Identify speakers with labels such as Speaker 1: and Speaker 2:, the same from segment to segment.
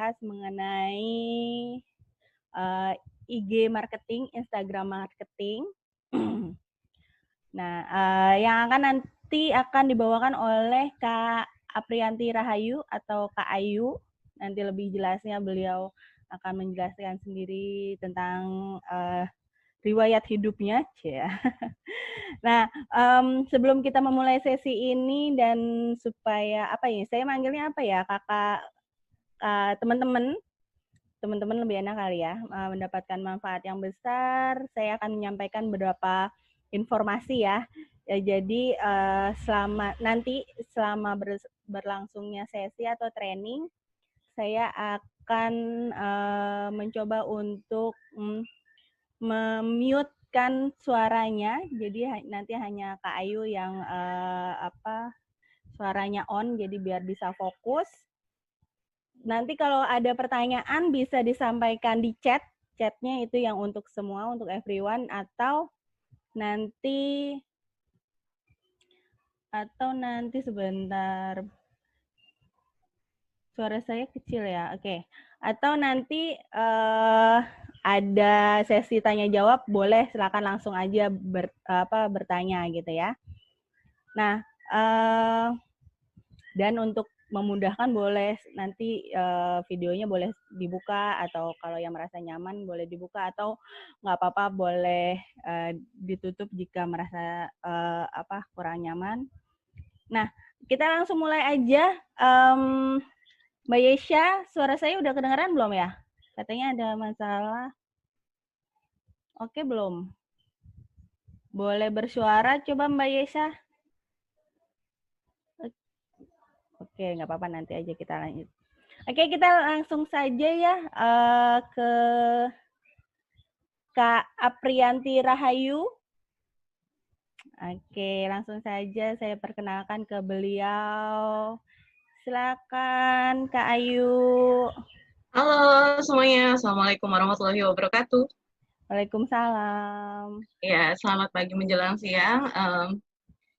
Speaker 1: membahas mengenai IG marketing, Instagram marketing. Nah, yang nanti akan dibawakan oleh Kak Aprianti Rahayu atau Kak Ayu. Nanti lebih jelasnya beliau akan menjelaskan sendiri tentang riwayat hidupnya. Nah, sebelum kita memulai sesi ini dan supaya saya manggilnya kakak, teman-teman lebih enak kali ya, mendapatkan manfaat yang besar, saya akan menyampaikan beberapa informasi ya. Jadi selama berlangsungnya sesi atau training, saya akan mencoba untuk memute-kan suaranya. Jadi nanti hanya Kak Ayu yang suaranya on, jadi biar bisa fokus. Nanti kalau ada pertanyaan bisa disampaikan di chat. Chatnya itu yang untuk semua, untuk everyone, atau nanti sebentar, suara saya kecil ya, oke. Atau nanti ada sesi tanya jawab, boleh silakan langsung aja bertanya gitu ya. Nah, dan untuk memudahkan boleh nanti videonya boleh dibuka, atau kalau yang merasa nyaman boleh dibuka, atau nggak apa-apa boleh ditutup jika merasa kurang nyaman. Nah, kita langsung mulai aja. Mbak Yesha, suara saya udah kedengaran belum ya? Katanya ada masalah. Oke, belum? Boleh bersuara coba Mbak Yesha? Oke, nggak apa-apa, nanti aja kita lanjut. Oke, kita langsung saja ya ke Kak Aprianti Rahayu. Oke, langsung saja saya perkenalkan ke beliau. Silakan Kak Ayu.
Speaker 2: Halo semuanya, Assalamualaikum warahmatullahi wabarakatuh.
Speaker 1: Waalaikumsalam.
Speaker 2: Ya, selamat pagi menjelang siang.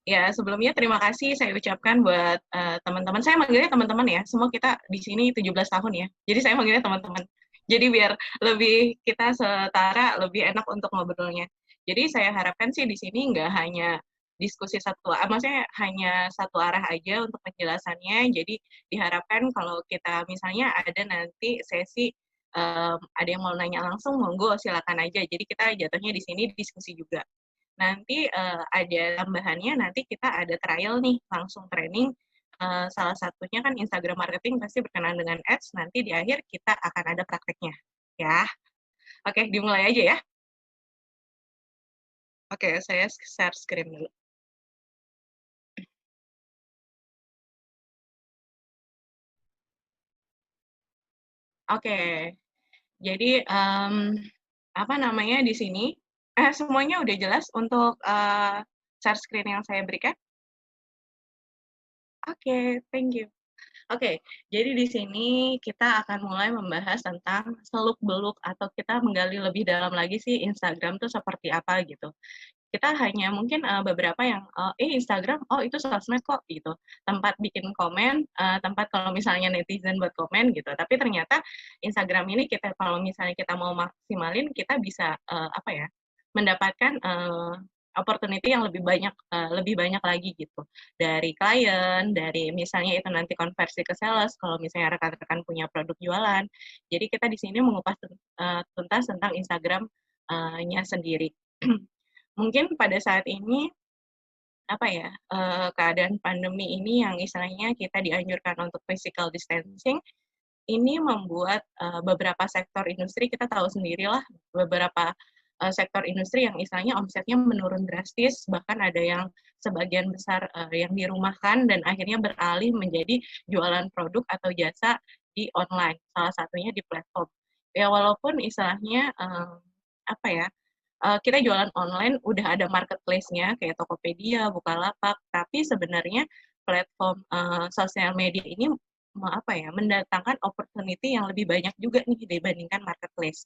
Speaker 2: Ya, sebelumnya terima kasih saya ucapkan buat teman-teman. Saya manggilnya teman-teman ya, semua kita di sini 17 tahun ya. Jadi saya manggilnya teman-teman. Jadi biar lebih kita setara, lebih enak untuk ngobrolnya. Jadi saya harapkan sih di sini nggak hanya diskusi maksudnya hanya satu arah aja untuk penjelasannya. Jadi diharapkan kalau kita misalnya ada nanti sesi ada yang mau nanya langsung, monggo silakan aja. Jadi kita jatuhnya di sini diskusi juga. Nanti ada tambahannya, nanti kita ada trial nih, langsung training. Salah satunya kan Instagram marketing pasti berkenaan dengan ads, nanti di akhir kita akan ada prakteknya. Ya, oke, dimulai aja ya. Oke, saya share screen dulu. Oke, jadi apa namanya di sini, semuanya udah jelas untuk share screen yang saya berikan? Oke, thank you. Oke, jadi di sini kita akan mulai membahas tentang seluk-beluk atau kita menggali lebih dalam lagi sih Instagram tuh seperti apa gitu. Kita hanya mungkin beberapa yang Instagram, oh itu sosmed kok gitu. Tempat bikin komen, tempat kalau misalnya netizen buat komen gitu. Tapi ternyata Instagram ini kita kalau misalnya kita mau maksimalin, kita bisa apa ya? Mendapatkan opportunity yang lebih banyak lagi gitu dari klien, dari misalnya itu nanti konversi ke sales kalau misalnya rekan-rekan punya produk jualan. Jadi kita di sini mengupas tuntas tentang Instagram-nya sendiri. Mungkin pada saat ini apa ya keadaan pandemi ini yang istilahnya kita dianjurkan untuk physical distancing ini membuat beberapa sektor industri kita tahu sendirilah beberapa sektor industri yang istilahnya omsetnya menurun drastis, bahkan ada yang sebagian besar yang dirumahkan dan akhirnya beralih menjadi jualan produk atau jasa di online, salah satunya di platform. Ya walaupun istilahnya apa ya kita jualan online udah ada marketplace-nya kayak Tokopedia, Bukalapak, tapi sebenarnya platform sosial media ini apa ya mendatangkan opportunity yang lebih banyak juga nih dibandingkan marketplace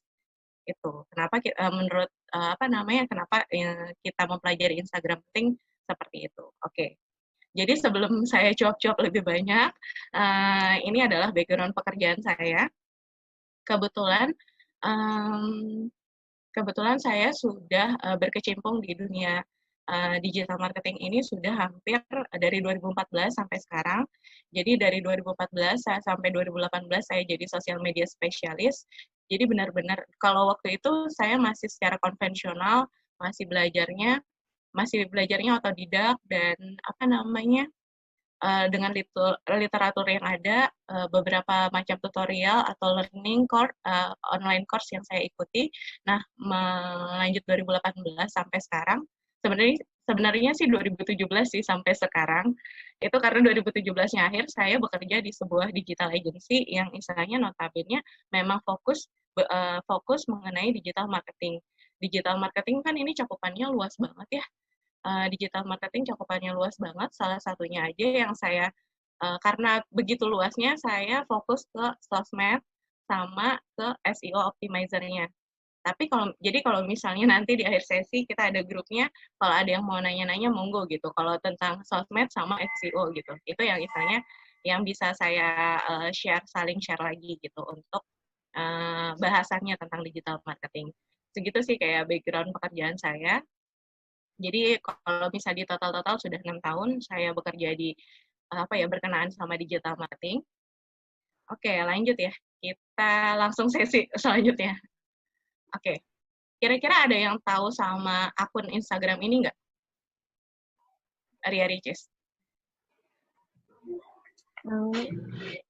Speaker 2: itu. Kenapa menurut apa namanya kenapa kita mempelajari Instagram marketing seperti itu. Oke. Jadi sebelum saya cuap-cuap lebih banyak, ini adalah background pekerjaan saya. kebetulan um, kebetulan saya sudah berkecimpung di dunia digital marketing ini sudah hampir dari 2014 sampai sekarang. Jadi dari 2014 sampai 2018 saya jadi social media spesialis. Jadi benar-benar kalau waktu itu saya masih secara konvensional, masih belajarnya otodidak dan apa namanya dengan literatur yang ada, beberapa macam tutorial atau learning course, online course yang saya ikuti. Nah, melanjut 2018 sampai sekarang, sebenarnya sih 2017 sih sampai sekarang, itu karena 2017-nya akhir saya bekerja di sebuah digital agency yang istilahnya notabene memang fokus mengenai digital marketing. Digital marketing kan ini cakupannya luas banget ya, digital marketing cakupannya luas banget. Salah satunya aja yang saya karena begitu luasnya saya fokus ke sosmed sama ke SEO optimizer-nya. Tapi kalau misalnya nanti di akhir sesi kita ada grupnya, kalau ada yang mau nanya-nanya monggo gitu. Kalau tentang sosmed sama SEO gitu, itu yang istilahnya yang bisa saya saling share lagi gitu untuk bahasannya tentang digital marketing. Segitu sih kayak background pekerjaan saya. Jadi kalau bisa di total-total sudah 6 tahun saya bekerja di berkenaan sama digital marketing. Oke, lanjut ya. Kita langsung sesi selanjutnya. Oke. Kira-kira ada yang tahu sama akun Instagram ini nggak? Ria Ricis.
Speaker 1: Tahu.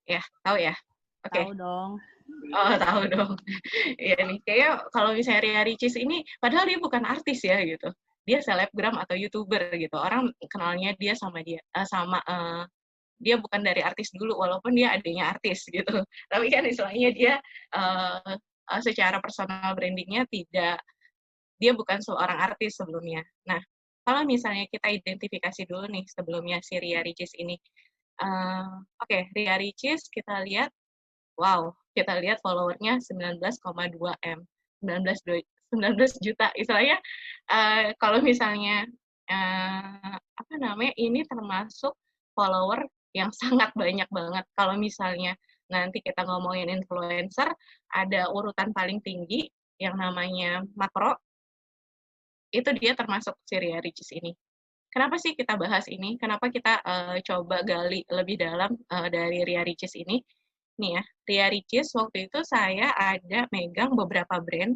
Speaker 2: Ya, tahu ya. Oke.
Speaker 1: Tahu dong.
Speaker 2: Oh, tahu dong. Iya nih, kayaknya kalau misalnya Ria Ricis ini, padahal dia bukan artis ya gitu. Dia selebgram atau YouTuber gitu. Orang kenalnya dia dia bukan dari artis dulu, walaupun dia adanya artis gitu. Tapi kan istilahnya dia secara personal brandingnya dia bukan seorang artis sebelumnya. Nah, kalau misalnya kita identifikasi dulu nih sebelumnya si Ria Ricis ini. Oke, Ria Ricis kita lihat, wow, kita lihat followernya 19,2 M, 19 juta. Istilahnya kalau misalnya ini termasuk follower yang sangat banyak banget. Kalau misalnya nanti kita ngomongin influencer, ada urutan paling tinggi yang namanya makro, itu dia termasuk si Ria Ricis ini. Kenapa sih kita bahas ini? Kenapa kita coba gali lebih dalam dari Ria Ricis ini? Nih ya, Ria Ricis waktu itu saya ada megang beberapa brand,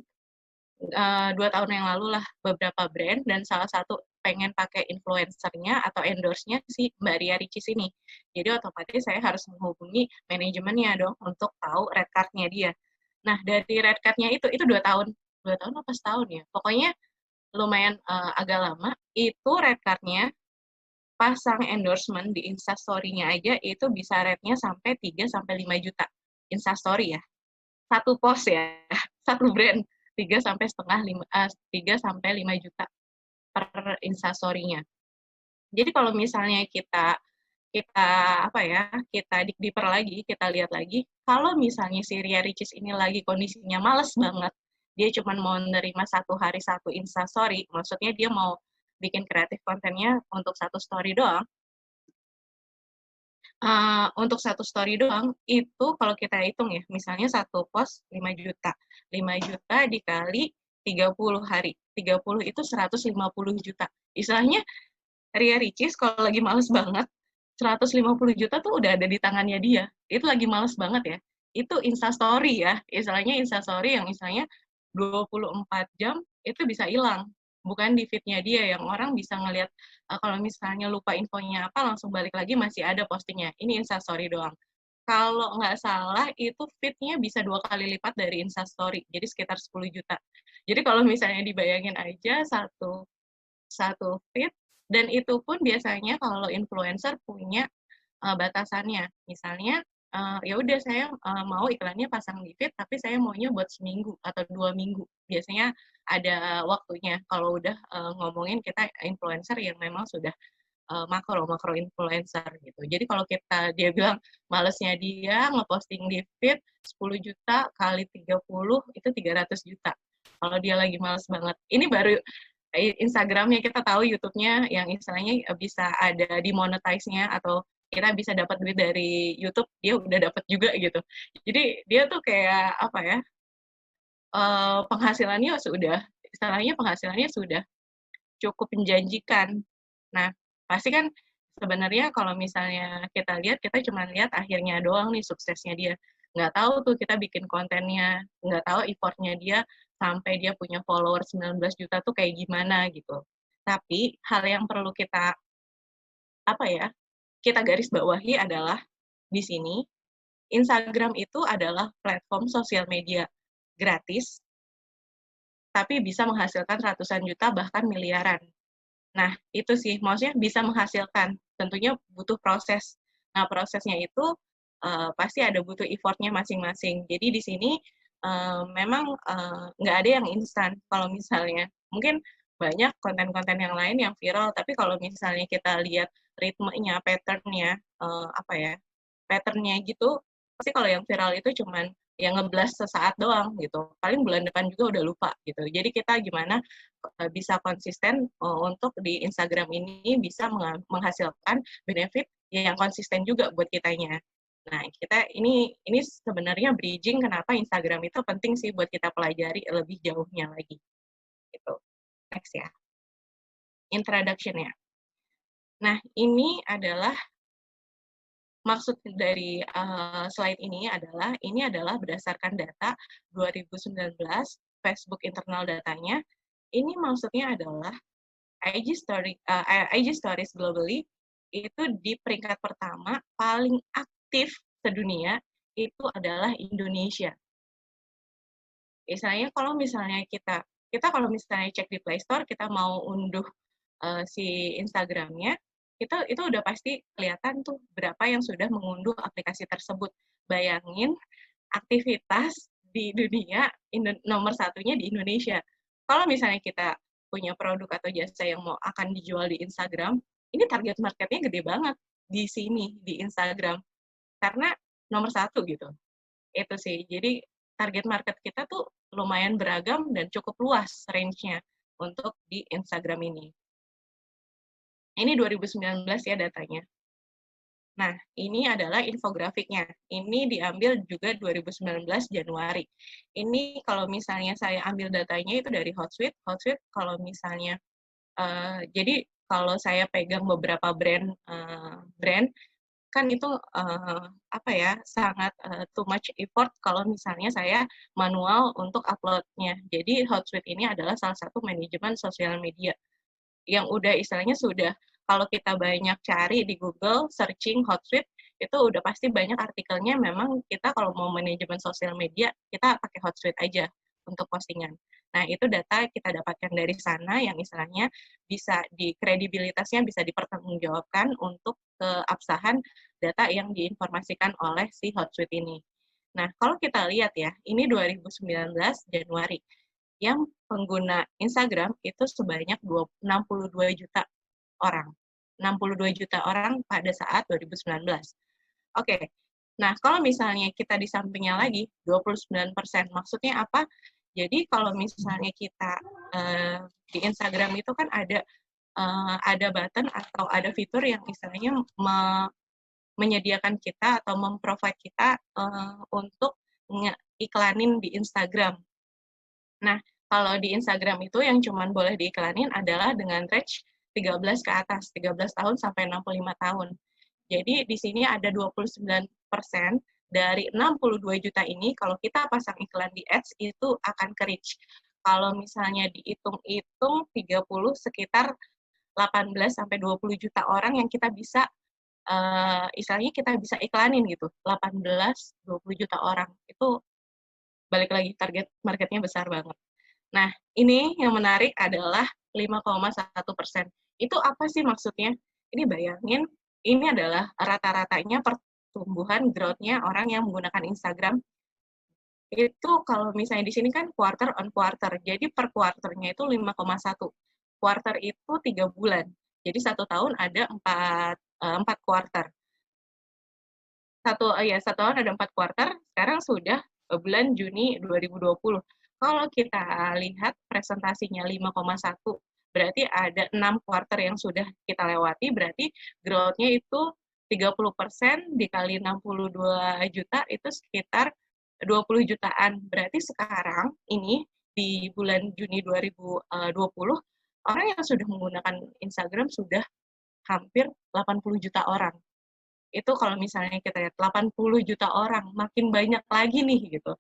Speaker 2: 2 tahun yang lalu lah, beberapa brand, dan salah satu pengen pakai influencernya atau endorse-nya si Mbak Ria Ricis ini. Jadi otomatis saya harus menghubungi manajemennya dong untuk tahu red card-nya dia. Nah, dari red card-nya itu 2 tahun. 2 tahun apa setahun ya? Pokoknya lumayan agak lama, itu red card-nya pasang endorsement di Instastory-nya aja itu bisa rate-nya sampai 3-5 juta. Instastory ya. Satu post ya, satu brand 3-5 juta per Instastory-nya. Jadi kalau misalnya kita diper lagi, kita lihat lagi, kalau misalnya si Ria Ricis ini lagi kondisinya males banget, dia cuma mau menerima 1 hari 1 Instastory, maksudnya dia mau bikin kreatif kontennya untuk 1 story doang, untuk 1 story doang, itu kalau kita hitung ya, misalnya 1 post 5 juta. 5 juta dikali 30 hari. 30 itu 150 juta. Istilahnya Ria Ricis kalau lagi males banget, 150 juta tuh udah ada di tangannya dia. Itu lagi males banget ya. Itu Instastory ya. Istilahnya Instastory yang misalnya 24 jam itu bisa hilang. Bukan di feed-nya dia yang orang bisa ngelihat kalau misalnya lupa infonya apa langsung balik lagi masih ada postingnya. Ini Instastory doang. Kalau nggak salah itu feed-nya bisa 2 kali lipat dari Instastory. Jadi sekitar 10 juta. Jadi kalau misalnya dibayangin aja satu feed, dan itu pun biasanya kalau influencer punya batasannya. Misalnya ya udah saya mau iklannya pasang di feed, tapi saya maunya buat seminggu atau 2 minggu. Biasanya ada waktunya. Kalau udah ngomongin kita influencer yang memang sudah makro influencer gitu. Jadi kalau dia bilang malesnya dia ngeposting di feed 10 juta kali 30 itu 300 juta. Kalau dia lagi males banget. Ini baru Instagramnya, kita tahu YouTube-nya yang istilahnya bisa ada dimonetize-nya atau kita bisa dapat duit dari YouTube, dia udah dapat juga gitu. Jadi dia tuh kayak apa ya, penghasilannya sudah, istilahnya penghasilannya sudah cukup menjanjikan. Nah, pasti kan sebenarnya kalau misalnya kita lihat, kita cuma lihat akhirnya doang nih suksesnya dia. Nggak tahu tuh kita bikin kontennya, nggak tahu effortnya dia sampai dia punya follower 19 juta tuh kayak gimana gitu. Tapi hal yang perlu kita apa ya, kita garis bawahi adalah di sini Instagram itu adalah platform sosial media gratis, tapi bisa menghasilkan ratusan juta bahkan miliaran. Nah, itu sih, maksudnya bisa menghasilkan, tentunya butuh proses. Nah, prosesnya itu pasti ada butuh effort-nya masing-masing. Jadi di sini memang nggak ada yang instan. Kalau misalnya, mungkin banyak konten-konten yang lain yang viral, tapi kalau misalnya kita lihat ritmenya, pattern-nya, apa ya, pattern-nya gitu, pasti kalau yang viral itu cuman yang nge-blast sesaat doang gitu. Paling bulan depan juga udah lupa gitu. Jadi kita gimana bisa konsisten untuk di Instagram ini bisa menghasilkan benefit yang konsisten juga buat kitanya. Nah, kita ini sebenarnya bridging kenapa Instagram itu penting sih buat kita pelajari lebih jauhnya lagi. Gitu. Next ya. Introduction-nya. Nah, ini maksud dari slide ini adalah berdasarkan data 2019 Facebook internal datanya. Ini maksudnya adalah IG Stories globally itu di peringkat pertama paling aktif sedunia itu adalah Indonesia. Misalnya kalau misalnya kita kalau misalnya cek di Play Store, kita mau unduh si Instagramnya, itu udah pasti kelihatan tuh berapa yang sudah mengunduh aplikasi tersebut. Bayangin aktivitas di dunia nomor satunya di Indonesia. Kalau misalnya kita punya produk atau jasa yang mau akan dijual di Instagram, ini target marketnya gede banget di sini, di Instagram. Karena nomor satu gitu. Itu sih. Jadi target market kita tuh lumayan beragam dan cukup luas range-nya untuk di Instagram ini. Ini 2019 ya datanya. Nah, ini adalah infografiknya. Ini diambil juga 2019 Januari. Ini kalau misalnya saya ambil datanya itu dari Hotsuite. Hotsuite kalau misalnya, jadi kalau saya pegang beberapa brand kan itu apa ya, sangat too much effort kalau misalnya saya manual untuk upload-nya. Jadi Hotsuite ini adalah salah satu manajemen sosial media yang udah istilahnya sudah kalau kita banyak cari di Google searching Hotsuite itu udah pasti banyak artikelnya. Memang kita kalau mau manajemen sosial media kita pakai Hotsuite aja untuk postingan. Nah, itu data kita dapatkan dari sana yang istilahnya bisa kredibilitasnya bisa dipertanggungjawabkan untuk keabsahan data yang diinformasikan oleh si Hotsuite ini. Nah, kalau kita lihat ya, ini 2019 Januari yang pengguna Instagram itu sebanyak 62 juta orang. 62 juta orang pada saat 2019. Oke, nah kalau misalnya kita di sampingnya lagi, 29%, maksudnya apa? Jadi kalau misalnya kita di Instagram itu kan ada button atau ada fitur yang istilahnya menyediakan kita atau memprovide kita untuk iklanin di Instagram. Nah, kalau di Instagram itu yang cuman boleh diiklanin adalah dengan range 13 ke atas, 13 tahun sampai 65 tahun. Jadi di sini ada 29% dari 62 juta ini, kalau kita pasang iklan di ads, itu akan ke reach. Kalau misalnya dihitung-hitung 30, sekitar 18 sampai 20 juta orang yang kita bisa, istilahnya kita bisa iklanin gitu. 18, 20 juta orang. Itu balik lagi, target marketnya besar banget. Nah, ini yang menarik adalah 5,1%. Itu apa sih maksudnya? Ini bayangin, ini adalah rata-ratanya pertumbuhan growth-nya orang yang menggunakan Instagram. Itu kalau misalnya di sini kan quarter on quarter, jadi per quarter-nya itu 5,1. Quarter itu 3 bulan. Jadi 1 tahun ada 4 quarter. Satu tahun ada 4 quarter, sekarang sudah bulan Juni 2020. Kalau kita lihat presentasinya 5,1, berarti ada 6 quarter yang sudah kita lewati, berarti growth-nya itu 30% dikali 62 juta itu sekitar 20 jutaan. Berarti sekarang ini di bulan Juni 2020, orang yang sudah menggunakan Instagram sudah hampir 80 juta orang. Itu kalau misalnya kita lihat 80 juta orang, makin banyak lagi nih gitu.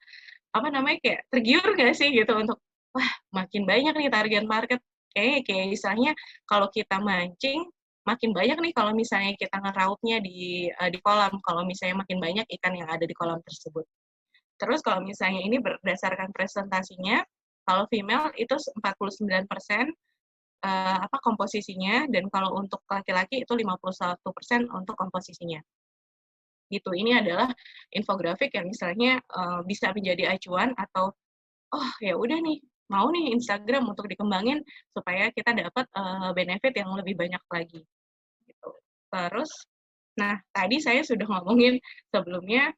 Speaker 2: Apa namanya, kayak tergiur nggak sih gitu untuk, wah makin banyak nih target market. Kayak misalnya kalau kita mancing, makin banyak nih kalau misalnya kita ngerautnya di kolam, kalau misalnya makin banyak ikan yang ada di kolam tersebut. Terus kalau misalnya ini berdasarkan presentasinya, kalau female itu 49% komposisinya, dan kalau untuk laki-laki itu 51% untuk komposisinya. Gitu. Ini adalah infografik yang misalnya bisa menjadi acuan atau oh ya udah nih mau nih Instagram untuk dikembangin supaya kita dapat benefit yang lebih banyak lagi. Gitu. Terus, nah tadi saya sudah ngomongin sebelumnya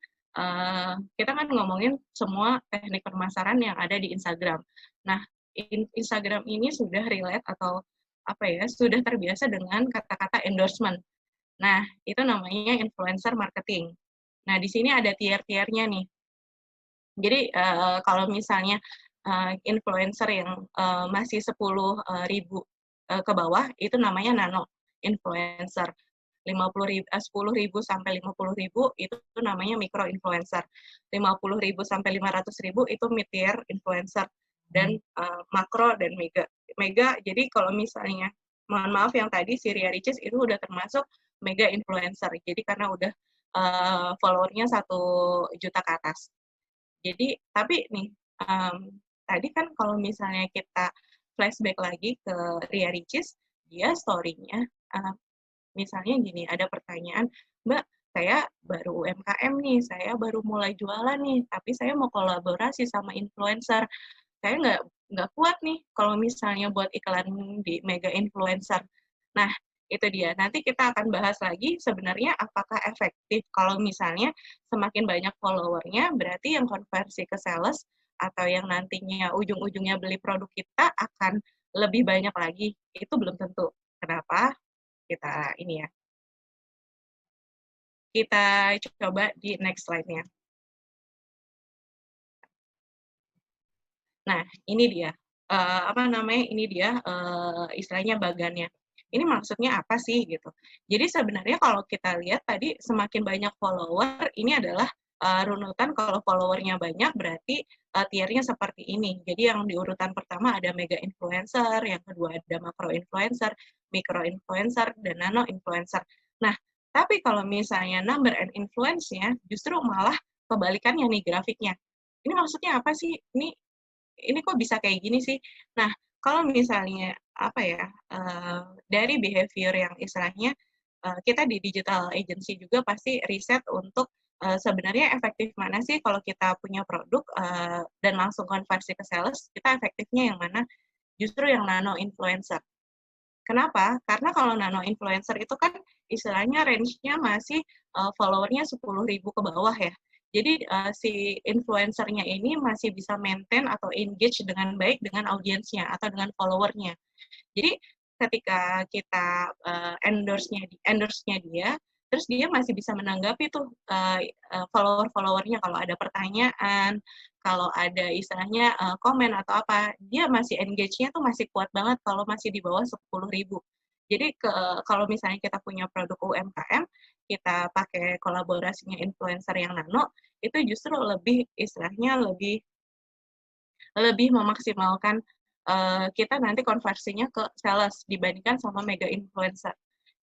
Speaker 2: kita kan ngomongin semua teknik pemasaran yang ada di Instagram. Nah, Instagram ini sudah relate atau apa ya, sudah terbiasa dengan kata-kata endorsement. Nah, itu namanya influencer marketing. Nah, di sini ada tier-tiernya nih. Jadi, kalau misalnya influencer yang masih 10.000 ke bawah, itu namanya nano influencer. 10.000 sampai 50.000 itu namanya micro influencer. 50.000 sampai 500.000 itu mid tier influencer, dan makro dan mega. Mega, jadi kalau misalnya, mohon maaf yang tadi si Ria Ricis itu udah termasuk mega influencer. Jadi karena udah followernya 1 juta ke atas. Jadi, tapi nih, tadi kan kalau misalnya kita flashback lagi ke Ria Ricis, dia story-nya, misalnya gini, ada pertanyaan, "Mbak, saya baru UMKM nih, saya baru mulai jualan nih, tapi saya mau kolaborasi sama influencer. Saya nggak kuat nih kalau misalnya buat iklan di mega influencer." Nah, itu dia. Nanti kita akan bahas lagi sebenarnya apakah efektif kalau misalnya semakin banyak followernya, berarti yang konversi ke sales atau yang nantinya ujung-ujungnya beli produk kita akan lebih banyak lagi. Itu belum tentu. Kenapa? Kita ini ya. Kita coba di next slide-nya. Nah, ini dia. Ini dia istilahnya bagannya. Ini maksudnya apa sih gitu. Jadi sebenarnya kalau kita lihat tadi semakin banyak follower, ini adalah runutan kalau followernya banyak berarti tiernya seperti ini. Jadi yang di urutan pertama ada mega influencer, yang kedua ada makro influencer, micro influencer, dan nano influencer. Nah, tapi kalau misalnya number and influence-nya justru malah kebalikannya nih grafiknya. Ini maksudnya apa sih? Ini kok bisa kayak gini sih? Nah, kalau misalnya apa ya, dari behavior yang istilahnya kita di digital agency juga pasti riset untuk sebenarnya efektif mana sih kalau kita punya produk dan langsung konversi ke sales, kita efektifnya yang mana? Justru yang nano influencer. Kenapa? Karena kalau nano influencer itu kan istilahnya range-nya masih follower-nya 10.000 ke bawah ya. Jadi si influencer-nya ini masih bisa maintain atau engage dengan baik dengan audiensnya atau dengan follower-nya. Jadi ketika kita endorse-nya dia, terus dia masih bisa menanggapi tuh follower-followernya kalau ada pertanyaan, kalau ada istilahnya komen atau apa, dia masih engage-nya tuh masih kuat banget kalau masih di bawah 10.000. Jadi kalau misalnya kita punya produk UMKM, kita pakai kolaborasinya influencer yang nano, itu justru lebih istilahnya lebih memaksimalkan kita nanti konversinya ke sales dibandingkan sama mega influencer.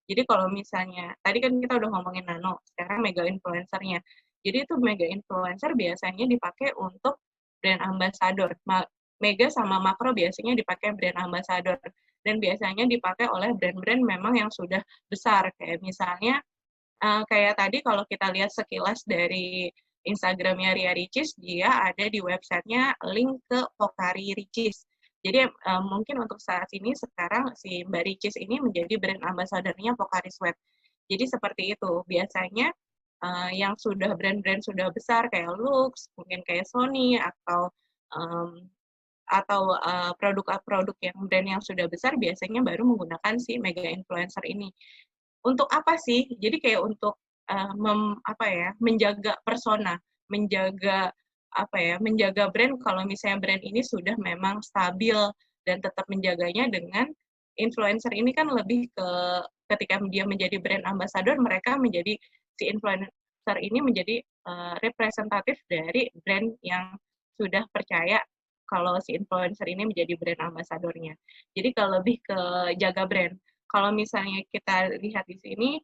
Speaker 2: Jadi kalau misalnya, tadi kan kita udah ngomongin nano, sekarang mega influencer-nya. Jadi itu mega influencer biasanya dipakai untuk brand ambassador. Mega sama makro biasanya dipakai brand ambassador. Dan biasanya dipakai oleh brand-brand memang yang sudah besar. Kayak misalnya, kayak tadi kalau kita lihat sekilas dari Instagramnya Ria Ricis, dia ada di websitenya link ke Pocari Ricis. Jadi mungkin untuk saat ini sekarang si Mbak Ricis ini menjadi brand ambassador-nya Pocari Sweat. Jadi seperti itu. Biasanya yang sudah brand-brand sudah besar kayak Lux, mungkin kayak Sony atau produk-produk yang brand yang sudah besar biasanya baru menggunakan si mega influencer ini. Untuk apa sih? Jadi kayak untuk menjaga persona, menjaga brand kalau misalnya brand ini sudah memang stabil dan tetap menjaganya dengan influencer ini kan lebih ke ketika dia menjadi brand ambassador, mereka menjadi si influencer ini menjadi representatif dari brand yang sudah percaya kalau si influencer ini menjadi brand ambassadornya. Jadi kalau lebih ke jaga brand. Kalau misalnya kita lihat di sini,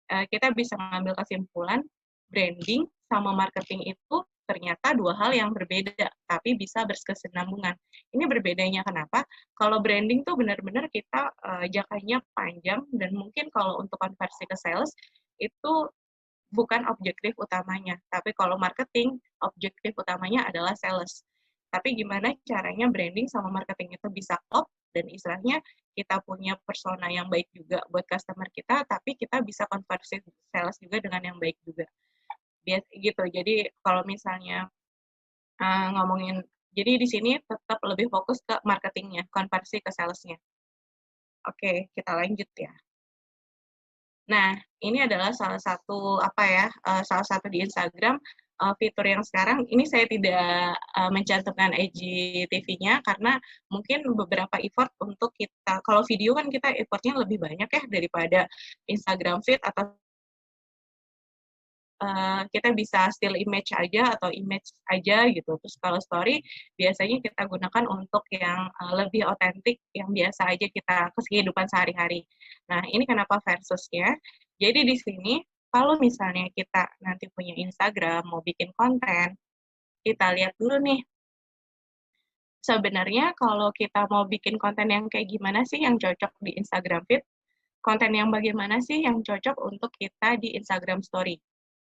Speaker 2: kita bisa mengambil kesimpulan branding sama marketing itu ternyata dua hal yang berbeda, tapi bisa berkesinambungan. Ini berbedanya kenapa? Kalau branding tuh benar-benar kita jangkanya panjang, dan mungkin kalau untuk konversi ke sales, itu bukan objektif utamanya. Tapi kalau marketing, objektif utamanya adalah sales. Tapi gimana caranya branding sama marketing itu bisa klop, dan istilahnya kita punya persona yang baik juga buat customer kita, tapi kita bisa konversi sales juga dengan yang baik juga. Gitu. Jadi kalau misalnya ngomongin, jadi di sini tetap lebih fokus ke marketingnya, konversi ke salesnya. Oke, kita lanjut ya. Nah, ini adalah salah satu salah satu di Instagram fitur yang sekarang ini saya tidak mencantumkan IGTV-nya karena mungkin beberapa effort untuk kita, kalau video kan kita effortnya lebih banyak ya daripada Instagram Feed, atau kita bisa still image aja atau image aja gitu. Terus kalau story biasanya kita gunakan untuk yang lebih otentik, yang biasa aja kita kehidupan sehari-hari. Nah, ini kenapa versusnya. Jadi di sini kalau misalnya kita nanti punya Instagram, mau bikin konten, kita lihat dulu nih, sebenarnya kalau kita mau bikin konten yang kayak gimana sih yang cocok di Instagram Feed, konten yang bagaimana sih yang cocok untuk kita di Instagram Story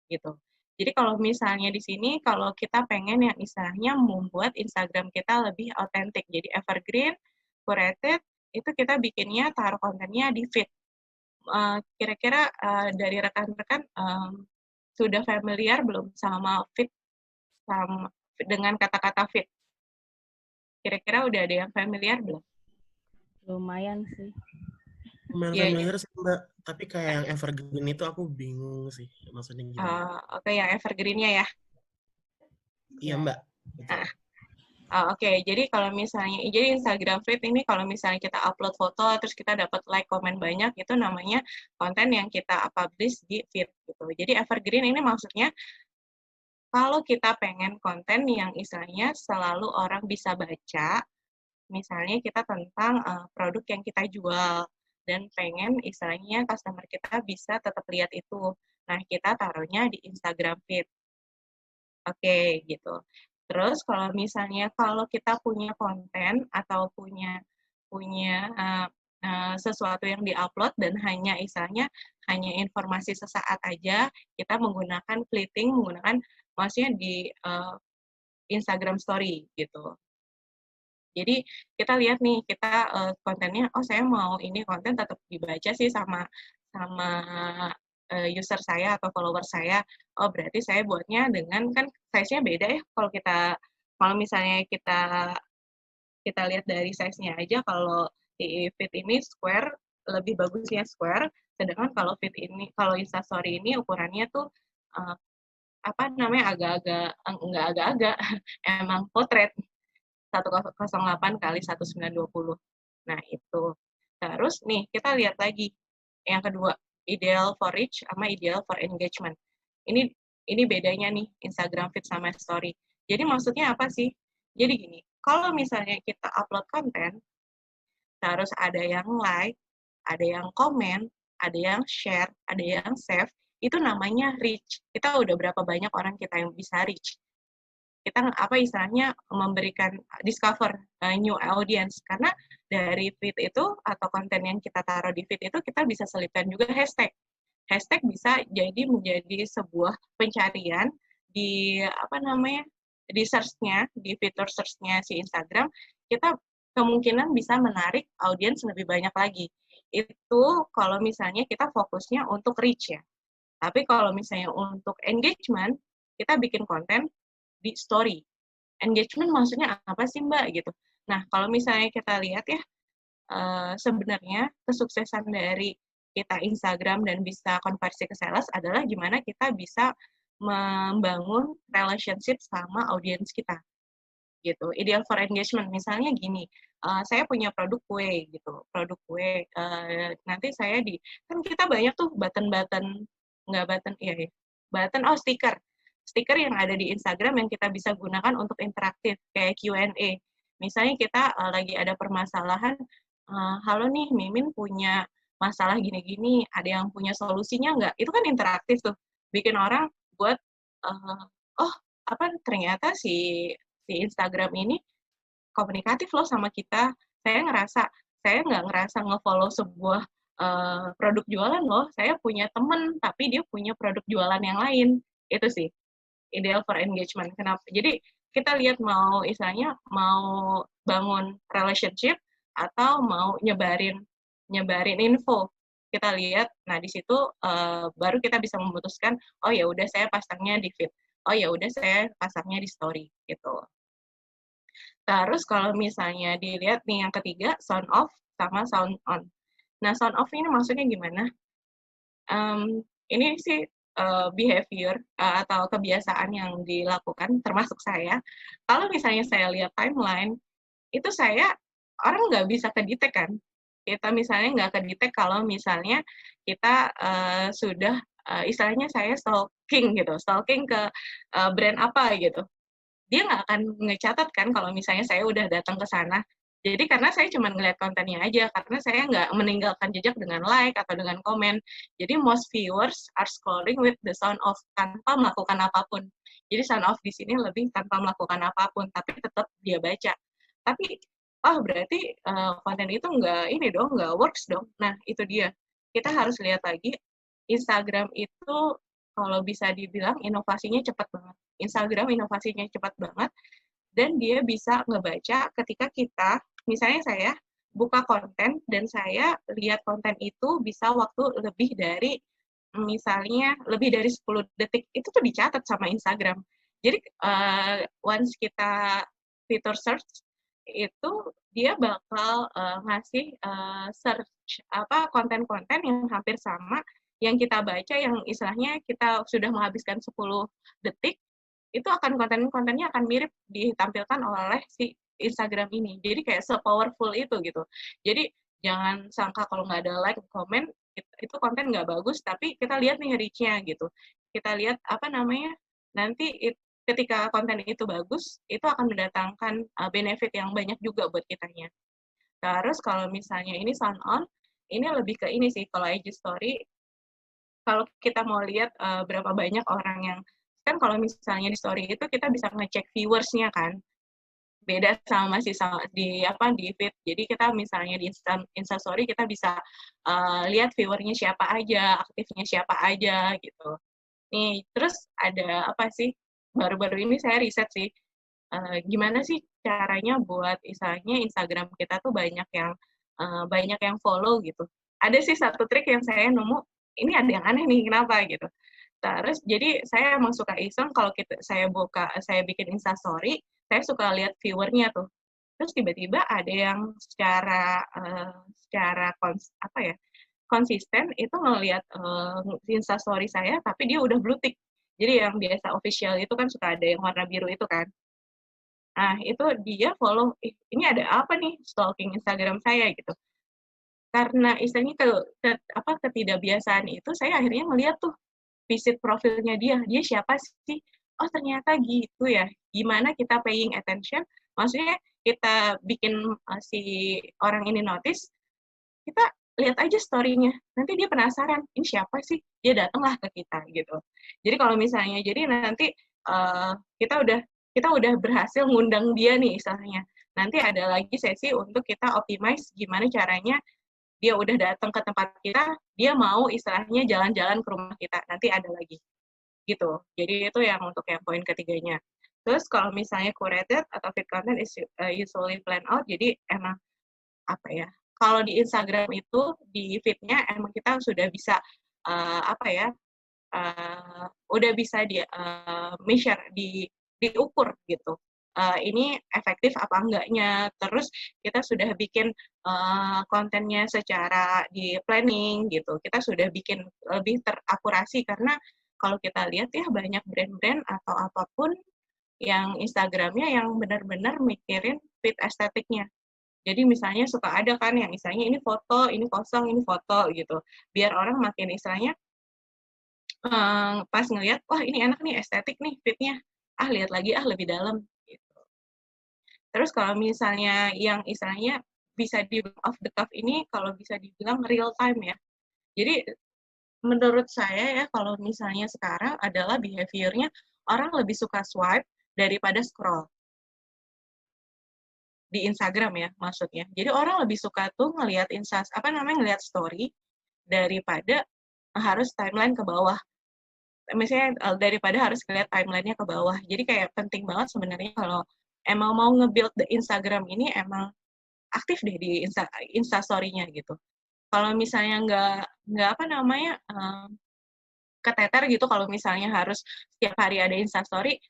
Speaker 2: gitu. Jadi kalau misalnya di sini, kalau kita pengen yang istilahnya membuat Instagram kita lebih otentik, jadi evergreen, curated, itu kita bikinnya, taruh kontennya di feed. Kira-kira dari rekan-rekan sudah familiar belum sama feed, dengan kata-kata feed? Kira-kira udah ada yang familiar belum?
Speaker 1: Lumayan sih.
Speaker 3: Lumayan
Speaker 2: Iya,
Speaker 3: familiar sih Mbak, tapi kayak yang evergreen itu aku bingung sih, maksudnya gimana.
Speaker 2: Oke, yang evergreen-nya ya.
Speaker 3: Iya Mbak, betul.
Speaker 2: Oke, jadi kalau misalnya, jadi Instagram Feed ini kalau misalnya kita upload foto, terus kita dapat like, komen banyak, itu namanya konten yang kita publish di feed gitu. Jadi evergreen ini maksudnya kalau kita pengen konten yang istilahnya selalu orang bisa baca, misalnya kita tentang produk yang kita jual, dan pengen istilahnya customer kita bisa tetap lihat itu. Nah, kita taruhnya di Instagram Feed. Oke, gitu. Terus kalau misalnya kalau kita punya konten atau punya sesuatu yang diupload dan hanya istilahnya hanya informasi sesaat aja, kita menggunakan fleeting, maksudnya di Instagram Story gitu. Jadi kita lihat nih, kita kontennya, oh saya mau ini konten tetap dibaca sih sama user saya atau follower saya. Oh berarti saya buatnya dengan, kan size-nya beda ya. Kalau misalnya kita lihat dari size-nya aja, kalau di feed ini square, lebih bagusnya square, sedangkan kalau feed ini, kalau Instastory ini ukurannya tuh agak-agak, enggak agak-agak, emang potret 108 kali 1920. Nah, itu. Terus nih, kita lihat lagi. Yang kedua, ideal for reach sama ideal for engagement. Ini bedanya nih, Instagram Feed sama Story. Jadi maksudnya apa sih? Jadi gini, kalau misalnya kita upload konten, harus ada yang like, ada yang komen, ada yang share, ada yang save, itu namanya reach. Kita udah berapa banyak orang kita yang bisa reach. Kita istilahnya memberikan discover new audience, karena dari feed itu atau konten yang kita taruh di feed itu kita bisa selipkan juga hashtag bisa jadi menjadi sebuah pencarian di di search-nya, di fitur search-nya si Instagram, kita kemungkinan bisa menarik audiens lebih banyak lagi. Itu kalau misalnya kita fokusnya untuk reach ya. Tapi kalau misalnya untuk engagement, kita bikin konten di story. Engagement maksudnya apa sih Mbak gitu. Nah, kalau misalnya kita lihat ya, sebenarnya kesuksesan dari kita Instagram dan bisa konversi ke sales adalah gimana kita bisa membangun relationship sama audiens kita gitu. Ideal for engagement misalnya gini, saya punya produk kue gitu, produk kue nanti saya kan kita banyak tuh button-button, nggak button, iya ya, button, stiker. Stiker yang ada di Instagram yang kita bisa gunakan untuk interaktif kayak Q&A. Misalnya kita lagi ada permasalahan, halo nih Mimin punya masalah gini-gini, ada yang punya solusinya nggak? Itu kan interaktif tuh, bikin orang buat oh apa ternyata si Instagram ini komunikatif loh sama kita. Saya nggak ngerasa nge-follow sebuah produk jualan loh. Saya punya temen, tapi dia punya produk jualan yang lain. Itu sih, ideal for engagement. Kenapa? Jadi, kita lihat istilahnya mau bangun relationship atau mau nyebarin info. Kita lihat, nah di situ baru kita bisa memutuskan, oh ya udah saya pasangnya di feed. Oh ya udah saya pasangnya di story gitu. Terus kalau misalnya dilihat nih yang ketiga, sound off sama sound on. Nah, sound off ini maksudnya gimana? Ini sih behavior atau kebiasaan yang dilakukan, termasuk saya. Kalau misalnya saya lihat timeline, itu orang nggak bisa kedetek kan. Kita misalnya nggak kedetek kalau misalnya kita sudah, istilahnya saya stalking ke brand apa gitu. Dia nggak akan ngecatat kan kalau misalnya saya udah datang ke sana. Jadi karena saya cuma ngeliat kontennya aja, karena saya nggak meninggalkan jejak dengan like atau dengan komen. Jadi most viewers are scrolling with the sound off tanpa melakukan apapun. Jadi sound off di sini lebih tanpa melakukan apapun, tapi tetap dia baca. Tapi, berarti konten itu nggak works dong. Nah, itu dia. Kita harus lihat lagi, Instagram itu kalau bisa dibilang inovasinya cepat banget. Instagram inovasinya cepat banget, dan dia bisa ngebaca ketika kita, misalnya saya buka konten, dan saya lihat konten itu bisa waktu lebih dari 10 detik, itu tuh dicatat sama Instagram. Jadi, once kita fitur search, itu dia bakal ngasih search konten-konten yang hampir sama yang kita baca, yang istilahnya kita sudah menghabiskan 10 detik, itu akan kontennya akan mirip ditampilkan oleh si Instagram ini. Jadi kayak se-powerful itu gitu. Jadi jangan sangka kalau nggak ada like, komen, itu konten nggak bagus, tapi kita lihat nih reach-nya gitu. Kita lihat nanti ketika konten itu bagus, itu akan mendatangkan benefit yang banyak juga buat kitanya. Terus kalau misalnya ini sound on, ini lebih ke ini sih, kalau IG story, kalau kita mau lihat berapa banyak orang yang, kan kalau misalnya di story itu kita bisa ngecek viewers-nya kan, beda sama di feed. Jadi kita misalnya di Insta Story kita bisa lihat viewernya siapa aja, aktifnya siapa aja gitu. Nih, terus ada apa sih? Baru-baru ini saya riset sih, gimana sih caranya buat istilahnya Instagram kita tuh banyak yang follow gitu. Ada sih satu trik yang saya nemu, ini ada yang aneh nih, kenapa gitu. Terus jadi saya emang suka iseng kalau saya bikin Insta Story, saya suka lihat viewernya tuh. Terus tiba-tiba ada yang secara konsisten itu ngelihat Insta Story saya, tapi dia udah blue tick. Jadi yang biasa official itu kan suka ada yang warna biru itu kan. Nah, itu dia follow, ini ada apa nih, stalking Instagram saya gitu. Karena istilahnya ketidakbiasaan itu, saya akhirnya ngeliat tuh visit profilnya dia siapa sih? Oh, ternyata gitu ya. Gimana kita paying attention? Maksudnya kita bikin si orang ini notice, kita lihat aja story-nya. Nanti dia penasaran, ini siapa sih? Dia datanglah ke kita gitu. Jadi kalau misalnya, jadi nanti kita udah berhasil ngundang dia nih istilahnya. Nanti ada lagi sesi untuk kita optimize gimana caranya dia udah datang ke tempat kita, dia mau istilahnya jalan-jalan ke rumah kita. Nanti ada lagi. Gitu. Jadi itu yang untuk yang poin ketiganya. Terus kalau misalnya curated atau feed content is usually planned out, jadi emang kalau di Instagram itu di feed-nya emang kita sudah bisa udah bisa measure, diukur gitu ini efektif apa enggaknya. Terus kita sudah bikin kontennya secara di planning gitu. Kita sudah bikin lebih terakurasi karena kalau kita lihat ya banyak brand-brand atau apapun yang Instagramnya yang benar-benar mikirin fit estetiknya. Jadi misalnya suka ada kan yang istilahnya ini foto, ini kosong, ini foto gitu. Biar orang makin istilahnya pas ngelihat, wah ini enak nih, estetik nih fitnya. Ah lihat lagi, ah lebih dalam. Gitu. Terus kalau misalnya yang istilahnya bisa di off the cuff ini, kalau bisa dibilang real time ya. Jadi menurut saya ya kalau misalnya sekarang adalah behavior-nya orang lebih suka swipe daripada scroll di Instagram ya maksudnya. Jadi orang lebih suka tuh ngelihat ngelihat story daripada harus timeline ke bawah. Misalnya daripada harus ngelihat timeline-nya ke bawah. Jadi kayak penting banget sebenarnya kalau emang mau nge-build the Instagram ini emang aktif deh di Insta story-nya gitu. Kalau misalnya nggak apa namanya keteter gitu kalau misalnya harus setiap hari ada Insta story,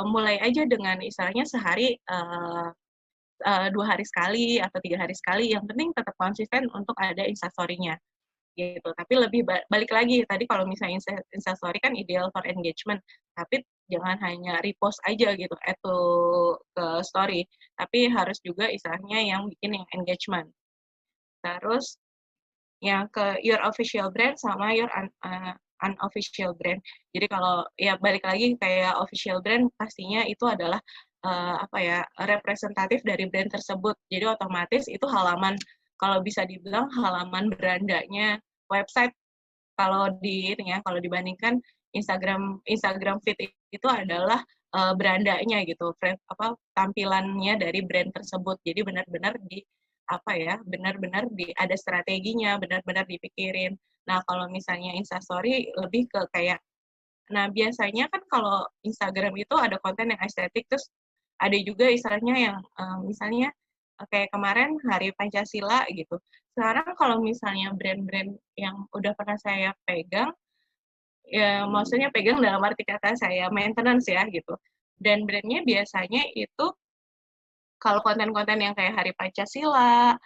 Speaker 2: mulai aja dengan istilahnya sehari 2 hari sekali atau 3 hari sekali, yang penting tetap konsisten untuk ada Instastory-nya, gitu. Tapi lebih balik lagi, tadi kalau misalnya Instastory kan ideal for engagement, tapi jangan hanya repost aja gitu, add to ke story, tapi harus juga istilahnya yang bikin yang engagement. Terus yang ke your official brand sama your unofficial brand. Jadi kalau ya balik lagi kayak official brand pastinya itu adalah representatif dari brand tersebut. Jadi otomatis itu halaman kalau bisa dibilang halaman berandanya website kalau kalau dibandingkan Instagram feed itu adalah berandanya gitu, tampilannya dari brand tersebut. Jadi benar-benar benar-benar ada strateginya, benar-benar dipikirin. Nah, kalau misalnya Instastory lebih ke kayak, nah biasanya kan kalau Instagram itu ada konten yang estetik, terus ada juga istilahnya yang misalnya kayak kemarin Hari Pancasila gitu. Sekarang kalau misalnya brand-brand yang udah pernah saya pegang, ya maksudnya pegang dalam arti kata saya maintenance ya gitu. Dan brandnya biasanya itu kalau konten-konten yang kayak Hari Pancasila,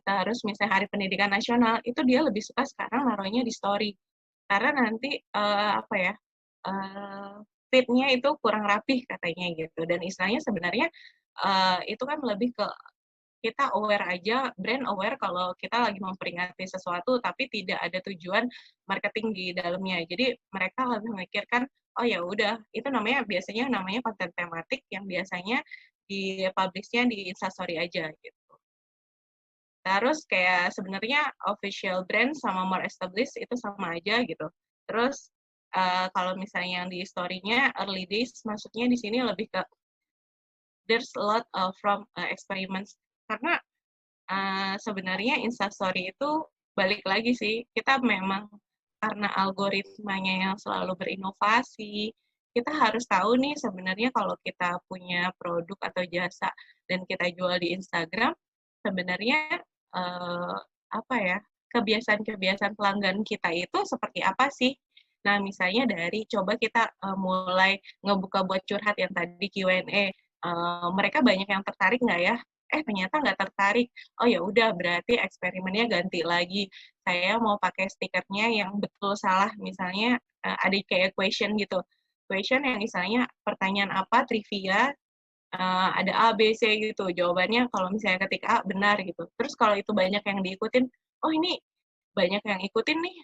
Speaker 2: terus misalnya Hari Pendidikan Nasional, itu dia lebih suka sekarang naruhnya di story. Karena nanti, feed-nya itu kurang rapih katanya gitu. Dan istilahnya sebenarnya itu kan lebih ke kita aware aja, brand aware kalau kita lagi memperingati sesuatu, tapi tidak ada tujuan marketing di dalamnya. Jadi mereka lebih memikirkan, oh ya udah, itu biasanya namanya konten tematik yang biasanya di-publish-nya di Instastory aja gitu. Terus kayak sebenarnya official brand sama more established itu sama aja gitu. Terus kalau misalnya yang di story-nya early days, maksudnya di sini lebih ke there's a lot from experiments. Karena sebenarnya Instastory itu balik lagi sih, kita memang karena algoritmanya yang selalu berinovasi, kita harus tahu nih sebenarnya kalau kita punya produk atau jasa dan kita jual di Instagram, sebenarnya kebiasaan-kebiasaan pelanggan kita itu seperti apa sih? Nah, misalnya dari coba kita mulai ngebuka buat curhat yang tadi Q&A, mereka banyak yang tertarik nggak ya? Ternyata nggak tertarik. Oh ya udah, berarti eksperimennya ganti lagi. Saya mau pakai stikernya yang betul salah. Misalnya ada kayak question gitu. Question yang misalnya pertanyaan apa, trivia, ada A, B, C gitu. Jawabannya kalau misalnya ketik A, benar gitu. Terus kalau itu banyak yang diikutin, oh ini banyak yang ikutin nih,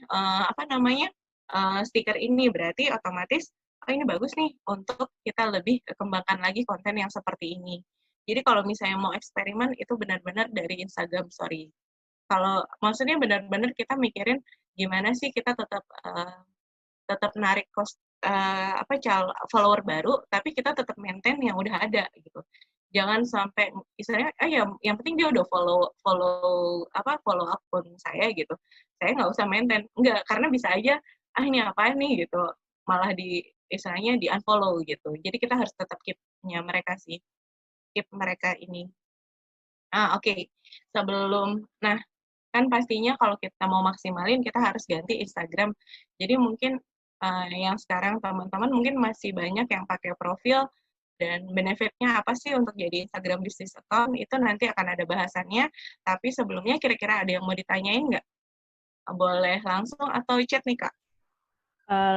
Speaker 2: stiker ini. Berarti otomatis, oh ini bagus nih untuk kita lebih kembangkan lagi konten yang seperti ini. Jadi kalau misalnya mau eksperimen, itu benar-benar dari Instagram Story. Kalau maksudnya benar-benar kita mikirin gimana sih kita tetap narik follower baru, tapi kita tetap maintain yang udah ada gitu. Jangan sampai misalnya yang penting dia udah follow akun saya gitu. Saya nggak usah maintain. Enggak, karena bisa aja ini apa nih gitu. Malah istilahnya di unfollow gitu. Jadi kita harus tetap keep-nya mereka sih. Keep mereka ini. Oke. Nah, kan pastinya kalau kita mau maksimalin kita harus ganti Instagram. Jadi mungkin yang sekarang teman-teman mungkin masih banyak yang pakai profil dan benefitnya apa sih untuk jadi Instagram business account, itu nanti akan ada bahasannya. Tapi sebelumnya kira-kira ada yang mau ditanyain nggak? Boleh langsung atau chat nih, Kak?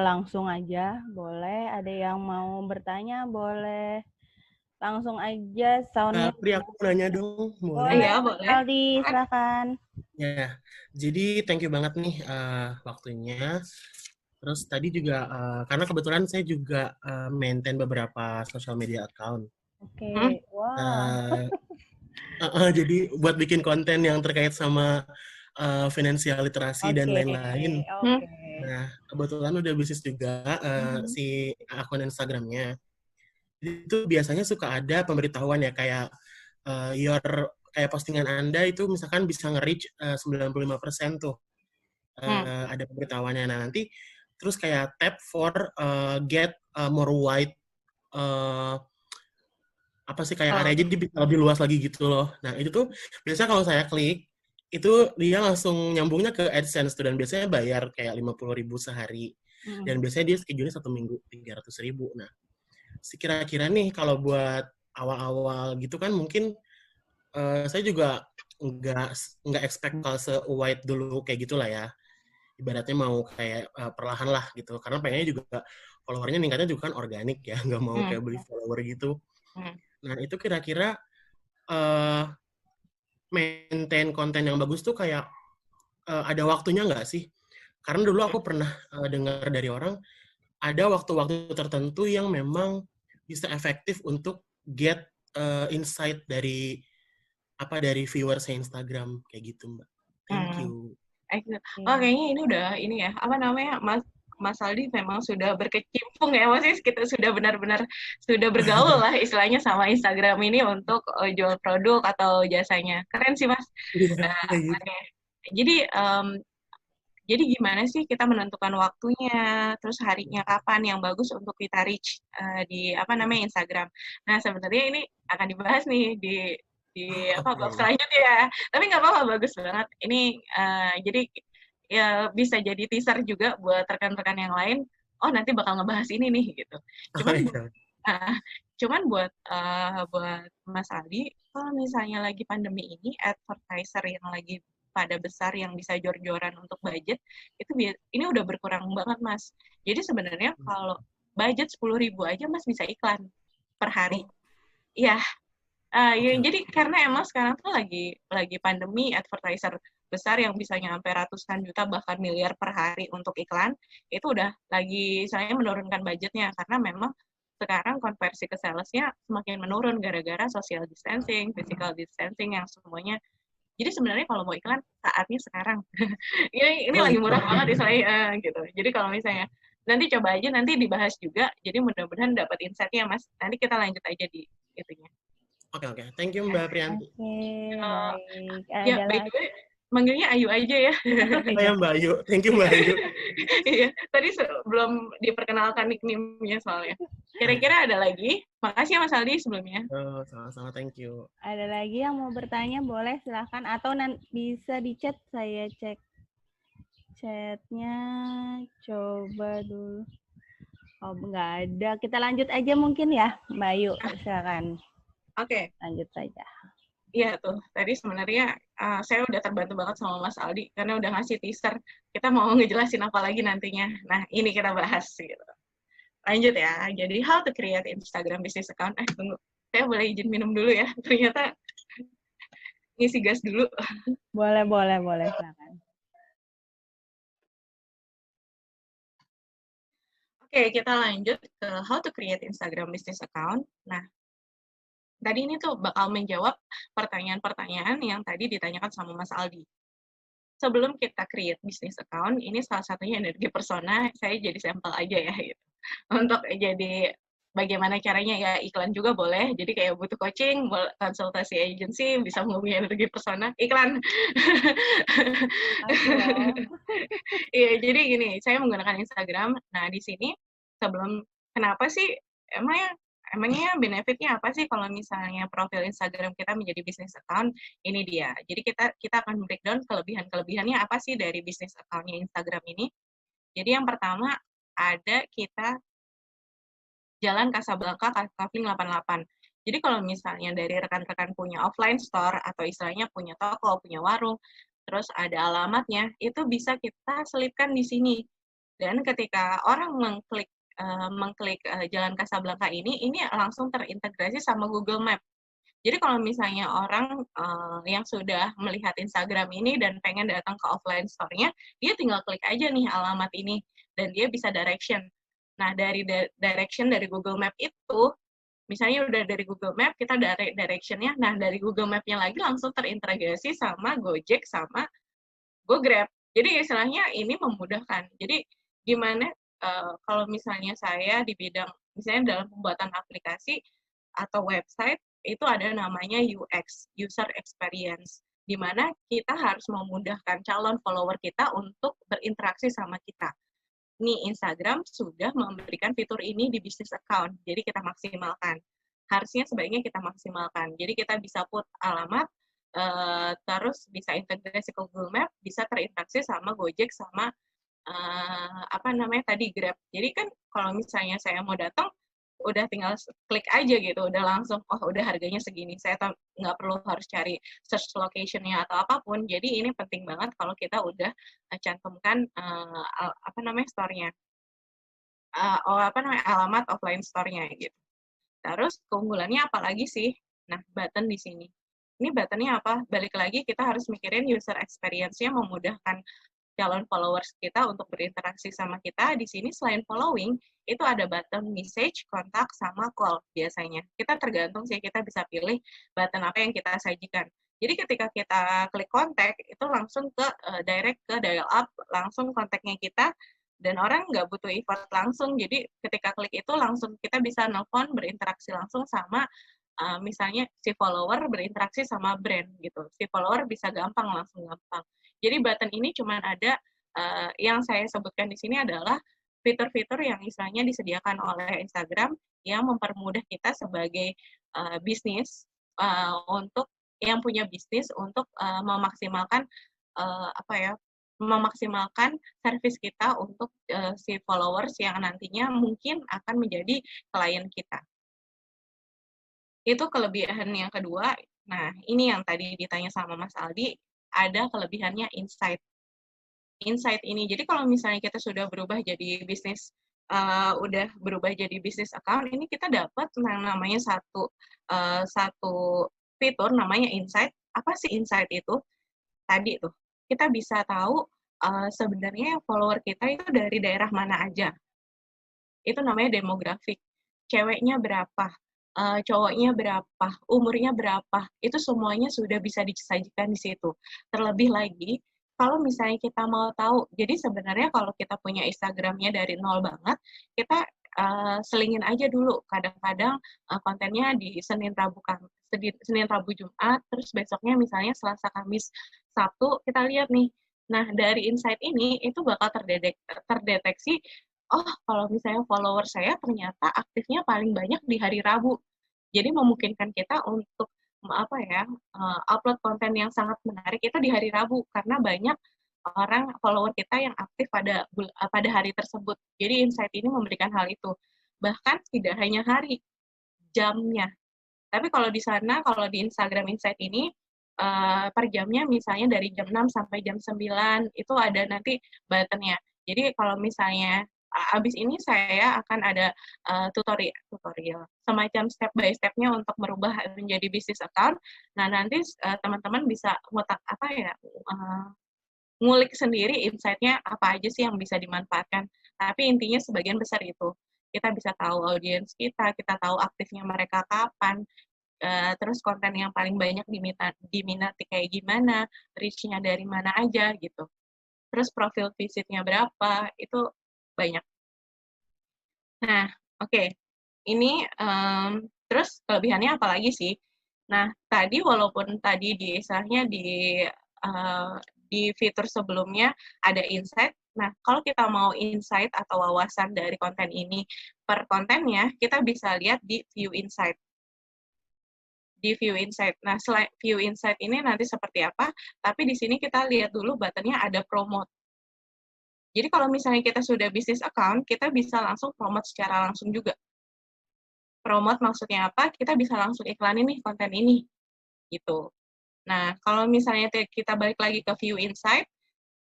Speaker 1: Langsung aja, boleh. Ada yang mau bertanya, boleh. Langsung aja, soundnya.
Speaker 3: Pri, aku mau nanya dong, boleh
Speaker 1: Boleh,
Speaker 3: nggak?
Speaker 2: Iya,
Speaker 1: Mas
Speaker 2: boleh.
Speaker 1: Aldi, silakan.
Speaker 3: Ya, jadi thank you banget nih waktunya. Terus tadi juga, karena kebetulan saya juga maintain beberapa social media account.
Speaker 1: Oke,
Speaker 2: Hmm?
Speaker 1: wah.
Speaker 3: Jadi buat bikin konten yang terkait sama financial literasi dan
Speaker 1: Oke,
Speaker 3: lain-lain.
Speaker 2: Hmm?
Speaker 1: oke.
Speaker 3: Nah, kebetulan udah bisnis juga
Speaker 2: Mhm.
Speaker 3: si akun Instagramnya. Itu biasanya suka ada pemberitahuan ya kayak kayak postingan Anda itu misalkan bisa nge-reach 95% tuh.
Speaker 2: Hmm.
Speaker 3: Ada pemberitahuannya. Nah, nanti terus kayak tap for get more wide apa sih kayak area jadi bisa lebih luas lagi gitu loh. Nah, itu tuh biasanya kalau saya klik itu dia langsung nyambungnya ke AdSense tuh dan biasanya bayar kayak 50.000 sehari. Dan biasanya dia schedule-nya 1 minggu 300.000. Nah, kira-kira nih kalau buat awal-awal gitu kan mungkin saya juga nggak expect bakal se-wide dulu kayak gitulah ya. Ibaratnya mau kayak perlahan lah gitu. Karena pengennya juga followernya ningkatnya juga kan organik ya, nggak mau kayak beli follower gitu. Nah, itu kira-kira maintain konten yang bagus tuh kayak ada waktunya nggak sih? Karena dulu aku pernah dengar dari orang, ada waktu-waktu tertentu yang memang bisa efektif untuk get insight dari viewers Instagram kayak gitu, Mbak. Thank you.
Speaker 2: Oh, kayaknya ini udah ini ya, apa namanya, Mas Aldi memang sudah berkecimpung ya, Mas, kita sudah benar-benar sudah bergaul lah istilahnya sama Instagram ini untuk jual produk atau jasanya. Keren sih, Mas.
Speaker 3: Iya,
Speaker 2: Nah,
Speaker 3: kayak gitu.
Speaker 2: oke. Jadi jadi gimana sih kita menentukan waktunya, terus harinya kapan yang bagus untuk kita reach di apa namanya Instagram. Nah, sebenarnya ini akan dibahas nih di apa bab
Speaker 3: Oke.
Speaker 2: selanjutnya. Tapi nggak apa-apa, bagus banget. Ini jadi ya bisa jadi teaser juga buat rekan-rekan yang lain. Oh, nanti bakal ngebahas ini nih gitu.
Speaker 3: Oh,
Speaker 2: Cuman
Speaker 3: iya.
Speaker 2: uh, cuman buat Mas Aldi, kalau misalnya lagi pandemi ini, advertiser yang lagi pada besar yang bisa jor-joran untuk budget, itu ini udah berkurang banget, Mas. Jadi sebenarnya kalau budget 10.000 aja Mas bisa iklan per hari. Iya. Ya, jadi karena emang sekarang tuh lagi pandemi, advertiser besar yang bisa nyampe ratusan juta bahkan miliar per hari untuk iklan, itu udah lagi saya menurunkan budgetnya karena memang sekarang konversi ke salesnya semakin menurun gara-gara social distancing, physical distancing yang semuanya. Jadi sebenarnya kalau mau iklan saatnya sekarang. ini lagi murah banget istilahnya gitu. Jadi kalau misalnya nanti coba aja nanti dibahas juga. Jadi mudah-mudahan dapat insight-nya, Mas. Nanti kita lanjut aja di itunya.
Speaker 3: Oke. Thank you, Mbak Priyanti.
Speaker 1: Oke, baik.
Speaker 2: Ya, by the way, manggilnya Ayu aja ya.
Speaker 3: Saya Mbak Ayu. Thank you, Mbak Ayu.
Speaker 2: Iya, tadi belum diperkenalkan nickname-nya soalnya. Kira-kira ada lagi? Makasih ya Mas Aldi sebelumnya.
Speaker 3: Sama-sama, thank you.
Speaker 1: Ada lagi yang mau bertanya, boleh silahkan. Atau bisa di chat, saya cek chatnya. Coba dulu. Oh, nggak ada. Kita lanjut aja mungkin ya, Mbak Ayu. Silakan.
Speaker 2: Oke.
Speaker 1: Lanjut saja.
Speaker 2: Iya tuh, tadi sebenarnya saya udah terbantu banget sama Mas Aldi karena udah ngasih teaser. Kita mau ngejelasin apa lagi nantinya. Nah, ini kita bahas gitu. Lanjut ya. Jadi how to create Instagram business account. Tunggu. Saya boleh izin minum dulu ya. Ternyata ngisi gas dulu.
Speaker 1: Boleh, silakan.
Speaker 2: Oke, kita lanjut ke how to create Instagram business account. Nah, tadi ini tuh bakal menjawab pertanyaan-pertanyaan yang tadi ditanyakan sama Mas Aldi. Sebelum kita create business account, ini salah satunya energi persona, saya jadi sampel aja ya gitu. Untuk jadi bagaimana caranya ya iklan juga boleh, jadi kayak butuh coaching, konsultasi agency, bisa menghubungi energi persona, iklan. Iya, jadi gini, saya menggunakan Instagram, nah di sini sebelum, kenapa sih, emangnya benefitnya apa sih kalau misalnya profil Instagram kita menjadi business account? Ini dia. Jadi kita akan breakdown kelebihannya apa sih dari business account-nya Instagram ini. Jadi yang pertama ada kita Jalan Casablanca, Kafling 88. Jadi kalau misalnya dari rekan-rekan punya offline store atau istilahnya punya toko, punya warung, terus ada alamatnya, itu bisa kita selipkan di sini. Dan ketika orang mengklik Jalan Casablanca ini langsung terintegrasi sama Google Map. Jadi kalau misalnya orang yang sudah melihat Instagram ini dan pengen datang ke offline store-nya, dia tinggal klik aja nih alamat ini dan dia bisa direction. Nah, dari direction dari Google Map itu, misalnya udah dari Google Map, kita direction-nya, nah dari Google Map-nya lagi langsung terintegrasi sama Gojek sama GoGrab. Jadi istilahnya ini memudahkan. Jadi gimana kalau misalnya saya di bidang, misalnya dalam pembuatan aplikasi atau website, itu ada namanya UX, User Experience, di mana kita harus memudahkan calon follower kita untuk berinteraksi sama kita. Nih, Instagram sudah memberikan fitur ini di business account, jadi kita maksimalkan. Harusnya sebaiknya kita maksimalkan. Jadi kita bisa put alamat, terus bisa integrasi ke Google Map, bisa terinteraksi sama Gojek, sama Grab. Jadi kan kalau misalnya saya mau datang, udah tinggal klik aja gitu, udah langsung, oh udah harganya segini, saya nggak perlu harus cari search location-nya atau apapun. Jadi ini penting banget kalau kita udah cantumkan store-nya, alamat offline store-nya gitu. Terus keunggulannya apa lagi sih? Nah, button di sini. Ini buttonnya apa? Balik lagi kita harus mikirin user experience-nya, memudahkan calon followers kita untuk berinteraksi sama kita. Di sini selain following, itu ada button message, kontak, sama call biasanya. Kita tergantung sih, kita bisa pilih button apa yang kita sajikan. Jadi ketika kita klik kontak, itu langsung ke direct ke dial up, langsung kontaknya kita, dan orang nggak butuh effort langsung. Jadi ketika klik itu langsung kita bisa nelfon, berinteraksi langsung sama misalnya si follower berinteraksi sama brand gitu. Si follower bisa langsung gampang. Jadi button ini cuma ada, yang saya sebutkan di sini adalah fitur-fitur yang istilahnya disediakan oleh Instagram yang mempermudah kita sebagai bisnis, untuk yang punya bisnis untuk memaksimalkan memaksimalkan servis kita untuk si followers yang nantinya mungkin akan menjadi klien kita. Itu kelebihan yang kedua. Nah, ini yang tadi ditanya sama Mas Aldi, ada kelebihannya insight. Insight ini, jadi kalau misalnya kita sudah berubah jadi bisnis, udah berubah jadi bisnis account, ini kita dapat yang namanya satu fitur namanya insight. Apa sih insight itu? Tadi tuh, kita bisa tahu sebenarnya follower kita itu dari daerah mana aja. Itu namanya demografik. Ceweknya berapa, cowoknya berapa, umurnya berapa, itu semuanya sudah bisa disajikan di situ. Terlebih lagi, kalau misalnya kita mau tahu, jadi sebenarnya kalau kita punya Instagram-nya dari nol banget, kita selingin aja dulu. Kadang-kadang kontennya di Senin, Rabu, Jumat, terus besoknya misalnya Selasa, Kamis, Sabtu, kita lihat nih. Nah, dari insight ini, itu bakal terdeteksi, oh, kalau misalnya follower saya ternyata aktifnya paling banyak di hari Rabu. Jadi memungkinkan kita untuk upload konten yang sangat menarik itu di hari Rabu, karena banyak orang follower kita yang aktif pada hari tersebut. Jadi insight ini memberikan hal itu. Bahkan tidak hanya hari, jamnya. Tapi kalau di sana, kalau di Instagram Insight ini, per jamnya misalnya dari jam 6 sampai jam 9, itu ada nanti buttonnya. Jadi kalau misalnya abis ini saya akan ada tutorial, semacam step by step-nya untuk merubah menjadi bisnis account. Nah, nanti teman-teman bisa ngulik sendiri insight-nya apa aja sih yang bisa dimanfaatkan. Tapi intinya sebagian besar itu. Kita bisa tahu audiens kita tahu aktifnya mereka kapan, terus konten yang paling banyak diminati kayak gimana, reach-nya dari mana aja gitu. Terus profil visitnya berapa, itu banyak. Nah, oke. Ini terus kelebihannya apa lagi sih? Nah, tadi walaupun tadi di fitur sebelumnya ada insight. Nah, kalau kita mau insight atau wawasan dari konten ini per kontennya, kita bisa lihat di view insight. Di view insight. Nah, selain view insight ini nanti seperti apa, tapi di sini kita lihat dulu buttonnya ada promote. Jadi kalau misalnya kita sudah bisnis account, kita bisa langsung promote secara langsung juga. promote maksudnya apa, kita bisa langsung iklanin nih konten ini, gitu. Nah, kalau misalnya kita balik lagi ke view insight,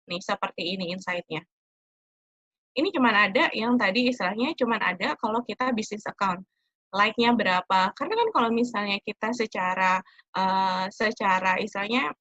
Speaker 2: nih seperti ini insight-nya. Ini cuman ada yang tadi istilahnya cuman ada kalau kita bisnis account. Like-nya berapa? Karena kan kalau misalnya kita secara istilahnya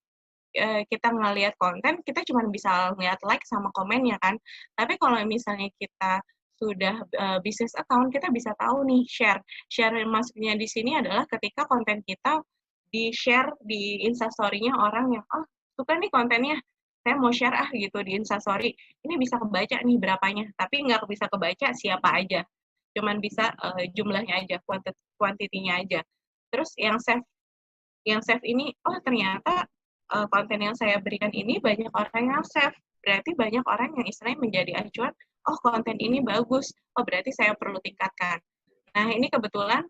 Speaker 2: kita ngelihat konten, kita cuma bisa ngelihat like sama komennya kan. Tapi kalau misalnya kita sudah bisnis account, kita bisa tahu nih share. Share maksudnya di sini adalah ketika konten kita di-share di Instastory-nya orang yang, oh suka nih kontennya, saya mau share gitu di Instastory. Ini bisa kebaca nih berapanya, tapi nggak bisa kebaca siapa aja. Cuman bisa jumlahnya aja, kuantitinya aja. Terus yang save ini, oh ternyata konten yang saya berikan ini banyak orang yang save. Berarti banyak orang yang istilahnya menjadi acuan, oh konten ini bagus, oh berarti saya perlu tingkatkan. Nah ini kebetulan,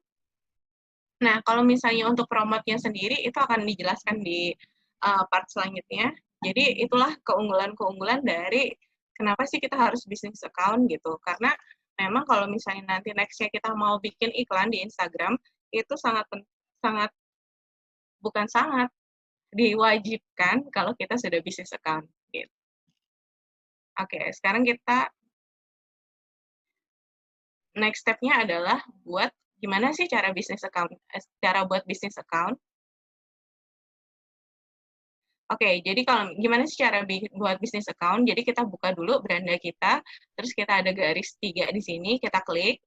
Speaker 2: nah kalau misalnya untuk promote-nya sendiri, itu akan dijelaskan di part selanjutnya. Jadi itulah keunggulan-keunggulan dari kenapa sih kita harus bisnis account gitu. Karena memang kalau misalnya nanti next-nya kita mau bikin iklan di Instagram, itu bukan sangat, diwajibkan kalau kita sudah bisnis account. Gitu. Oke, sekarang kita next step-nya adalah buat gimana sih cara buat bisnis account. Oke, jadi kalau gimana sih cara buat bisnis account? Jadi kita buka dulu beranda kita, terus kita ada garis 3 di sini, kita klik,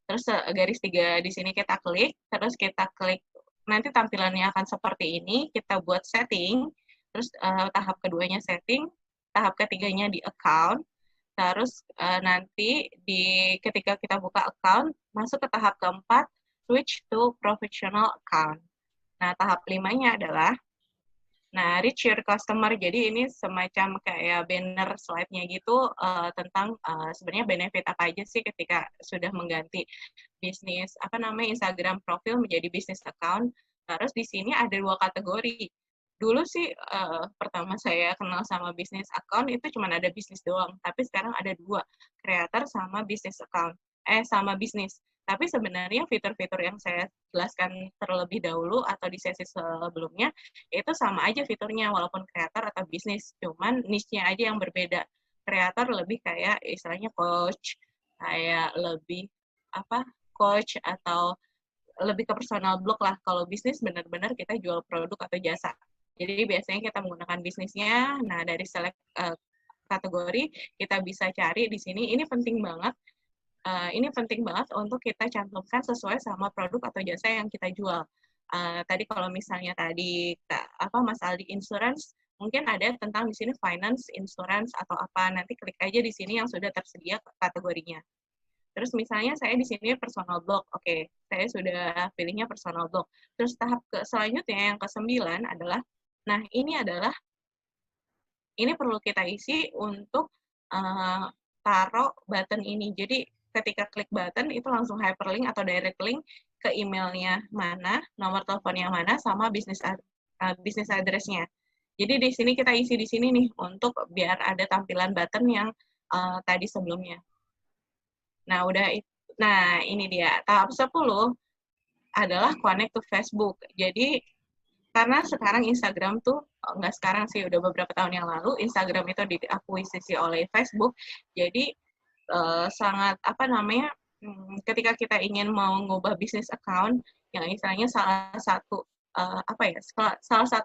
Speaker 2: terus garis 3 di sini kita klik, terus kita klik, nanti tampilannya akan seperti ini, kita buat setting, terus tahap keduanya setting, tahap ketiganya di account, terus nanti ketika kita buka account, masuk ke tahap keempat, switch to professional account. Nah, tahap 5-nya adalah reach your customer. Jadi ini semacam kayak banner slide-nya gitu tentang sebenarnya benefit apa aja sih ketika sudah mengganti bisnis Instagram profil menjadi bisnis account. Terus di sini ada 2 kategori. Dulu sih pertama saya kenal sama bisnis account itu cuma ada bisnis doang, tapi sekarang ada 2, creator sama bisnis account. Sama bisnis. Tapi sebenarnya fitur-fitur yang saya jelaskan terlebih dahulu atau di sesi sebelumnya, itu sama aja fiturnya, walaupun kreator atau bisnis. Cuman niche-nya aja yang berbeda. Kreator lebih kayak istilahnya coach, kayak lebih coach atau lebih ke personal blog lah. Kalau bisnis benar-benar kita jual produk atau jasa. Jadi biasanya kita menggunakan bisnisnya, nah dari select kategori, kita bisa cari di sini, ini penting banget untuk kita cantumkan sesuai sama produk atau jasa yang kita jual. Tadi kalau misalnya Mas Aldi insurance, mungkin ada tentang di sini finance, insurance atau apa. Nanti klik aja di sini yang sudah tersedia kategorinya. Terus misalnya saya di sini personal blog. Oke, saya sudah pilihnya personal blog. Terus tahap selanjutnya yang ke-9 adalah, ini perlu kita isi untuk taruh button ini. Jadi ketika klik button itu langsung hyperlink atau direct link ke emailnya mana, nomor teleponnya mana, sama bisnis address-nya. Jadi di sini kita isi di sini nih untuk biar ada tampilan button yang tadi sebelumnya. Nah, ini dia. Tahap 10 adalah connect to Facebook. Jadi karena sekarang Instagram tuh, nggak sekarang sih, udah beberapa tahun yang lalu, Instagram itu diakuisisi oleh Facebook. Jadi sangat ketika kita ingin mau ngubah bisnis account yang istilahnya salah satu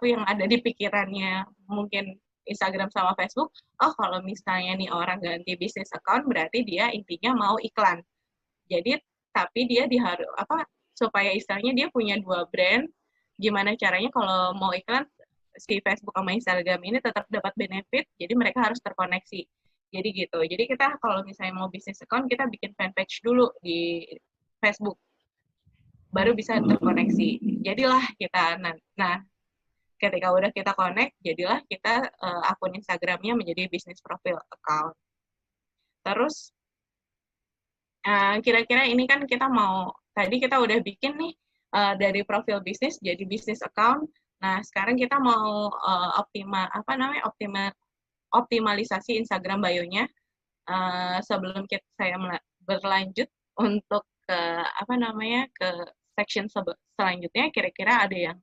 Speaker 2: yang ada di pikirannya mungkin Instagram sama Facebook, kalau misalnya nih orang ganti bisnis account berarti dia intinya mau iklan. Jadi tapi dia supaya istilahnya dia punya 2 brand, gimana caranya kalau mau iklan si Facebook sama Instagram ini tetap dapat benefit, jadi mereka harus terkoneksi. Jadi gitu. Jadi kita kalau misalnya mau bisnis account, kita bikin fanpage dulu di Facebook. Baru bisa terkoneksi. Jadilah kita, ketika udah kita connect, jadilah kita akun Instagramnya menjadi bisnis profile account. Terus, kira-kira ini kan tadi kita udah bikin nih, dari profil bisnis jadi bisnis account. Nah, sekarang kita mau optimalisasi Instagram bio-nya. Sebelum saya berlanjut untuk ke ke section selanjutnya. Kira-kira ada yang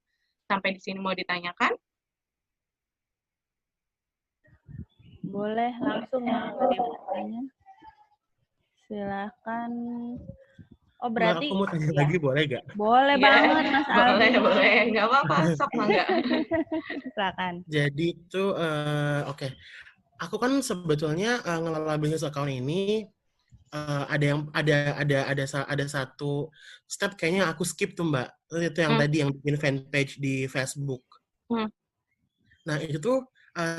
Speaker 2: sampai di sini mau ditanyakan?
Speaker 1: Boleh langsung ya bertanya. Silakan. Oh
Speaker 3: Mbak,
Speaker 1: berarti
Speaker 3: aku mau tanya
Speaker 1: ya.
Speaker 3: lagi, boleh gak?
Speaker 1: Boleh banget Mas Aldi.
Speaker 2: Boleh, nggak apa-apa, sok enggak.
Speaker 1: Silakan.
Speaker 3: Jadi itu, oke. Aku kan sebetulnya ngelola bisnis account ini ada satu step kayaknya aku skip tuh Mbak. Itu yang tadi yang bikin fanpage di Facebook. Nah itu tuh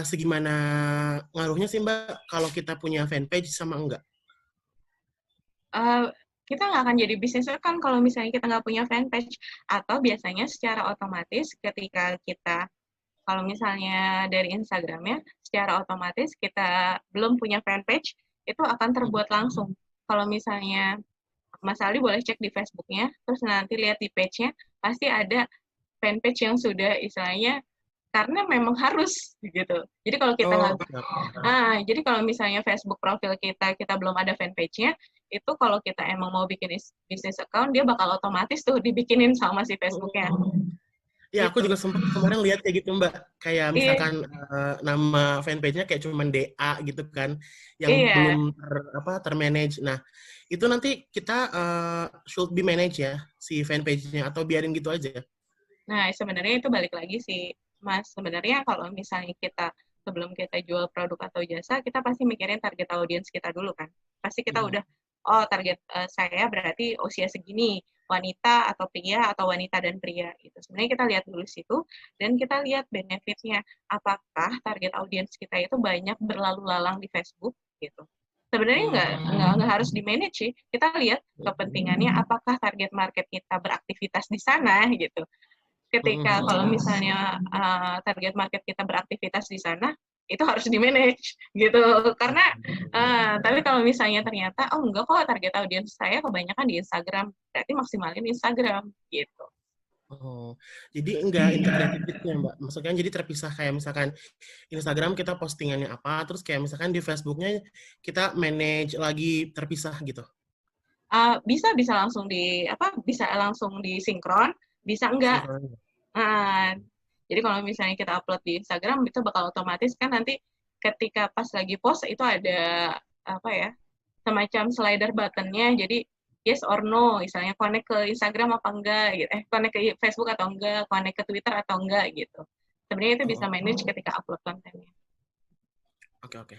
Speaker 3: segimana ngaruhnya sih Mbak kalau kita punya fanpage sama enggak?
Speaker 2: Kita nggak akan jadi bisnis kan kalau misalnya kita nggak punya fanpage. Atau biasanya secara otomatis ketika kita, kalau misalnya dari Instagramnya, secara otomatis kita belum punya fanpage, itu akan terbuat langsung. Kalau misalnya Mas Aldi boleh cek di Facebooknya, terus nanti lihat di page-nya, pasti ada fanpage yang sudah istilahnya, karena memang harus gitu. Jadi kalau kita jadi kalau misalnya Facebook profil kita belum ada fanpage-nya, itu kalau kita emang mau bikin bisnis account, dia bakal otomatis tuh dibikinin sama si Facebook-nya.
Speaker 3: Ya, aku juga sempat kemarin lihat kayak gitu Mbak, kayak misalkan nama fanpage-nya kayak cuman DA gitu kan, yang belum termanage. Nah, itu nanti kita should be manage ya si fanpage-nya atau biarin gitu aja.
Speaker 2: Nah, sebenarnya itu balik lagi sih, Mas. Sebenarnya kalau misalnya kita sebelum kita jual produk atau jasa, kita pasti mikirin target audience kita dulu kan. Pasti kita udah, target saya berarti usia segini, wanita atau pria atau wanita dan pria gitu. Sebenarnya kita lihat dulu situ dan kita lihat benefitnya. Apakah target audience kita itu banyak berlalu lalang di Facebook gitu. Sebenarnya nggak harus di manage sih. Kita lihat kepentingannya apakah target market kita beraktivitas di sana gitu. Ketika kalau misalnya target market kita beraktivitas di sana, itu harus di-manage gitu. Karena tapi kalau misalnya ternyata enggak kok target audience saya kebanyakan di Instagram, berarti maksimalin Instagram gitu.
Speaker 3: Oh, jadi enggak integrated gitu ya Mbak? Maksudnya jadi terpisah kayak misalkan Instagram kita postingannya apa, terus kayak misalkan di Facebooknya kita manage lagi terpisah gitu?
Speaker 2: Bisa langsung bisa langsung disinkron, bisa enggak. Jadi kalau misalnya kita upload di Instagram, itu bakal otomatis kan nanti ketika pas lagi post itu ada semacam slider buttonnya, jadi yes or no, misalnya connect ke Instagram apa enggak, gitu. Connect ke Facebook atau enggak, connect ke Twitter atau enggak gitu. Sebenarnya itu bisa manage ketika upload kontennya.
Speaker 3: Oke.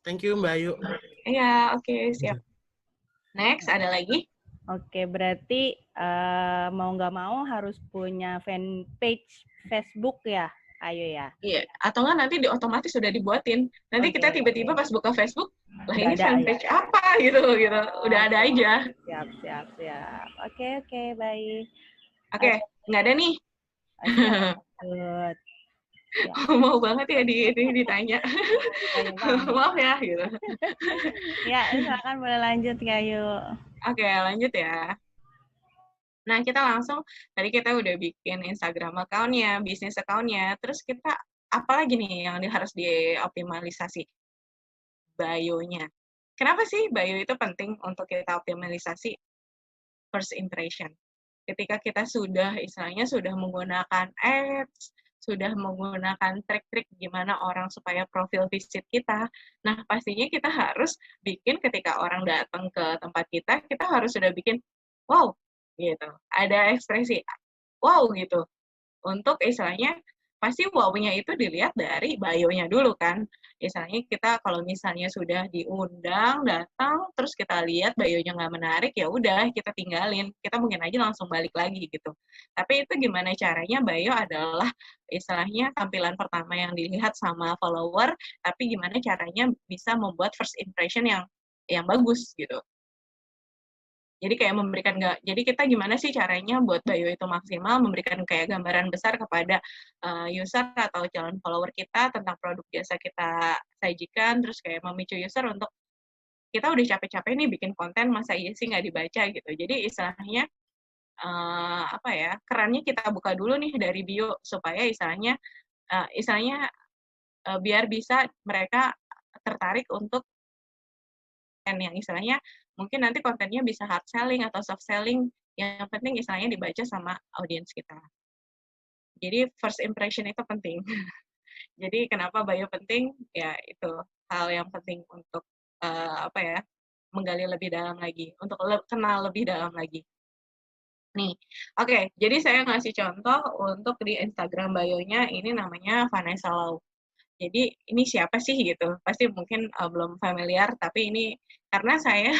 Speaker 3: Thank you Mbak Ayu.
Speaker 2: Iya, oke, siap. Next, ada lagi?
Speaker 1: Oke, berarti mau nggak mau harus punya fanpage Facebook ya, Ayu ya?
Speaker 2: Iya, atau nggak nanti otomatis sudah dibuatin. Nanti kita tiba-tiba pas buka Facebook, lah ini fanpage apa gitu. Udah ada aja.
Speaker 1: Siap. Oke, baik.
Speaker 2: Oke, nggak ada nih.
Speaker 1: Good.
Speaker 2: Mau banget ya ditanya. Maaf ya gitu.
Speaker 1: Ya, silakan boleh lanjut ya, Ayu.
Speaker 2: Oke, lanjut ya. Nah, kita langsung, tadi kita udah bikin Instagram account-nya, bisnis account-nya, terus kita, apalagi nih yang harus dioptimalisasi? Bio-nya. Kenapa sih bio itu penting untuk kita optimalisasi? First impression. Ketika kita istilahnya sudah menggunakan ads, sudah menggunakan trik-trik gimana orang supaya profil visit kita, nah pastinya kita harus bikin ketika orang datang ke tempat kita harus sudah bikin, wow, gitu. Ada ekspresi, wow, gitu. Untuk istilahnya, pasti wow-nya itu dilihat dari bio-nya dulu kan. Misalnya kita kalau misalnya sudah diundang, datang, terus kita lihat bio-nya nggak menarik, ya udah kita tinggalin. Kita mungkin aja langsung balik lagi gitu. Tapi itu gimana caranya, bio adalah istilahnya tampilan pertama yang dilihat sama follower, tapi gimana caranya bisa membuat first impression yang bagus gitu. Jadi kayak jadi kita gimana sih caranya buat bio itu maksimal, memberikan kayak gambaran besar kepada user atau calon follower kita tentang produk jasa kita sajikan, terus kayak memicu user untuk, kita udah capek-capek nih bikin konten, masa iya sih nggak dibaca gitu. Jadi istilahnya, kerannya kita buka dulu nih dari bio, supaya istilahnya biar bisa mereka tertarik untuk konten yang istilahnya mungkin nanti kontennya bisa hard selling atau soft selling, yang penting istilahnya dibaca sama audiens kita. Jadi first impression itu penting. Jadi kenapa bio penting? Ya itu hal yang penting untuk menggali lebih dalam lagi, untuk kenal lebih dalam lagi. Nih, oke. Jadi saya ngasih contoh untuk di Instagram bio-nya ini namanya Vanessa Lau. Jadi ini siapa sih gitu? Pasti mungkin belum familiar, tapi ini karena saya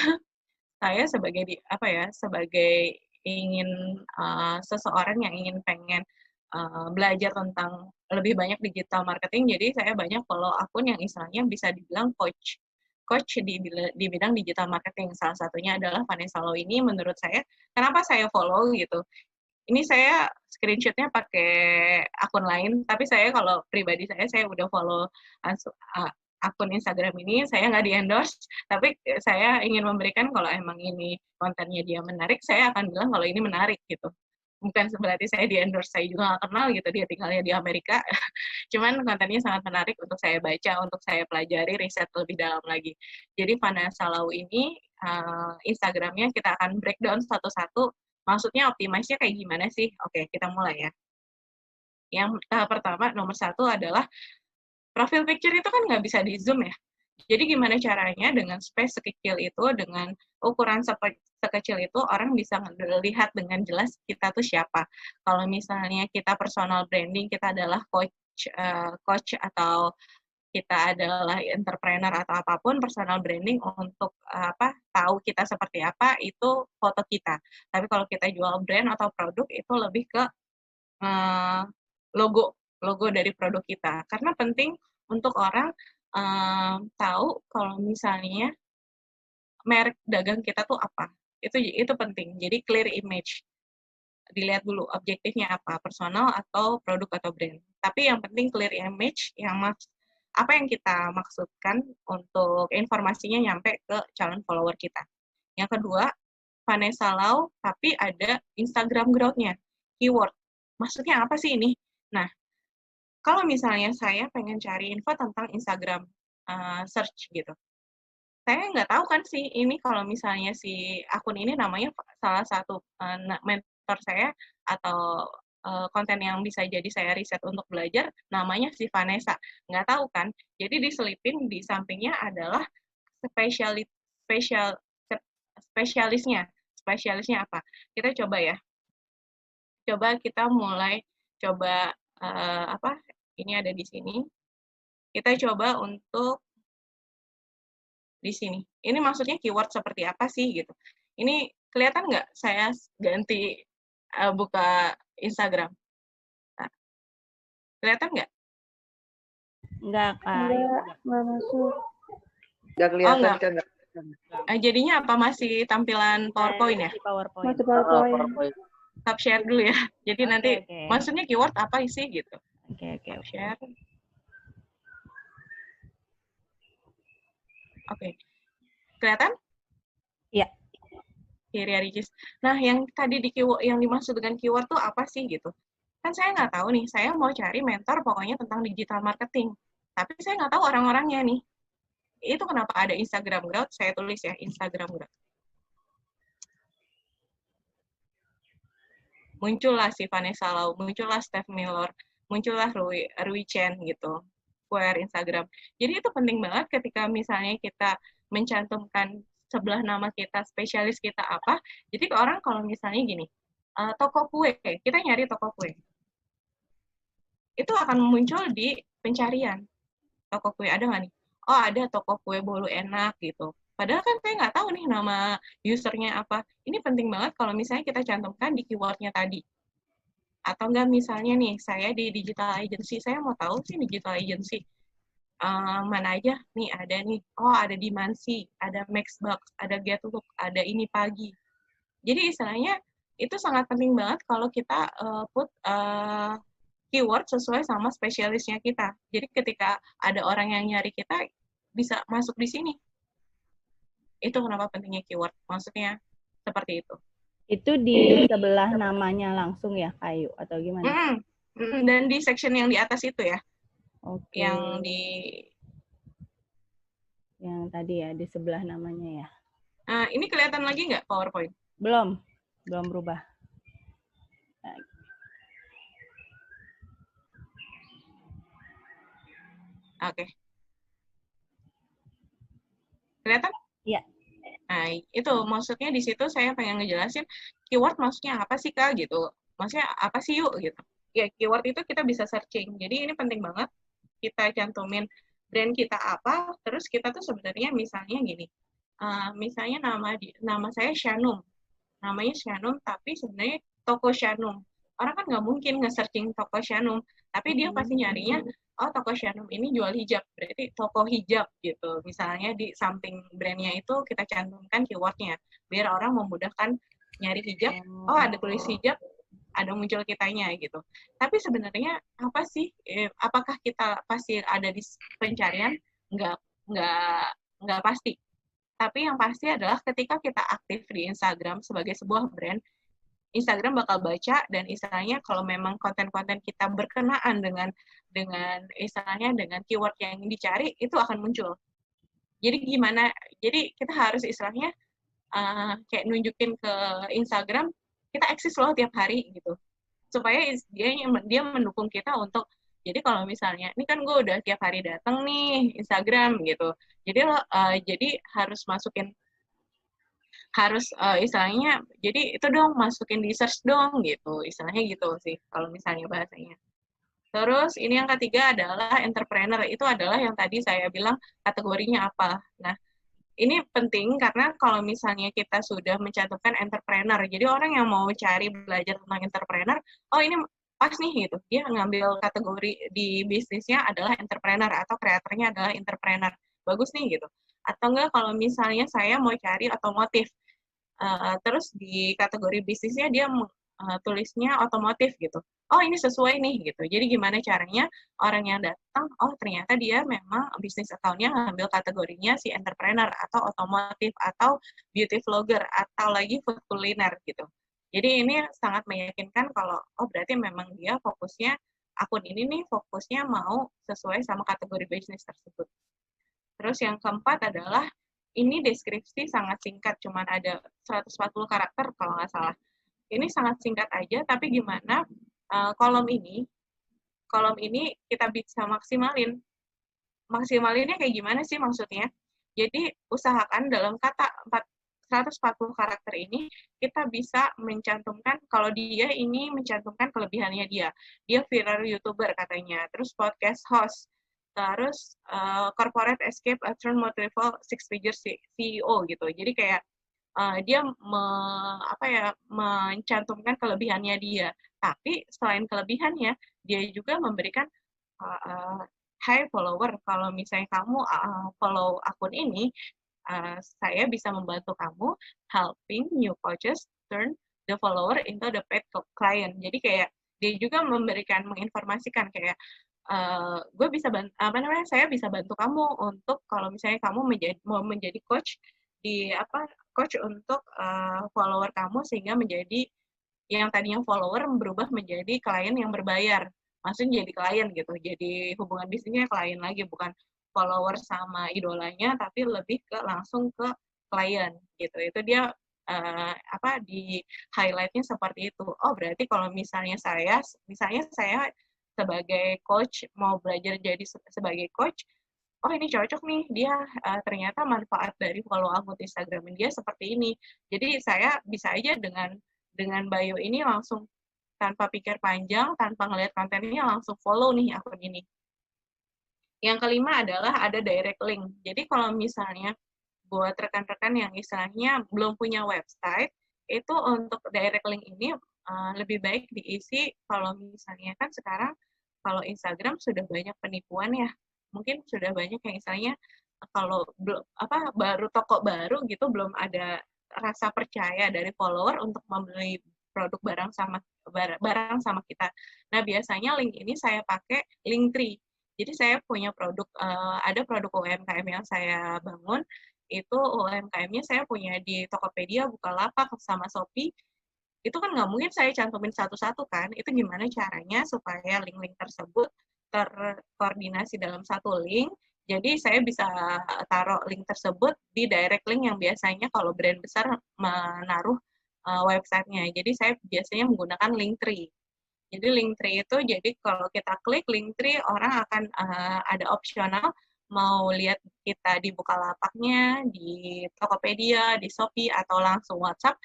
Speaker 2: sebagai ingin seseorang yang ingin pengen belajar tentang lebih banyak digital marketing, jadi saya banyak follow akun yang istilahnya bisa dibilang coach di bidang digital marketing. Salah satunya adalah Vanessa Lau ini. Menurut saya, kenapa saya follow gitu? Ini saya screenshotnya pakai akun lain, tapi saya kalau pribadi saya udah follow akun Instagram ini, saya nggak di-endorse, tapi saya ingin memberikan kalau emang ini kontennya dia menarik, saya akan bilang kalau ini menarik gitu. Bukan berarti saya di-endorse, saya juga nggak kenal gitu, dia tinggalnya di Amerika. Cuman kontennya sangat menarik untuk saya baca, untuk saya pelajari, riset lebih dalam lagi. Jadi Vanessa Lau ini, Instagramnya kita akan breakdown satu-satu, maksudnya optimize-nya kayak gimana sih? Oke, kita mulai ya. Yang tahap pertama, nomor 1 adalah profil picture itu kan nggak bisa di-zoom ya. Jadi gimana caranya dengan space sekecil itu, dengan ukuran sekecil itu, orang bisa lihat dengan jelas kita tuh siapa. Kalau misalnya kita personal branding, kita adalah coach atau kita adalah entrepreneur atau apapun, personal branding untuk tahu kita seperti apa, itu foto kita. Tapi kalau kita jual brand atau produk, itu lebih ke logo dari produk kita. Karena penting untuk orang tahu kalau misalnya merek dagang kita tuh apa. Itu penting. Jadi clear image. Dilihat dulu objektifnya apa, personal atau produk atau brand. Tapi yang penting clear image, apa yang kita maksudkan untuk informasinya nyampe ke calon follower kita. Yang kedua, Vanessa Lau, tapi ada Instagram growth-nya, keyword. Maksudnya apa sih ini? Nah, kalau misalnya saya pengen cari info tentang Instagram search gitu, saya nggak tahu kan sih ini kalau misalnya si akun ini namanya salah satu mentor saya atau konten yang bisa jadi saya riset untuk belajar namanya si Vanessa, nggak tahu kan. Jadi diselipin di sampingnya adalah spesialisnya apa. Kita coba ya, kita mulai ini ada di sini, kita coba untuk di sini. Ini maksudnya keyword seperti apa sih gitu. Ini kelihatan nggak saya ganti buka Instagram? Nah, kelihatan nggak?
Speaker 1: Nggak, Kak.
Speaker 4: Nggak masuk. Nggak kelihatan.
Speaker 2: Oh, nggak. Jadinya apa masih tampilan PowerPoint ya?
Speaker 1: PowerPoint.
Speaker 4: Masih PowerPoint.
Speaker 2: Stop share dulu ya. Jadi nanti maksudnya keyword apa sih gitu.
Speaker 1: Oke.
Speaker 2: Share. Oke. Kelihatan?
Speaker 1: Iya.
Speaker 2: Ria Ricis. Nah, yang tadi yang dimaksud dengan keyword tuh apa sih gitu? Kan saya nggak tahu nih, saya mau cari mentor pokoknya tentang digital marketing. Tapi saya nggak tahu orang-orangnya nih. Itu kenapa ada Instagram Growth, saya tulis ya, Instagram Growth. Muncullah si Vanessa Lau, muncullah Steph Miller, muncullah Rui Chen gitu, share Instagram. Jadi itu penting banget ketika misalnya kita mencantumkan sebelah nama kita, spesialis kita apa. Jadi orang kalau misalnya gini, toko kue, kita nyari toko kue. Itu akan muncul di pencarian. Toko kue ada nggak nih? Oh ada toko kue bolu enak gitu. Padahal kan saya nggak tahu nih nama usernya apa. Ini penting banget kalau misalnya kita cantumkan di keywordnya tadi. Atau enggak misalnya nih, saya di digital agency, saya mau tahu sih digital agency. Mana aja nih ada nih. Oh ada Dimansi, ada Maxbox, ada Getlook, ada Ini Pagi. Jadi istilahnya itu sangat penting banget kalau kita put keyword sesuai sama spesialisnya kita. Jadi ketika ada orang yang nyari kita, bisa masuk di sini. Itu kenapa pentingnya keyword. Maksudnya seperti itu.
Speaker 1: Itu di sebelah namanya langsung ya, Kayu? Atau gimana?
Speaker 2: Dan di section yang di atas itu ya.
Speaker 1: Oke.
Speaker 2: Yang
Speaker 1: Yang tadi ya, di sebelah namanya ya.
Speaker 2: Ini kelihatan lagi nggak PowerPoint?
Speaker 1: Belum berubah.
Speaker 2: Oke. Kelihatan?
Speaker 1: Iya.
Speaker 2: Nah, itu maksudnya di situ saya pengen ngejelasin keyword maksudnya apa sih Kak gitu. Maksudnya apa sih yuk gitu. Ya, keyword itu kita bisa searching. Jadi ini penting banget kita cantumin brand kita apa, terus kita tuh sebenarnya misalnya gini. Misalnya nama saya Shanum. Namanya Shanum tapi sebenarnya toko Shanum. Orang kan nggak mungkin nge-searching toko Shanum, tapi dia pasti nyarinya oh toko Shanum ini jual hijab, berarti toko hijab gitu. Misalnya di samping brandnya itu kita cantumkan keywordnya, biar orang memudahkan nyari hijab, oh ada tulis hijab, ada muncul kitanya gitu. Tapi sebenarnya apa sih? Apakah kita pasti ada di pencarian? Nggak pasti. Tapi yang pasti adalah ketika kita aktif di Instagram sebagai sebuah brand, Instagram bakal baca dan istilahnya kalau memang konten-konten kita berkenaan dengan istilahnya dengan keyword yang dicari itu akan muncul. Jadi gimana? Jadi kita harus istilahnya kayak nunjukin ke Instagram kita eksis loh tiap hari gitu. Supaya dia mendukung kita untuk jadi kalau misalnya ini kan gue udah tiap hari datang nih Instagram gitu. Jadi harus masukin istilahnya jadi itu dong masukin di search dong gitu istilahnya gitu sih kalau misalnya bahasanya. Terus ini yang ketiga adalah entrepreneur, itu adalah yang tadi saya bilang kategorinya apa. Nah ini penting karena kalau misalnya kita sudah mencantumkan entrepreneur, jadi orang yang mau cari belajar tentang entrepreneur, oh ini pas nih gitu, dia ngambil kategori di bisnisnya adalah entrepreneur atau kreatornya adalah entrepreneur, bagus nih gitu. Atau enggak kalau misalnya saya mau cari otomotif, terus di kategori bisnisnya dia tulisnya otomotif gitu. Oh ini sesuai nih gitu. Jadi gimana caranya orang yang datang, oh ternyata dia memang bisnis account-nya ngambil kategorinya si entrepreneur atau otomotif atau beauty vlogger atau lagi food kuliner gitu. Jadi ini sangat meyakinkan kalau oh berarti memang dia fokusnya akun ini nih fokusnya mau sesuai sama kategori bisnis tersebut. Terus yang keempat adalah ini deskripsi sangat singkat, cuman ada 140 karakter kalau nggak salah. Ini sangat singkat aja, tapi gimana kolom ini kita bisa maksimalin. Maksimalinnya kayak gimana sih maksudnya? Jadi usahakan dalam kata 140 karakter ini kita bisa mencantumkan kalau dia ini mencantumkan kelebihannya dia. Dia viral YouTuber katanya, terus podcast host, terus corporate escape turn motivational six figure CEO gitu. Jadi kayak dia mencantumkan kelebihannya dia. Tapi selain kelebihannya, dia juga memberikan high follower. Kalau misalnya kamu follow akun ini, saya bisa membantu kamu helping new coaches turn the follower into the paid client. Jadi kayak dia juga menginformasikan kayak gue bisa saya bisa bantu kamu untuk kalau misalnya kamu mau menjadi coach coach untuk follower kamu sehingga menjadi yang tadinya follower berubah menjadi klien yang berbayar. Maksudnya jadi klien gitu. Jadi hubungan bisnisnya klien lagi, bukan follower sama idolanya, tapi lebih ke langsung ke klien gitu. Itu dia di highlight-nya seperti itu. Oh, berarti kalau misalnya saya sebagai coach mau belajar jadi sebagai coach, oh ini cocok nih, dia ternyata manfaat dari follow akun Instagram dia seperti ini. Jadi saya bisa aja dengan bio ini langsung tanpa pikir panjang, tanpa ngelihat kontennya langsung follow nih akun ini. Yang kelima adalah ada direct link. Jadi kalau misalnya buat rekan-rekan yang istilahnya belum punya website, itu untuk direct link ini lebih baik diisi kalau misalnya kan sekarang kalau Instagram sudah banyak penipuan ya. Mungkin sudah banyak yang istilahnya kalau baru toko baru gitu belum ada rasa percaya dari follower untuk membeli produk barang sama kita. Nah, biasanya link ini saya pakai Linktree. Jadi saya punya ada produk UMKM yang saya bangun, itu UMKM-nya saya punya di Tokopedia, Bukalapak, sama Shopee. Itu kan nggak mungkin saya cantumin satu-satu kan, itu gimana caranya supaya link-link tersebut terkoordinasi dalam satu link, Jadi saya bisa taruh link tersebut di direct link yang biasanya kalau brand besar menaruh websitenya. Jadi saya biasanya menggunakan Linktree. Jadi Linktree itu jadi kalau kita klik Linktree orang akan ada opsional mau lihat kita di Bukalapaknya, di Tokopedia, di Shopee atau langsung WhatsApp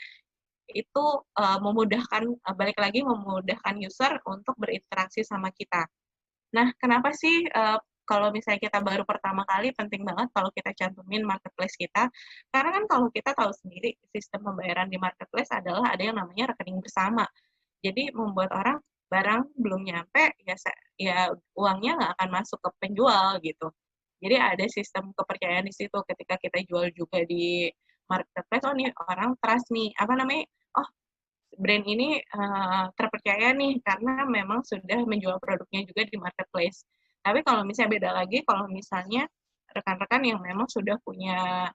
Speaker 2: itu memudahkan balik lagi memudahkan user untuk berinteraksi sama kita. Nah, kenapa sih kalau misalnya kita baru pertama kali penting banget kalau kita cantumin marketplace kita, karena kan kalau kita tahu sendiri sistem pembayaran di marketplace adalah ada yang namanya rekening bersama. Jadi membuat orang barang belum nyampe, ya uangnya nggak akan masuk ke penjual gitu. Jadi ada sistem kepercayaan di situ ketika kita jual juga di marketplace, oh nih orang trust nih, apa namanya, oh brand ini terpercaya nih karena memang sudah menjual produknya juga di marketplace. Tapi kalau misalnya beda lagi, kalau misalnya rekan-rekan yang memang sudah punya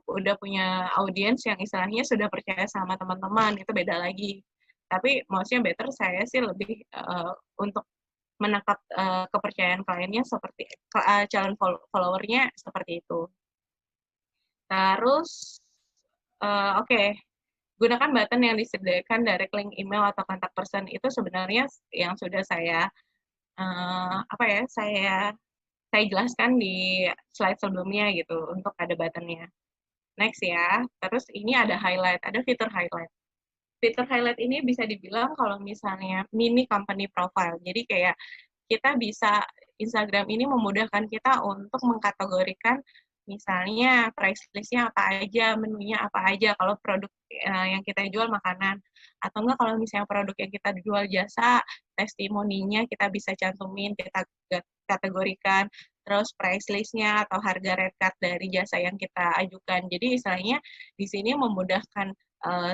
Speaker 2: udah punya audiens yang istilahnya sudah percaya sama teman-teman, itu beda lagi. Tapi maksudnya better saya sih lebih untuk menangkap kepercayaan kliennya seperti calon followernya seperti itu. Terus oke. Gunakan button yang disediakan direct link email atau kontak person itu sebenarnya yang sudah saya saya jelaskan di slide sebelumnya gitu untuk ada buttonnya. Next ya. Terus ini ada highlight, ada fitur highlight. Fitur highlight ini bisa dibilang kalau misalnya mini company profile. Jadi kayak kita bisa Instagram ini memudahkan kita untuk mengkategorikan misalnya price list-nya apa aja, menunya apa aja, kalau produk yang kita jual makanan. Atau enggak kalau misalnya produk yang kita jual jasa, testimoninya kita bisa cantumin, kita kategorikan, terus price list-nya atau harga red card dari jasa yang kita ajukan. Jadi istilahnya di sini memudahkan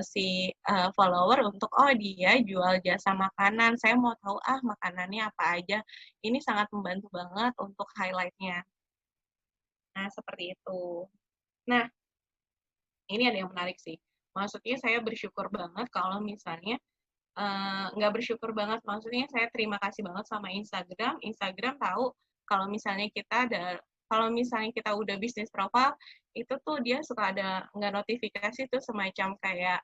Speaker 2: si follower untuk, oh dia jual jasa makanan, saya mau tahu makanannya apa aja. Ini sangat membantu banget untuk highlight-nya. Nah, seperti itu. Nah, ini ada yang menarik sih. Maksudnya saya bersyukur banget kalau misalnya, nggak bersyukur banget, maksudnya saya terima kasih banget sama Instagram. Instagram tahu kalau misalnya kita udah bisnis profile, itu tuh dia suka ada nggak notifikasi tuh semacam kayak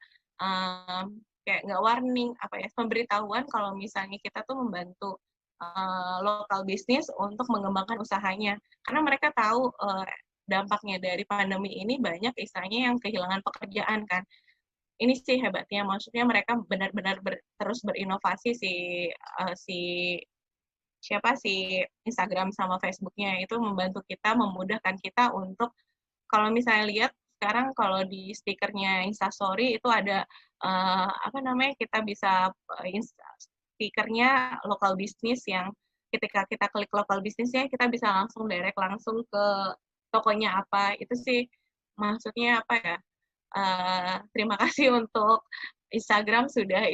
Speaker 2: nggak warning, pemberitahuan kalau misalnya kita tuh membantu lokal bisnis untuk mengembangkan usahanya. Karena mereka tahu dampaknya dari pandemi ini banyak istilahnya yang kehilangan pekerjaan kan. Ini sih hebatnya, maksudnya mereka benar-benar terus berinovasi si Instagram sama Facebook-nya itu membantu kita, memudahkan kita untuk kalau misalnya lihat sekarang kalau di stikernya Instastory itu ada kita bisa stikernya lokal bisnis yang ketika kita klik lokal bisnisnya kita bisa langsung direct langsung ke tokonya apa. Itu sih maksudnya terima kasih untuk Instagram sudah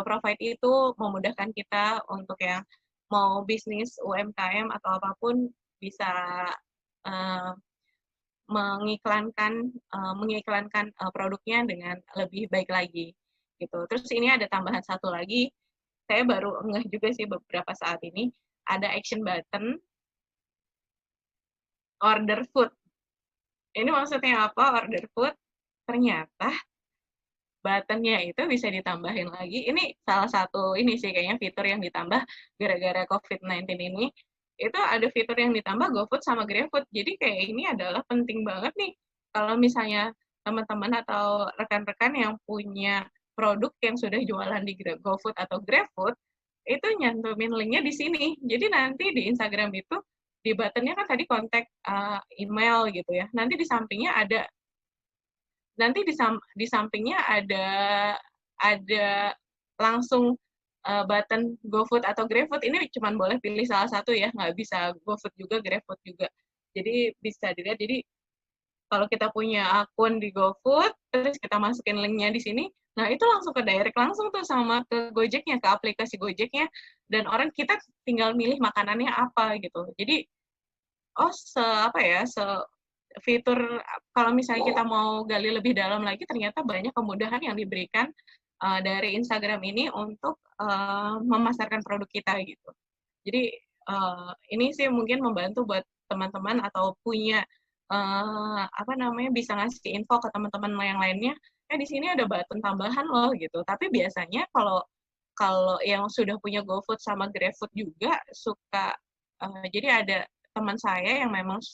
Speaker 2: provide itu memudahkan kita untuk yang mau bisnis UMKM atau apapun bisa mengiklankan produknya dengan lebih baik lagi gitu. Terus ini ada tambahan satu lagi, saya baru ngeh juga sih beberapa saat ini, ada action button order food. Ini maksudnya apa order food? Ternyata buttonnya itu bisa ditambahin lagi. Ini salah satu ini sih kayaknya fitur yang ditambah gara-gara COVID-19 ini. Itu ada fitur yang ditambah GoFood sama GrabFood. Jadi kayak ini adalah penting banget nih kalau misalnya teman-teman atau rekan-rekan yang punya produk yang sudah jualan di GoFood atau GrabFood, itu nyantumin linknya di sini. Jadi nanti di Instagram itu, di buttonnya kan tadi kontak email gitu ya. Nanti di sampingnya ada langsung button GoFood atau GrabFood. Ini cuma boleh pilih salah satu ya, nggak bisa GoFood juga, GrabFood juga. Jadi bisa dilihat, jadi kalau kita punya akun di GoFood, terus kita masukin linknya di sini, nah itu langsung ke direct langsung tuh sama ke Gojeknya, ke aplikasi Gojeknya, dan orang kita tinggal milih makanannya apa gitu. Jadi, fitur kalau misalnya kita mau gali lebih dalam lagi, ternyata banyak kemudahan yang diberikan dari Instagram ini untuk memasarkan produk kita gitu. Jadi ini sih mungkin membantu buat teman-teman atau punya bisa ngasih info ke teman-teman yang lainnya, di sini ada button tambahan loh gitu. Tapi biasanya kalau yang sudah punya GoFood sama GrabFood juga suka jadi ada teman saya yang memang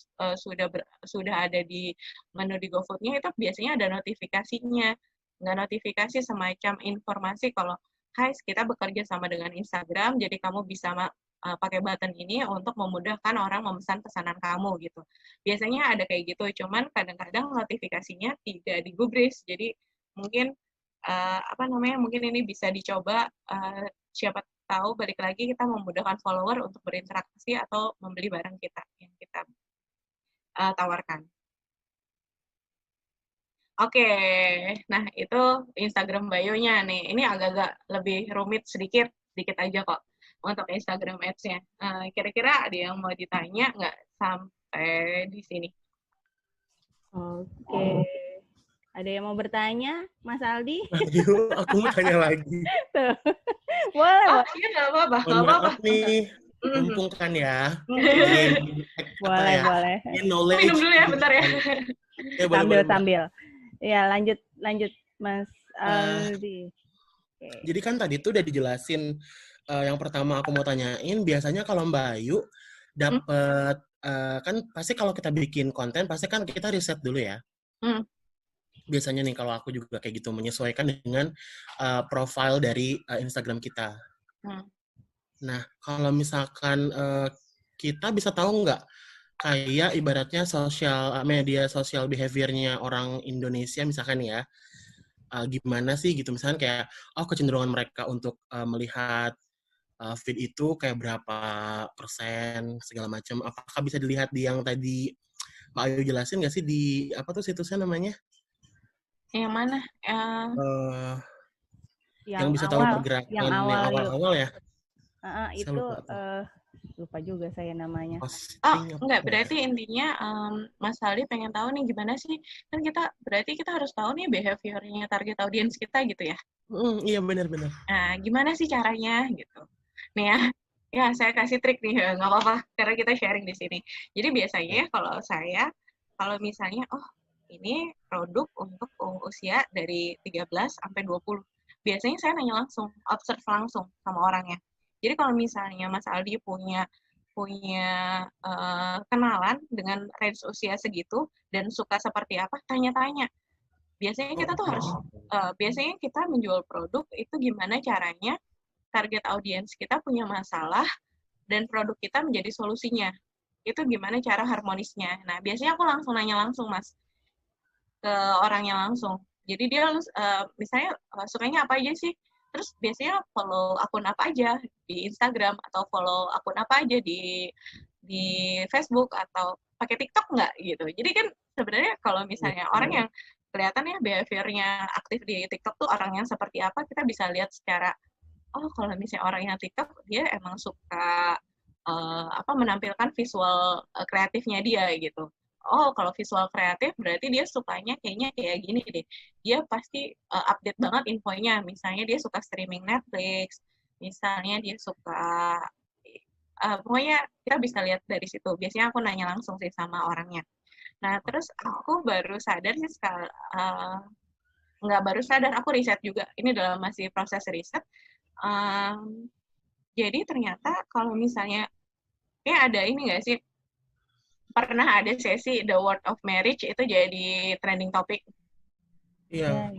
Speaker 2: sudah ada di menu di GoFood-nya itu biasanya ada notifikasinya. Nggak notifikasi, semacam informasi kalau hai, kita bekerja sama dengan Instagram, jadi kamu bisa pakai button ini untuk memudahkan orang memesan pesanan kamu gitu. Biasanya ada kayak gitu, cuman kadang-kadang notifikasinya tidak digubris. Jadi mungkin mungkin ini bisa dicoba, siapa tahu balik lagi kita memudahkan follower untuk berinteraksi atau membeli barang kita yang kita tawarkan. Oke, nah itu Instagram bio-nya nih. Ini agak-agak lebih rumit sedikit aja kok untuk Instagram Ads-nya. Kira-kira ada yang mau ditanya nggak sampai di sini?
Speaker 1: Oke. Ada yang mau bertanya, Mas Aldi?
Speaker 3: Ayo, aku mau tanya lagi.
Speaker 1: Boleh.
Speaker 2: Iya, nggak apa-apa.
Speaker 3: Maaf nih, mumpung kan ya.
Speaker 1: Boleh.
Speaker 3: Knowledge.
Speaker 2: Minum dulu ya, bentar ya.
Speaker 1: Sambil. Ya, lanjut Mas Aldi.
Speaker 3: Jadi kan tadi tuh udah dijelasin, yang pertama aku mau tanyain, biasanya kalau Mbak Ayu dapat kan pasti kalau kita bikin konten pasti kan kita riset dulu ya. Biasanya nih kalau aku juga kayak gitu, menyesuaikan dengan profile dari Instagram kita. Nah, kalau misalkan kita bisa tahu nggak kayak ibaratnya media sosial behavior-nya orang Indonesia misalkan ya, gimana sih gitu, misalkan kayak kecenderungan mereka untuk melihat feed itu kayak berapa persen segala macam. Apakah bisa dilihat di yang tadi Mbak Ayu jelasin nggak sih di apa tuh situsnya namanya?
Speaker 2: Yang mana?
Speaker 3: Yang bisa tahu pergerakan yang awal-awal ya?
Speaker 1: Itu lupa juga saya namanya.
Speaker 2: Enggak, berarti intinya Mas Aldi pengen tahu nih gimana sih, kan berarti kita harus tahu nih behaviornya target audience kita gitu ya.
Speaker 3: Iya benar-benar.
Speaker 2: Nah, gimana sih caranya gitu. Nih ya saya kasih trik nih, nggak apa-apa karena kita sharing di sini. Jadi biasanya kalau misalnya ini produk untuk usia dari 13 sampai 20. Biasanya saya nanya langsung, observe langsung sama orangnya. Jadi kalau misalnya Mas Aldi punya kenalan dengan range usia segitu dan suka seperti apa, tanya-tanya. Biasanya kita tuh harus, biasanya kita menjual produk itu gimana caranya target audiens kita punya masalah dan produk kita menjadi solusinya. Itu gimana cara harmonisnya. Nah, biasanya aku langsung nanya langsung, Mas, ke orangnya langsung. Jadi dia misalnya sukanya apa aja sih? Terus biasanya follow akun apa aja di Instagram atau follow akun apa aja di Facebook atau pakai TikTok nggak gitu. Jadi kan sebenarnya kalau misalnya orang yang kelihatan ya behaviornya aktif di TikTok tuh orang yang seperti apa, kita bisa lihat secara kalau misalnya orang yang TikTok dia emang suka menampilkan visual kreatifnya dia gitu. Kalau visual kreatif berarti dia sukanya kayaknya kayak gini deh. Dia pasti update banget infonya. Misalnya dia suka streaming Netflix, misalnya dia suka pokoknya kita bisa lihat dari situ. Biasanya aku nanya langsung sih sama orangnya. Nah, terus aku baru sadar sih nggak baru sadar, aku riset juga. Ini dalam masih proses riset. Jadi ternyata kalau misalnya ada ini nggak sih, pernah ada sesi The Word of Marriage itu jadi trending topic.
Speaker 3: Iya.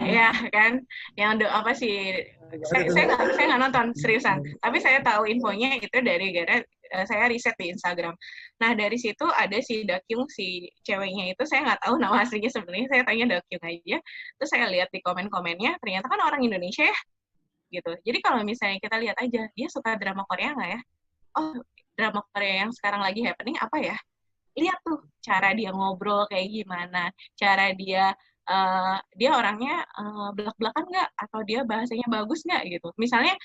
Speaker 2: Iya kan, yang apa sih? Saya nggak nonton seriusan, tapi saya tahu infonya itu dari saya riset di Instagram. Nah dari situ ada si Dakyung, si ceweknya itu saya nggak tahu nama aslinya sebenarnya. Saya tanya Dakyung aja, terus saya lihat di komen-komennya ternyata kan orang Indonesia ya, gitu. Jadi kalau misalnya kita lihat aja, dia suka drama Korea nggak ya? Drama Korea yang sekarang lagi happening apa ya? Lihat tuh cara dia ngobrol kayak gimana, cara dia orangnya belak-belakan nggak, atau dia bahasanya bagus nggak gitu. Misalnya,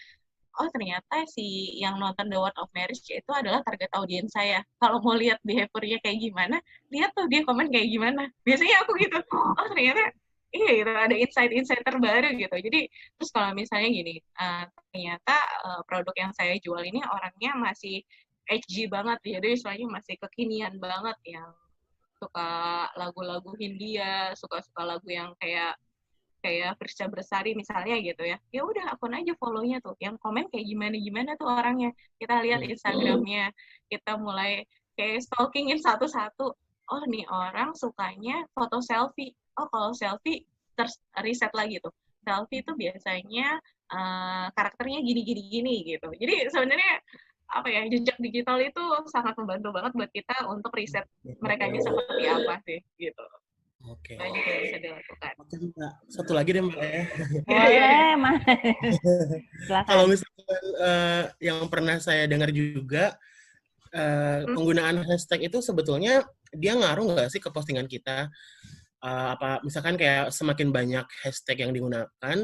Speaker 2: ternyata si yang nonton The Word of Marriage itu adalah target audiens saya. Kalau mau lihat behaviornya kayak gimana, lihat tuh dia komen kayak gimana. Biasanya aku gitu, ternyata iya gitu, ada insight terbaru gitu. Jadi terus kalau misalnya gini, ternyata produk yang saya jual ini orangnya masih edgy banget, jadi istilahnya masih kekinian banget, yang suka lagu-lagu Hindia, suka-suka lagu yang kayak Firsa Bersari misalnya gitu ya. Ya udah akun aja follow-nya tuh. Yang komen kayak gimana tuh orangnya. Kita lihat Instagramnya, kita mulai kayak stalkingin satu-satu. Oh nih orang sukanya foto selfie. Oh kalau selfie terus riset lagi tuh. Selfie itu biasanya karakternya gini gitu. Jadi sebenarnya apa ya, jejak digital itu sangat membantu banget buat kita untuk riset mereka ini seperti apa sih gitu.
Speaker 3: Oke.
Speaker 2: Banyak yang bisa dilakukan.
Speaker 3: Oke, Mbak. Satu lagi deh, Mbak ya.
Speaker 1: Boleh, Mas.
Speaker 3: Kalau
Speaker 1: Silakan.
Speaker 3: misalkan yang pernah saya dengar juga, penggunaan hashtag itu sebetulnya dia ngaruh nggak sih ke postingan kita? Apa misalkan kayak semakin banyak hashtag yang digunakan,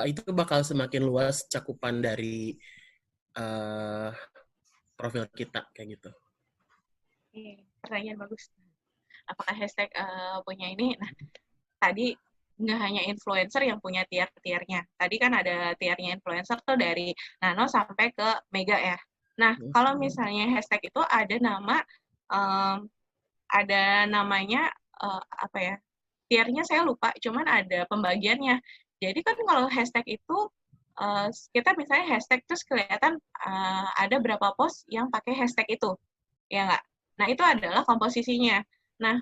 Speaker 3: itu bakal semakin luas cakupan dari profil kita kayak gitu.
Speaker 2: Pertanyaan bagus. Apakah hashtag punya ini? Nah, tadi nggak hanya influencer yang punya tier-tiernya. Tadi kan ada tiernya influencer tuh dari nano sampai ke mega ya. Nah, kalau misalnya hashtag itu ada namanya apa ya? Tiernya saya lupa, cuman ada pembagiannya. Jadi kan kalau hashtag itu kita misalnya hashtag terus kelihatan ada berapa post yang pakai hashtag itu, ya nggak? Nah itu adalah komposisinya. Nah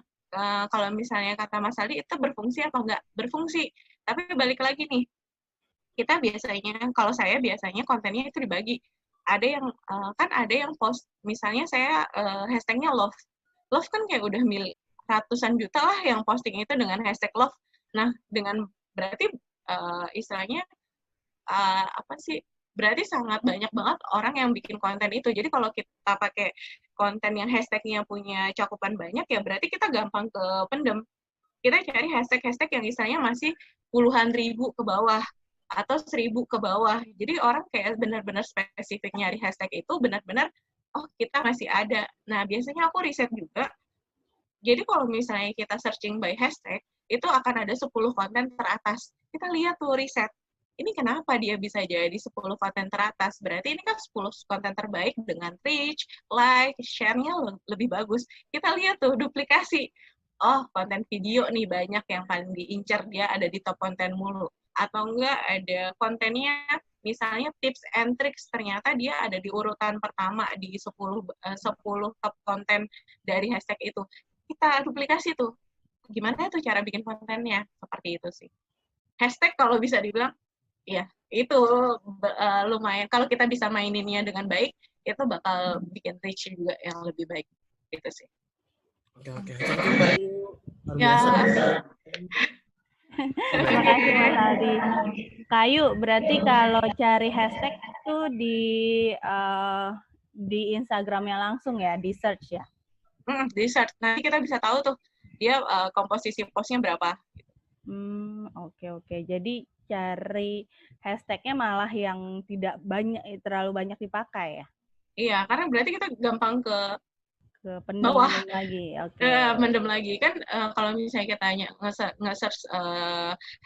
Speaker 2: kalau misalnya kata Mas Aldi itu berfungsi apa nggak? Berfungsi. Tapi balik lagi nih, kita biasanya, kalau saya biasanya kontennya itu dibagi. Ada yang kan ada yang post, misalnya saya hashtagnya love. Love kan kayak udah ratusan juta lah yang posting itu dengan hashtag love. Nah dengan berarti istilahnya apa sih? Berarti sangat banyak banget orang yang bikin konten itu. Jadi kalau kita pakai konten yang hashtagnya punya cakupan banyak, ya berarti kita gampang ke pendem. Kita cari hashtag-hashtag yang istilahnya masih puluhan ribu ke bawah atau 1.000 ke bawah. Jadi orang kayak benar-benar spesifik nyari hashtag itu benar-benar, oh kita masih ada. Nah biasanya aku riset juga. Jadi kalau misalnya kita searching by hashtag, itu akan ada 10 konten teratas. Kita lihat tuh riset. Ini kenapa dia bisa jadi 10 konten teratas? Berarti ini kan 10 konten terbaik dengan reach, like, share-nya lebih bagus. Kita lihat tuh duplikasi. Oh, konten video nih banyak yang paling diincar, dia ada di top konten mulu. Atau enggak ada kontennya, misalnya tips and tricks, ternyata dia ada di urutan pertama di 10 top konten dari hashtag itu. Kita duplikasi tuh. Gimana tuh cara bikin kontennya? Seperti itu sih. Hashtag kalau bisa dibilang, ya itu lumayan. Kalau kita bisa maininnya dengan baik, itu bakal bikin reach juga yang lebih baik. Gitu sih.
Speaker 3: Oke. Thank you, Mbak.
Speaker 2: Ya.
Speaker 1: Terima kasih Mas Aldi. Kayu, berarti kalau cari hashtag itu di Instagramnya langsung ya, di search ya?
Speaker 2: Di search. Nanti kita bisa tahu tuh dia komposisi postnya berapa.
Speaker 1: Oke. Jadi cari hashtagnya malah yang tidak terlalu banyak dipakai ya?
Speaker 2: Iya, karena berarti kita gampang ke
Speaker 1: pendem lagi.
Speaker 2: Mendem lagi kan kalau misalnya kita nge-search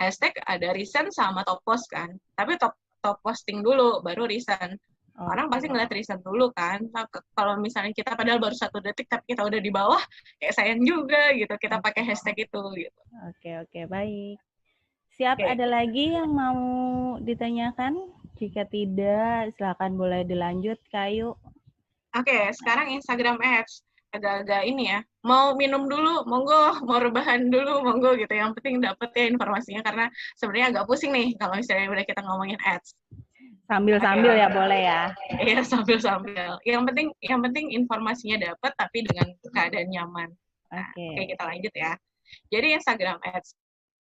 Speaker 2: hashtag ada recent sama top post kan, tapi top posting dulu baru recent. Orang pasti ngeliat recent dulu kan. Nah, kalau misalnya kita padahal baru 1 detik tapi kita udah di bawah, kayak sayang juga gitu kita pakai hashtag itu gitu.
Speaker 1: Oke, baik. Siap, ada lagi yang mau ditanyakan? Jika tidak, silakan boleh dilanjut, Kayu.
Speaker 2: Oke, sekarang Instagram Ads. Agak-agak ini ya, mau minum dulu, monggo, mau rebahan dulu, monggo gitu. Yang penting dapet ya informasinya, karena sebenarnya agak pusing nih kalau misalnya udah kita ngomongin ads.
Speaker 1: Sambil-sambil ya boleh ya?
Speaker 2: Iya, sambil-sambil. Yang penting informasinya dapet, tapi dengan keadaan nyaman. Oke, kita lanjut ya. Jadi Instagram Ads.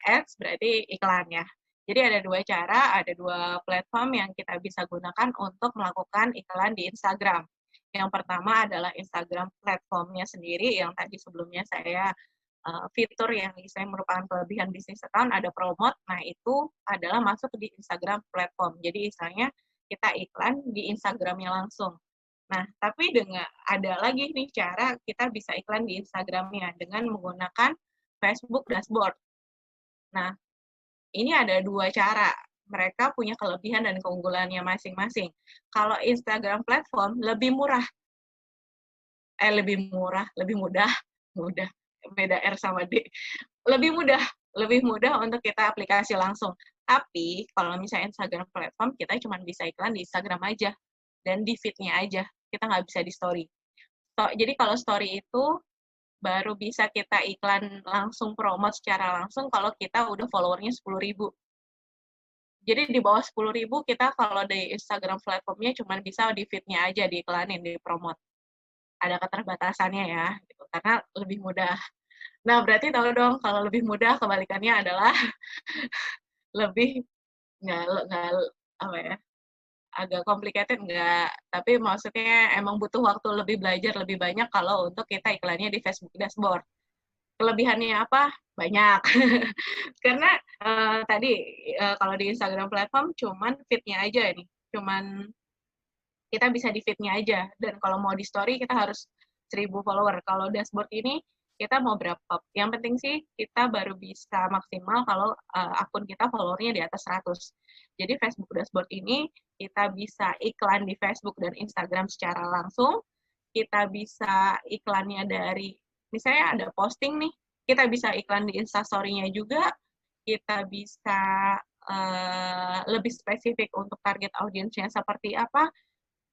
Speaker 2: Ads berarti iklan ya. Jadi ada 2 cara, ada 2 platform yang kita bisa gunakan untuk melakukan iklan di Instagram. Yang pertama adalah Instagram platformnya sendiri, yang tadi sebelumnya saya fitur yang saya merupakan kelebihan bisnis account, ada promote, nah itu adalah masuk di Instagram platform. Jadi misalnya kita iklan di Instagramnya langsung. Nah, tapi ada lagi nih cara kita bisa iklan di Instagramnya dengan menggunakan Facebook Dashboard. Nah, ini ada 2 cara. mereka punya kelebihan dan keunggulannya masing-masing. Kalau Instagram platform lebih mudah, beda R sama D. Lebih mudah untuk kita aplikasi langsung. Tapi kalau misalnya Instagram platform, kita cuma bisa iklan di Instagram aja dan di feed-nya aja. Kita nggak bisa di story. Jadi kalau story itu baru bisa kita iklan langsung, promote secara langsung kalau kita udah followernya 10.000. Jadi di bawah 10.000 kita kalau di Instagram platformnya cuma bisa di feed-nya aja diiklanin, di promote. Ada keterbatasannya ya, gitu, karena lebih mudah. Nah, berarti tahu dong kalau lebih mudah kebalikannya adalah lebih nggak apa ya, agak complicated nggak, tapi maksudnya emang butuh waktu lebih belajar lebih banyak kalau untuk kita iklannya di Facebook Dashboard. Kelebihannya apa? Banyak. Karena tadi kalau di Instagram platform cuman feed-nya aja nih, cuman kita bisa di feed-nya aja, dan kalau mau di story kita harus 1.000 follower. Kalau dashboard ini kita mau berapa? Yang penting sih kita baru bisa maksimal kalau akun kita followernya di atas 100. Jadi Facebook dashboard ini kita bisa iklan di Facebook dan Instagram secara langsung. Kita bisa iklannya dari, misalnya ada posting nih, kita bisa iklan di Instastory-nya juga. Kita bisa lebih spesifik untuk target audiensnya seperti apa,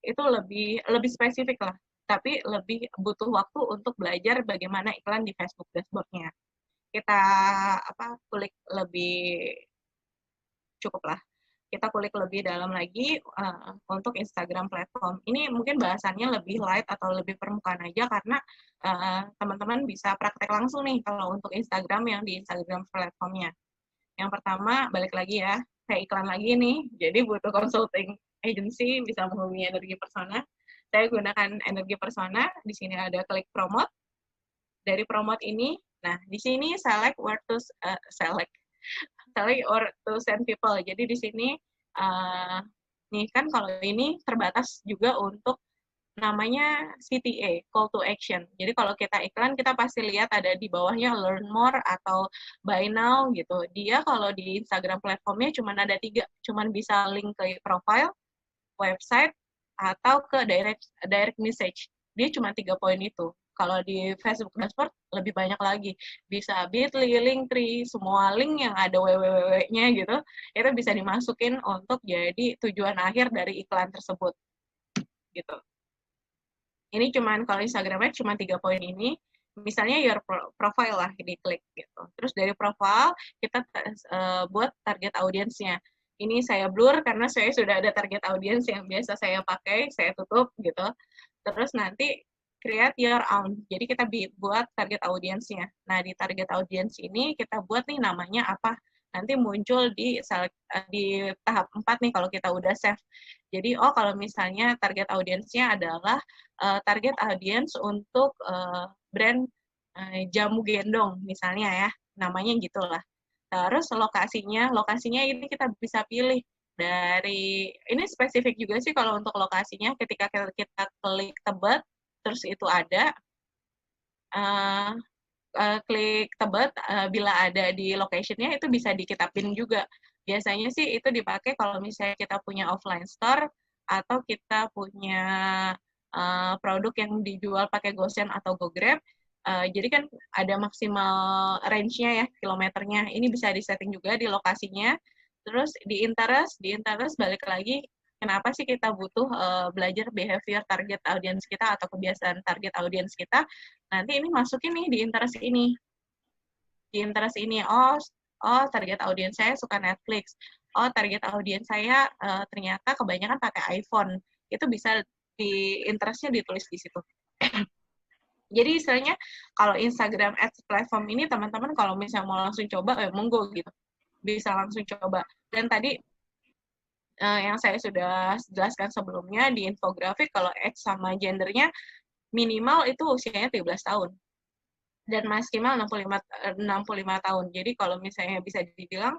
Speaker 2: itu lebih spesifik lah. Tapi lebih butuh waktu untuk belajar bagaimana iklan di Facebook dashboard-nya. Kita kulik lebih cukup lah. Kita kulik lebih dalam lagi untuk Instagram platform. Ini mungkin bahasannya lebih light atau lebih permukaan aja karena teman-teman bisa praktek langsung nih kalau untuk Instagram yang di Instagram platformnya. Yang pertama, balik lagi ya, saya iklan lagi nih, jadi butuh consulting agency, bisa menghubungi Energi Persona. Saya gunakan Energi Persona, di sini ada klik promote. Dari promote ini, nah di sini select or to send people. Jadi di sini, nih kan kalau ini terbatas juga untuk namanya CTA, call to action. Jadi kalau kita iklan, kita pasti lihat ada di bawahnya learn more atau buy now gitu. Dia kalau di Instagram platformnya cuma ada 3, cuma bisa link ke profile, website, atau ke direct message. Dia cuma 3 poin itu. Kalau di Facebook Dashboard lebih banyak lagi. Bisa Bitly, Linktree, semua link yang ada www-nya gitu, itu bisa dimasukin untuk jadi tujuan akhir dari iklan tersebut. Gitu. Ini cuman kalau Instagramnya cuma 3 poin ini, misalnya your profile lah, diklik gitu. Terus dari profile kita buat target audiensnya. Ini saya blur karena saya sudah ada target audience yang biasa saya pakai, saya tutup gitu. Terus nanti create your own. Jadi kita buat target audiensnya. Nah di target audience ini kita buat nih namanya apa. Nanti muncul di tahap 4 nih kalau kita udah save. Jadi kalau misalnya target audiensnya adalah target audience untuk brand jamu gendong misalnya ya, namanya gitulah. Terus lokasinya ini kita bisa pilih dari, ini spesifik juga sih kalau untuk lokasinya, ketika kita klik Tebet, terus itu ada, klik Tebet, bila ada di location-nya itu bisa kita pin juga. Biasanya sih itu dipakai kalau misalnya kita punya offline store atau kita punya produk yang dijual pakai GoSend atau GoGrab. Jadi kan ada maksimal range-nya ya, kilometernya. Ini bisa disetting juga di lokasinya. Terus di interest balik lagi, kenapa sih kita butuh belajar behavior target audience kita atau kebiasaan target audience kita. Nanti ini masukin nih di interest ini. Di interest ini, target audience saya suka Netflix. Target audience saya ternyata kebanyakan pakai iPhone. Itu bisa di interest-nya ditulis di situ. Jadi istilahnya kalau Instagram Ads platform ini teman-teman kalau misalnya mau langsung coba, monggo gitu. Bisa langsung coba. Dan tadi yang saya sudah jelaskan sebelumnya di infografik, kalau age sama gendernya minimal itu usianya 13 tahun. Dan maksimal 65 tahun. Jadi kalau misalnya bisa dibilang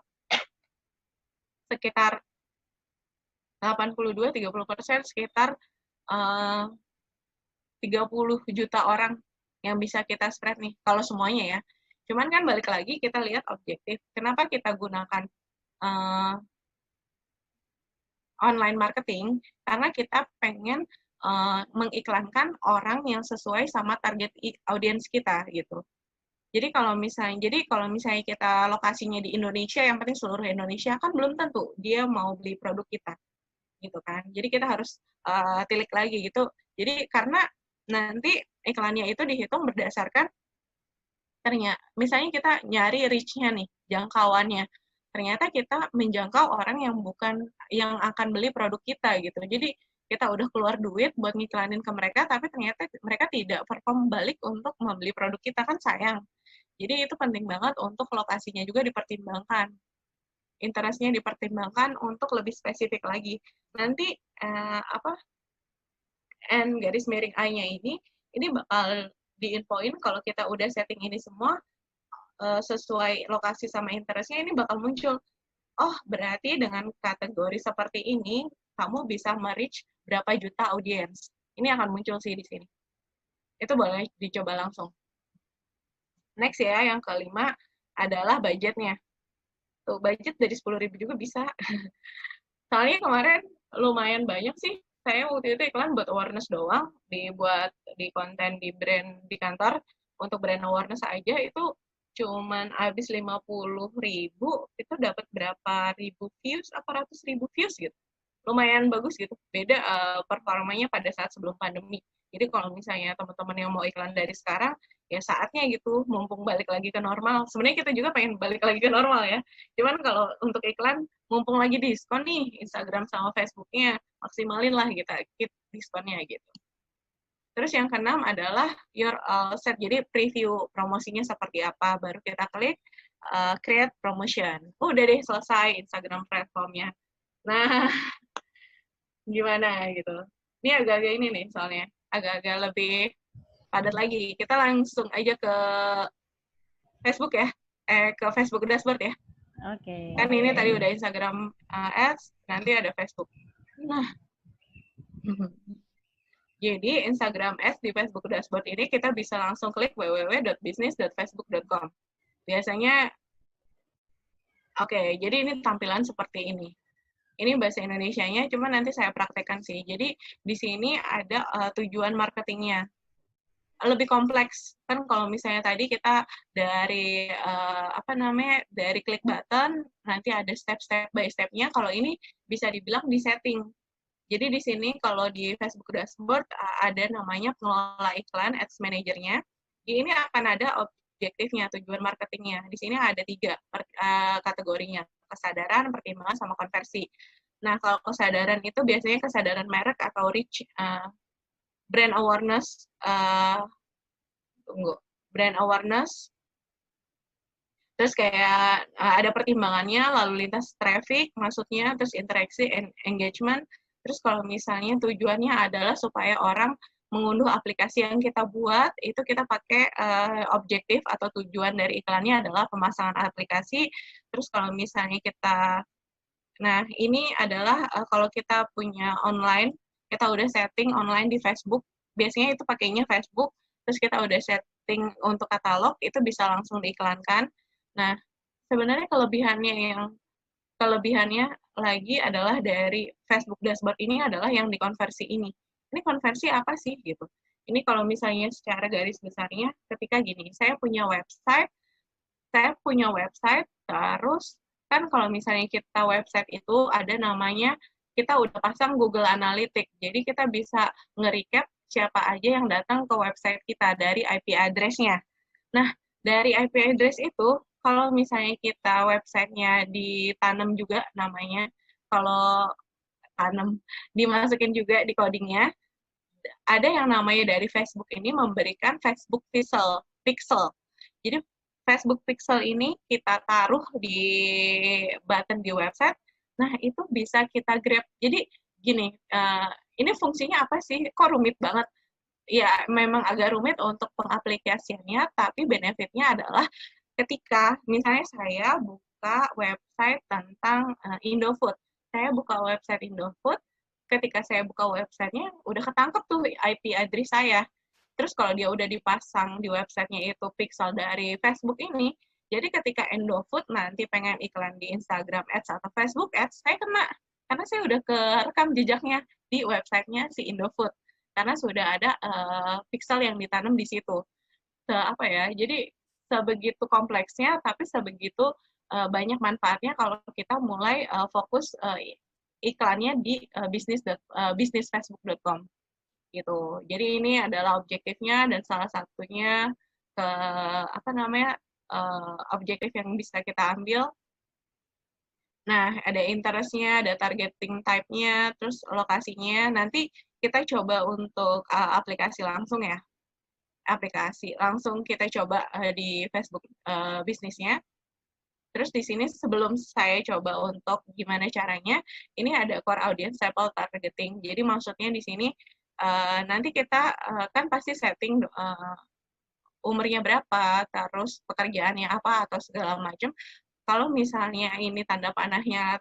Speaker 2: sekitar 82-30%, sekitar 30 juta orang yang bisa kita spread nih, kalau semuanya ya. Cuman kan balik lagi kita lihat objektif. Kenapa kita gunakan online marketing karena kita pengen mengiklankan orang yang sesuai sama target audiens kita gitu. Jadi kalau misalnya kita lokasinya di Indonesia, yang penting seluruh Indonesia, kan belum tentu dia mau beli produk kita, gitu kan. Jadi kita harus tilik lagi gitu. Jadi karena nanti iklannya itu dihitung berdasarkan ternyata, misalnya kita nyari reach-nya nih, jangkauannya. Ternyata kita menjangkau orang yang akan beli produk kita gitu. Jadi kita udah keluar duit buat ngiklanin ke mereka, tapi ternyata mereka tidak perform balik untuk membeli produk kita, kan sayang. Jadi itu penting banget untuk lokasinya juga dipertimbangkan. Interestnya dipertimbangkan untuk lebih spesifik lagi. Nanti garis miring I-nya ini bakal diinfoin kalau kita udah setting ini semua sesuai lokasi sama interestnya, ini bakal muncul. Oh, berarti dengan kategori seperti ini, kamu bisa me-reach berapa juta audiens. Ini akan muncul sih di sini. Itu boleh dicoba langsung. Next ya, yang kelima adalah budgetnya. Tuh, budget dari 10.000 juga bisa. Soalnya kemarin lumayan banyak sih. Saya waktu itu iklan buat awareness doang, dibuat di konten di brand di kantor, untuk brand awareness aja itu cuman habis 50.000, itu dapat berapa ribu views, apa ratus ribu views gitu. Lumayan bagus gitu. Beda performanya pada saat sebelum pandemi. Jadi kalau misalnya teman-teman yang mau iklan dari sekarang, ya saatnya gitu, mumpung balik lagi ke normal. Sebenarnya kita juga pengen balik lagi ke normal ya. Cuman kalau untuk iklan, mumpung lagi diskon nih, Instagram sama Facebook-nya, maksimalin lah kita diskonnya gitu. Terus yang keenam adalah your set. Jadi preview promosinya seperti apa, baru kita klik create promotion. Udah deh selesai Instagram platformnya. Nah, gimana gitu. Ini agak-agak ini nih soalnya, agak-agak lebih padat lagi. Kita langsung aja ke Facebook ya, ke Facebook dashboard ya.
Speaker 1: Oke.
Speaker 2: Kan ini tadi udah Instagram Ads, nanti ada Facebook. Nah, jadi Instagram Ads di Facebook dashboard ini kita bisa langsung klik www.business.facebook.com. Biasanya, oke, jadi ini tampilan seperti ini. Ini bahasa Indonesianya, cuma nanti saya praktekkan sih. Jadi di sini ada tujuan marketingnya. Lebih kompleks. Kan kalau misalnya tadi kita dari dari klik button, nanti ada step by step-nya. Kalau ini bisa dibilang di setting. Jadi di sini kalau di Facebook Dashboard ada namanya pengelola iklan, Ads Manager-nya. Ini akan ada objektifnya, tujuan marketingnya. Di sini ada 3 kategorinya. Kesadaran, pertimbangan, sama konversi. Nah, kalau kesadaran itu biasanya kesadaran merek atau reach, brand awareness, brand awareness, terus kayak ada pertimbangannya, lalu lintas traffic, maksudnya, terus interaksi, engagement, terus kalau misalnya tujuannya adalah supaya orang mengunduh aplikasi yang kita buat, itu kita pakai objektif atau tujuan dari iklannya adalah pemasangan aplikasi. Terus kalau misalnya nah ini adalah kalau kita punya online, kita udah setting online di Facebook, biasanya itu pakainya Facebook, terus kita udah setting untuk katalog, itu bisa langsung diiklankan. Nah, sebenarnya kelebihannya lagi adalah dari Facebook Dashboard ini adalah yang dikonversi ini. Ini konversi apa sih gitu? Ini kalau misalnya secara garis besarnya, ketika gini, saya punya website, terus kan kalau misalnya kita website itu ada namanya, kita udah pasang Google Analytics, jadi kita bisa nge-recap siapa aja yang datang ke website kita dari IP address-nya. Nah, dari IP address itu, kalau misalnya kita website-nya ditanam juga namanya, kalau tanam, dimasukin juga di codingnya, ada yang namanya dari Facebook ini memberikan Facebook Pixel. Jadi Facebook Pixel ini kita taruh di button di website, nah itu bisa kita grab. Jadi gini, ini fungsinya apa sih? Kok rumit banget? Ya, memang agak rumit untuk pengaplikasiannya, tapi benefitnya adalah ketika misalnya saya buka website tentang Indofood, saya buka website Indofood, ketika saya buka websitenya, udah ketangkep tuh IP address saya. Terus kalau dia udah dipasang di websitenya itu pixel dari Facebook ini, jadi ketika Indofood nanti pengen iklan di Instagram Ads atau Facebook Ads, saya kena. karena saya udah kerekam jejaknya di websitenya si Indofood, karena sudah ada pixel yang ditanam di situ. Apa ya? Jadi sebegitu kompleksnya, tapi sebegitu banyak manfaatnya kalau kita mulai fokus iklannya di bisnisfacebook.com gitu. Jadi ini adalah objektifnya dan salah satunya objektif yang bisa kita ambil. Nah, ada interest-nya, ada targeting type-nya, terus lokasinya. Nanti kita coba untuk aplikasi langsung ya. Aplikasi langsung kita coba di Facebook bisnisnya. Terus di sini sebelum saya coba untuk gimana caranya, ini ada core audience sample targeting. Jadi maksudnya di sini nanti kita kan pasti setting umurnya berapa, terus pekerjaannya apa atau segala macam. Kalau misalnya ini tanda panahnya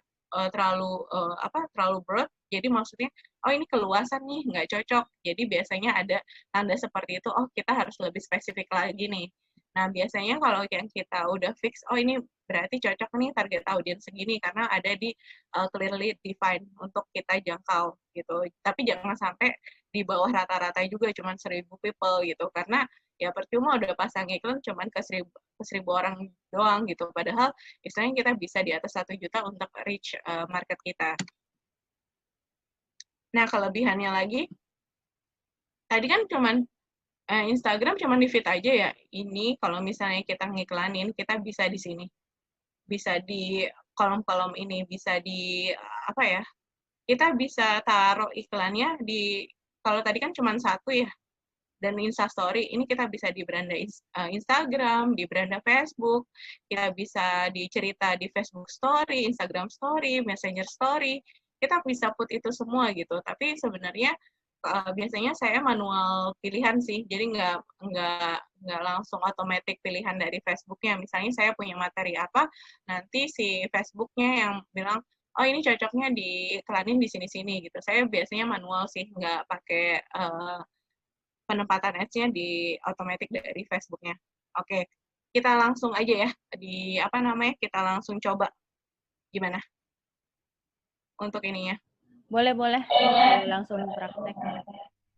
Speaker 2: terlalu broad, jadi maksudnya ini keluasan nih, nggak cocok. Jadi biasanya ada tanda seperti itu, kita harus lebih spesifik lagi nih. Nah, biasanya kalau yang kita udah fix, ini berarti cocok nih target audience segini, karena ada di clearly defined untuk kita jangkau, gitu. Tapi jangan sampai di bawah rata-rata juga, cuma 1.000 people, gitu. Karena ya percuma udah pasang iklan cuma ke 1.000 orang doang, gitu. Padahal istilahnya kita bisa di atas 1 juta untuk reach market kita. Nah, kelebihannya lagi, tadi kan cuman Instagram cuma di feed aja ya. Ini kalau misalnya kita ngiklanin, kita bisa di sini. Bisa di kolom-kolom ini, bisa di kita bisa taruh iklannya di, kalau tadi kan cuma 1 ya, dan Instastory, ini kita bisa di beranda Instagram, di beranda Facebook, kita bisa dicerita di Facebook Story, Instagram Story, Messenger Story, kita bisa put itu semua gitu. Tapi sebenarnya biasanya saya manual pilihan sih, jadi nggak langsung otomatis pilihan dari Facebooknya. Misalnya saya punya materi apa, nanti si Facebooknya yang bilang, ini cocoknya diiklanin di sini-sini gitu. Saya biasanya manual sih, nggak pakai penempatan ads-nya di otomatis dari Facebooknya. Oke, kita langsung aja ya kita langsung coba gimana untuk ininya.
Speaker 1: Boleh langsung praktek.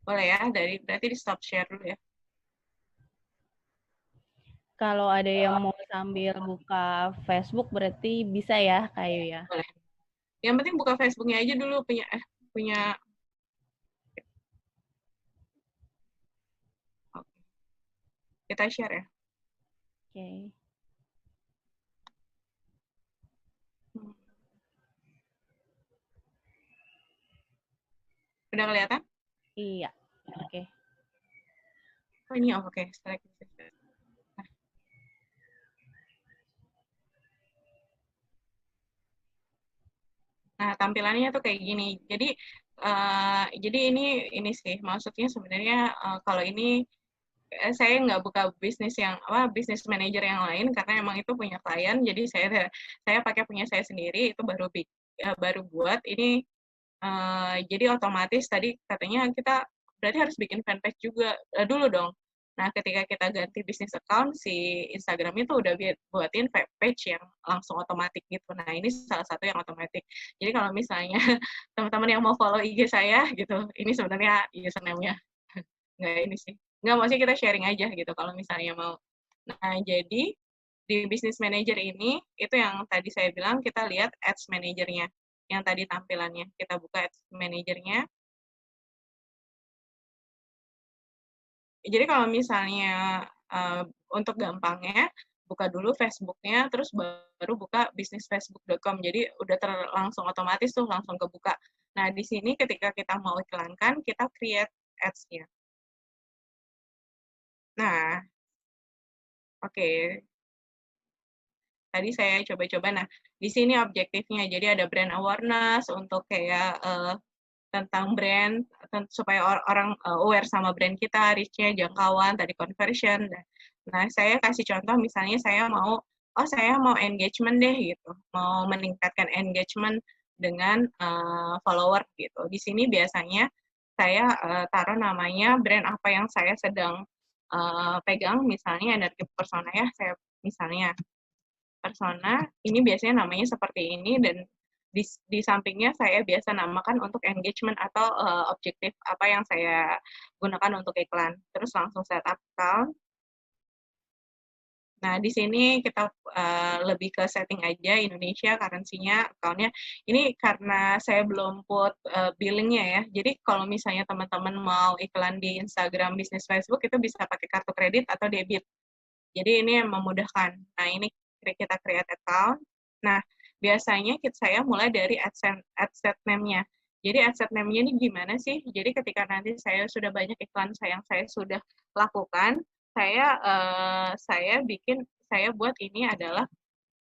Speaker 2: Boleh ya, berarti di stop share dulu ya.
Speaker 1: Kalau ada yang mau sambil buka Facebook berarti bisa ya, Kayu ya.
Speaker 2: Boleh. Yang penting buka Facebooknya aja dulu, punya. Oke. Kita share ya.
Speaker 1: Oke.
Speaker 2: Udah kelihatan?
Speaker 1: Iya. Oke.
Speaker 2: Oh ini oke. Select. Nah, tampilannya tuh kayak gini. Jadi ini sih maksudnya sebenarnya kalau ini saya nggak buka bisnis bisnis manager yang lain karena emang itu punya klien. Jadi saya pakai punya saya sendiri, itu baru buat ini. Jadi otomatis tadi katanya kita berarti harus bikin fanpage juga dulu dong. Nah, ketika kita ganti bisnis account, si Instagram itu udah buatin page yang langsung otomatis gitu. Nah, ini salah satu yang otomatis. Jadi kalau misalnya teman-teman yang mau follow IG saya gitu, ini sebenarnya username-nya. Nggak ini sih. Nggak, maksudnya kita sharing aja gitu kalau misalnya mau. Nah, jadi di Business Manager ini, itu yang tadi saya bilang, kita lihat Ads Manager-nya. Yang tadi tampilannya. Kita buka Ads Manager-nya. Jadi kalau misalnya untuk gampangnya, buka dulu Facebook-nya, terus baru buka bisnisfacebook.com. Jadi udah langsung otomatis tuh, langsung kebuka. Nah, di sini ketika kita mau iklankan, kita create ads-nya. Nah, oke. Tadi saya coba-coba. Nah, di sini objektifnya. Jadi ada brand awareness untuk kayak tentang brand, supaya orang aware sama brand kita, reach-nya, jangkauan, tadi conversion. Nah, saya kasih contoh, misalnya saya mau engagement deh, gitu. Mau meningkatkan engagement dengan follower, gitu. Di sini biasanya saya taruh namanya brand apa yang saya sedang pegang, misalnya energi persona ya, saya misalnya persona, ini biasanya namanya seperti ini, dan di sampingnya saya biasa namakan untuk engagement atau objektif apa yang saya gunakan untuk iklan. Terus langsung setup account. Nah, di sini kita lebih ke setting aja Indonesia, currency-nya, account-nya. Ini karena saya belum put billing-nya ya. Jadi kalau misalnya teman-teman mau iklan di Instagram, bisnis Facebook, itu bisa pakai kartu kredit atau debit. Jadi ini yang memudahkan. Nah, ini kita create account. Nah, biasanya saya mulai dari adset name-nya. Jadi adset name-nya ini gimana sih? Jadi ketika nanti saya sudah banyak iklan yang saya sudah lakukan, saya buat ini adalah,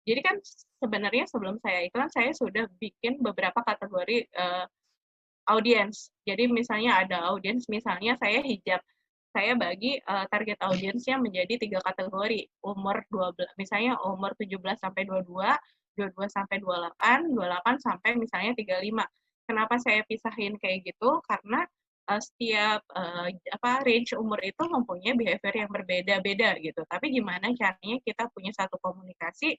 Speaker 2: jadi kan sebenarnya sebelum saya iklan, saya sudah bikin beberapa kategori audience. Jadi misalnya ada audience, misalnya saya hijab, saya bagi target audiensnya menjadi 3 kategori. Umur 12, misalnya umur 17 sampai 22, 22 sampai 28, 28 sampai misalnya 35. Kenapa saya pisahin kayak gitu? Karena setiap range umur itu mempunyai behavior yang berbeda-beda gitu. Tapi gimana caranya kita punya satu komunikasi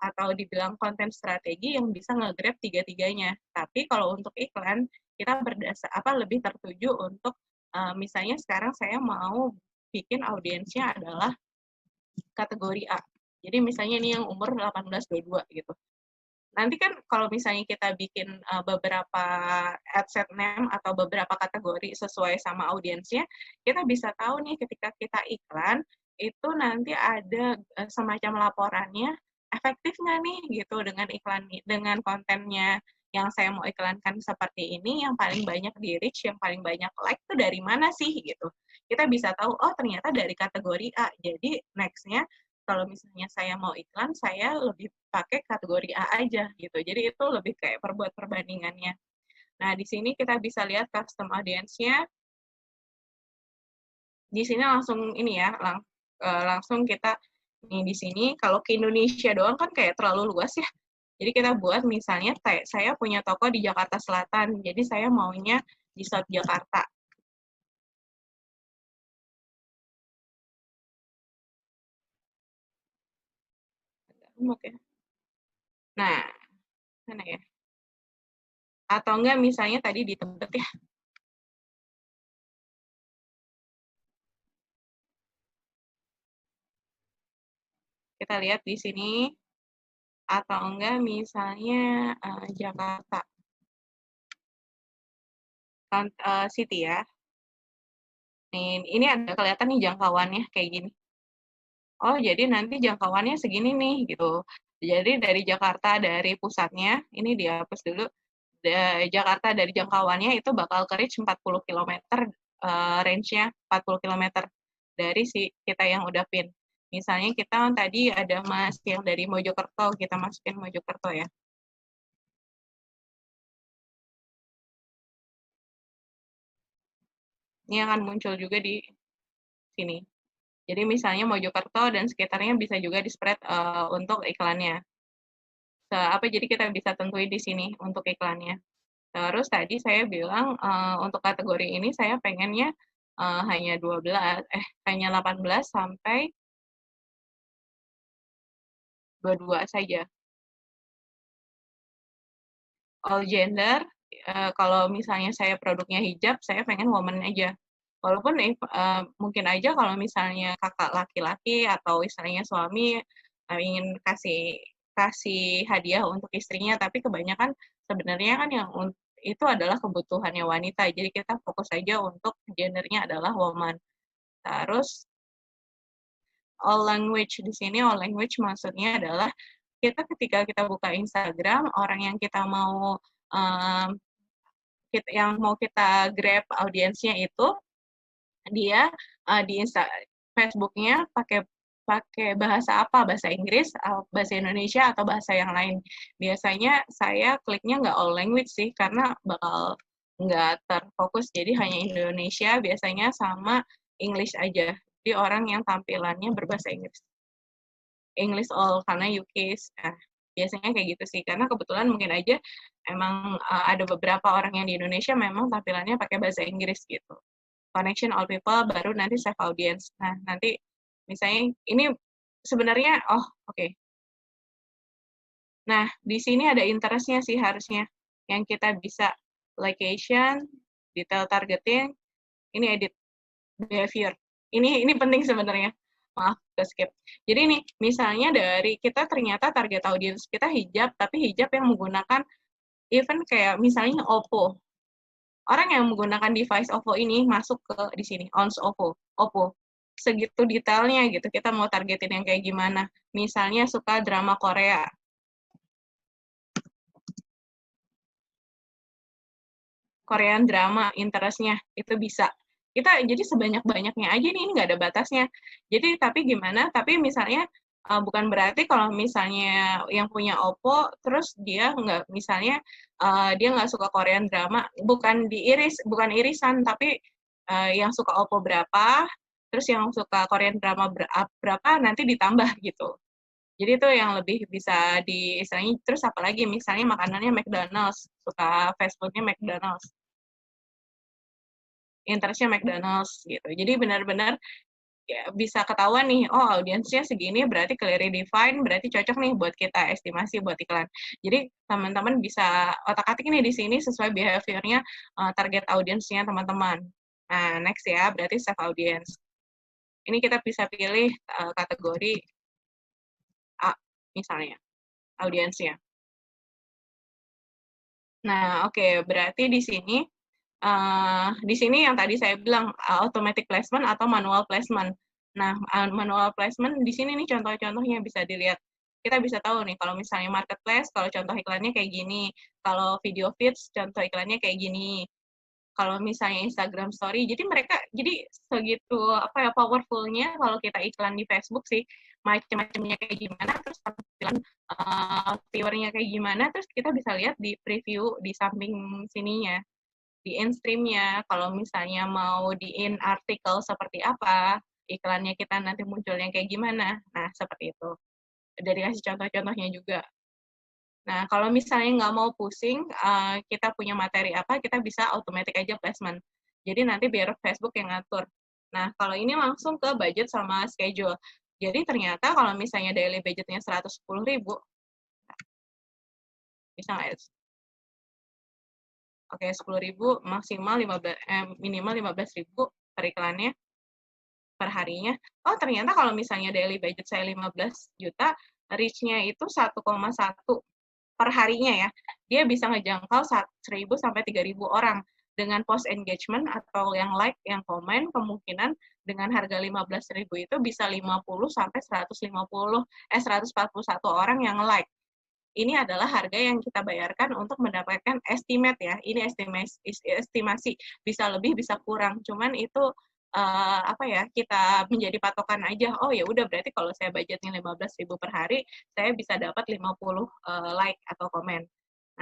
Speaker 2: atau dibilang konten strategi yang bisa nge-grab tiga-tiganya. Tapi kalau untuk iklan, kita lebih tertuju untuk misalnya sekarang saya mau bikin audiensnya adalah kategori A. Jadi misalnya ini yang umur 18-22 gitu. Nanti kan kalau misalnya kita bikin beberapa adset name atau beberapa kategori sesuai sama audiensnya, kita bisa tahu nih ketika kita iklan, itu nanti ada semacam laporannya, efektif nggak nih gitu dengan kontennya yang saya mau iklankan seperti ini, yang paling banyak di reach, yang paling banyak like itu dari mana sih gitu. Kita bisa tahu, oh ternyata dari kategori A. Jadi next-nya kalau misalnya saya mau iklan, saya lebih pakai kategori A aja gitu. Jadi itu lebih kayak perbuat perbandingannya. Nah, di sini kita bisa lihat custom audience-nya. Di sini langsung ini ya, langsung kita nih di sini kalau ke Indonesia doang kan kayak terlalu luas ya. Jadi kita buat misalnya kayak saya punya toko di Jakarta Selatan, jadi saya maunya di South Jakarta. Oke. Nah, mana ya? Atau enggak misalnya tadi di Tebet ya. Kita lihat di sini. Atau enggak misalnya Jakarta City ya. Nih, ini ada kelihatan nih jangkauannya kayak gini. Oh, jadi nanti jangkauannya segini nih gitu. Jadi dari Jakarta, dari pusatnya, ini dihapus dulu. Jakarta dari jangkauannya itu bakal ke reach 40 km, range-nya 40 km dari kita yang udah pin. Misalnya kita tadi ada Mas yang dari Mojokerto, kita masukin Mojokerto ya. Ini akan muncul juga di sini. Jadi misalnya Mojokerto dan sekitarnya bisa juga di-spread untuk iklannya. Jadi kita bisa tentuin di sini untuk iklannya. Terus tadi saya bilang untuk kategori ini saya pengennya hanya 18 sampai 22 saja. All gender, kalau misalnya saya produknya hijab, saya pengen woman aja. Walaupun mungkin aja kalau misalnya kakak laki-laki atau istilahnya suami ingin kasih hadiah untuk istrinya, tapi kebanyakan sebenarnya kan yang itu adalah kebutuhannya wanita. Jadi kita fokus aja untuk gendernya adalah woman. Terus all language, di sini all language maksudnya adalah kita ketika kita buka Instagram, orang yang kita mau kita grab audiensnya itu dia di Facebook-nya pakai bahasa apa, bahasa Inggris, bahasa Indonesia, atau bahasa yang lain. Biasanya saya kliknya nggak all language sih, karena bakal nggak terfokus, jadi hanya Indonesia biasanya sama English aja. Jadi orang yang tampilannya berbahasa Inggris. English all, karena UK, biasanya kayak gitu sih. Karena kebetulan mungkin aja emang ada beberapa orang yang di Indonesia memang tampilannya pakai bahasa Inggris gitu. Connection all people, baru nanti save audience. Nah, nanti misalnya ini sebenarnya, oke. Nah, di sini ada interest-nya sih harusnya. Yang kita bisa location, detail targeting, ini edit behavior. Ini penting sebenarnya. Maaf, ke skip. Jadi nih, misalnya dari kita ternyata target audience kita hijab, tapi hijab yang menggunakan even kayak misalnya Oppo. Orang yang menggunakan device Oppo ini masuk ke di sini, ons Oppo. Segitu detailnya gitu, kita mau targetin yang kayak gimana. Misalnya suka drama Korea. Korean drama, interest-nya, itu bisa. Kita jadi sebanyak-banyaknya aja nih, ini nggak ada batasnya. Jadi, tapi gimana, tapi misalnya, bukan berarti kalau misalnya yang punya Oppo, terus dia nggak, misalnya, dia nggak suka Korean drama, bukan irisan, tapi yang suka Oppo berapa, terus yang suka Korean drama berapa, nanti ditambah gitu. Jadi itu yang lebih bisa istilahnya, terus apalagi misalnya makanannya McDonald's, suka fast food-nya McDonald's. Interest-nya McDonald's gitu. Jadi benar-benar ya, bisa ketahuan nih, oh audiensnya segini berarti clearly define, berarti cocok nih buat kita estimasi buat iklan. Jadi teman-teman bisa otak-atik nih di sini sesuai behavior-nya target audience-nya teman-teman. Nah, next ya, berarti save audience. Ini kita bisa pilih kategori A misalnya, audiensnya. Nah, oke, berarti di sini yang tadi saya bilang automatic placement atau manual placement. Nah, manual placement di sini nih contoh-contohnya bisa dilihat. Kita bisa tahu nih kalau misalnya marketplace, kalau contoh iklannya kayak gini, kalau video feeds contoh iklannya kayak gini. Kalau misalnya Instagram story, jadi segitu apa ya powerfulnya kalau kita iklan di Facebook sih, macam-macamnya kayak gimana, terus tampilan viewernya kayak gimana, terus kita bisa lihat di preview di samping sininya. Di in stream-nya, kalau misalnya mau di in artikel seperti apa, iklannya kita nanti munculnya kayak gimana. Nah, seperti itu. Dari kasih contoh-contohnya juga. Nah, kalau misalnya nggak mau pusing, kita punya materi apa, kita bisa automatic aja placement. Jadi nanti biar Facebook yang ngatur. Nah, kalau ini langsung ke budget sama schedule. Jadi ternyata kalau misalnya daily budgetnya 110.000, bisa nggak ya? Oke, 10.000 maksimal minimal 15.000 per iklannya per harinya. Oh, ternyata kalau misalnya daily budget saya 15 juta, reach-nya itu 1,1 per harinya ya. Dia bisa ngejangkau 1.000 sampai 3.000 orang dengan post engagement atau yang like, yang komen, kemungkinan dengan harga 15.000 itu bisa 50 sampai 141 orang yang like. Ini adalah harga yang kita bayarkan untuk mendapatkan estimate ya. Ini estimasi, bisa lebih bisa kurang. Cuman itu kita menjadi patokan aja. Oh ya udah berarti kalau saya budgetnya 15.000 per hari, saya bisa dapat 50 like atau komen.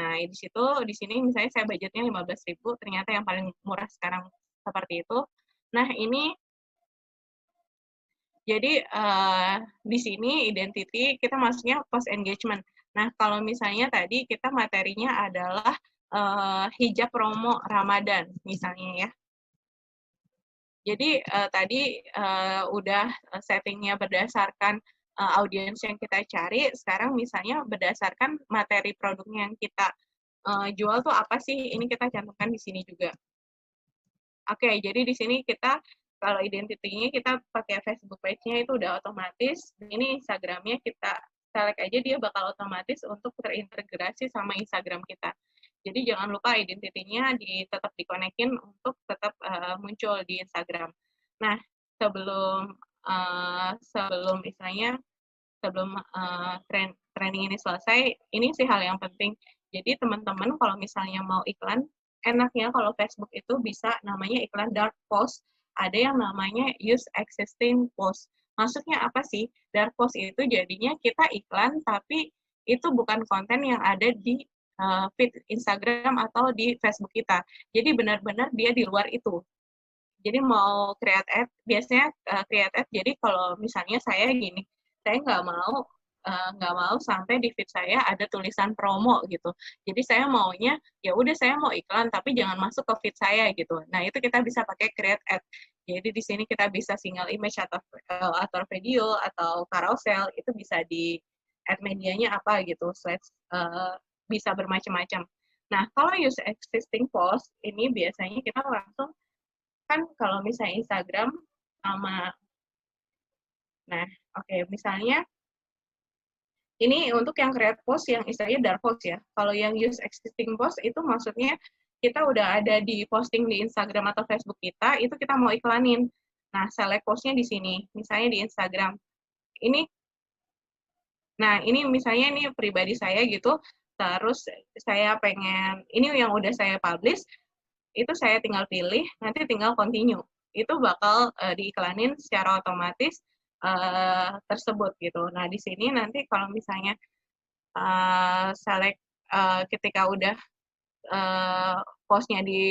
Speaker 2: Nah, di sini misalnya saya budgetnya 15.000, ternyata yang paling murah sekarang seperti itu. Nah, ini jadi di sini identity kita masuknya post engagement. Nah, kalau misalnya tadi kita materinya adalah hijab promo Ramadan misalnya ya. Jadi tadi udah settingnya berdasarkan audiens yang kita cari, sekarang misalnya berdasarkan materi produknya yang kita jual tuh apa sih, ini kita cantumkan di sini juga. Oke, jadi di sini kita kalau identitinya kita pakai Facebook page-nya itu udah otomatis. Ini Instagram-nya kita select aja, dia bakal otomatis untuk terintegrasi sama Instagram kita. Jadi jangan lupa identitinya tetap dikonekin untuk tetap muncul di Instagram. Nah, sebelum training ini selesai, ini sih hal yang penting. Jadi teman-teman kalau misalnya mau iklan, enaknya kalau Facebook itu bisa namanya iklan dark post, ada yang namanya use existing post. Maksudnya apa sih? Dark post itu jadinya kita iklan, tapi itu bukan konten yang ada di feed Instagram atau di Facebook kita. Jadi benar-benar dia di luar itu. Jadi mau create ad, biasanya create ad, jadi kalau misalnya saya gini, saya nggak mau sampai di feed saya ada tulisan promo gitu. Jadi saya maunya ya udah saya mau iklan tapi jangan masuk ke feed saya gitu. Nah itu kita bisa pakai create ad. Jadi di sini kita bisa single image atau video atau carousel itu bisa di ad medianya apa gitu, bisa bermacam-macam. Nah, kalau use existing post, ini biasanya kita langsung, kan kalau misalnya Instagram sama, nah, oke, misalnya, ini untuk yang create post yang istilahnya dark post ya. Kalau yang use existing post itu maksudnya kita udah ada di posting di Instagram atau Facebook kita, itu kita mau iklanin. Nah, select postnya di sini, misalnya di Instagram. Ini misalnya ini pribadi saya gitu, terus saya pengen, ini yang udah saya publish, itu saya tinggal pilih, nanti tinggal continue. Itu bakal diiklanin secara otomatis tersebut gitu. Nah, di sini nanti kalau misalnya select ketika udah postnya di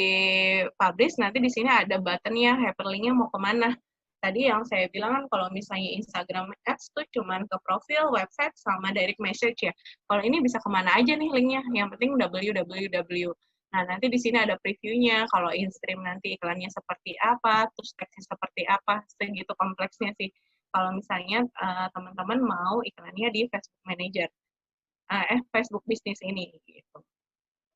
Speaker 2: publish, nanti di sini ada buttonnya, hyperlinknya mau kemana. Tadi yang saya bilang kan kalau misalnya Instagram Ads tuh cuman ke profil, website, sama direct message ya. Kalau ini bisa kemana aja nih linknya, yang penting www. Nah, nanti di sini ada previewnya, kalau in-stream nanti iklannya seperti apa, terus teksnya seperti apa, segitu kompleksnya sih. Kalau misalnya teman-teman mau iklannya di Facebook Manager, Facebook Business ini, gitu.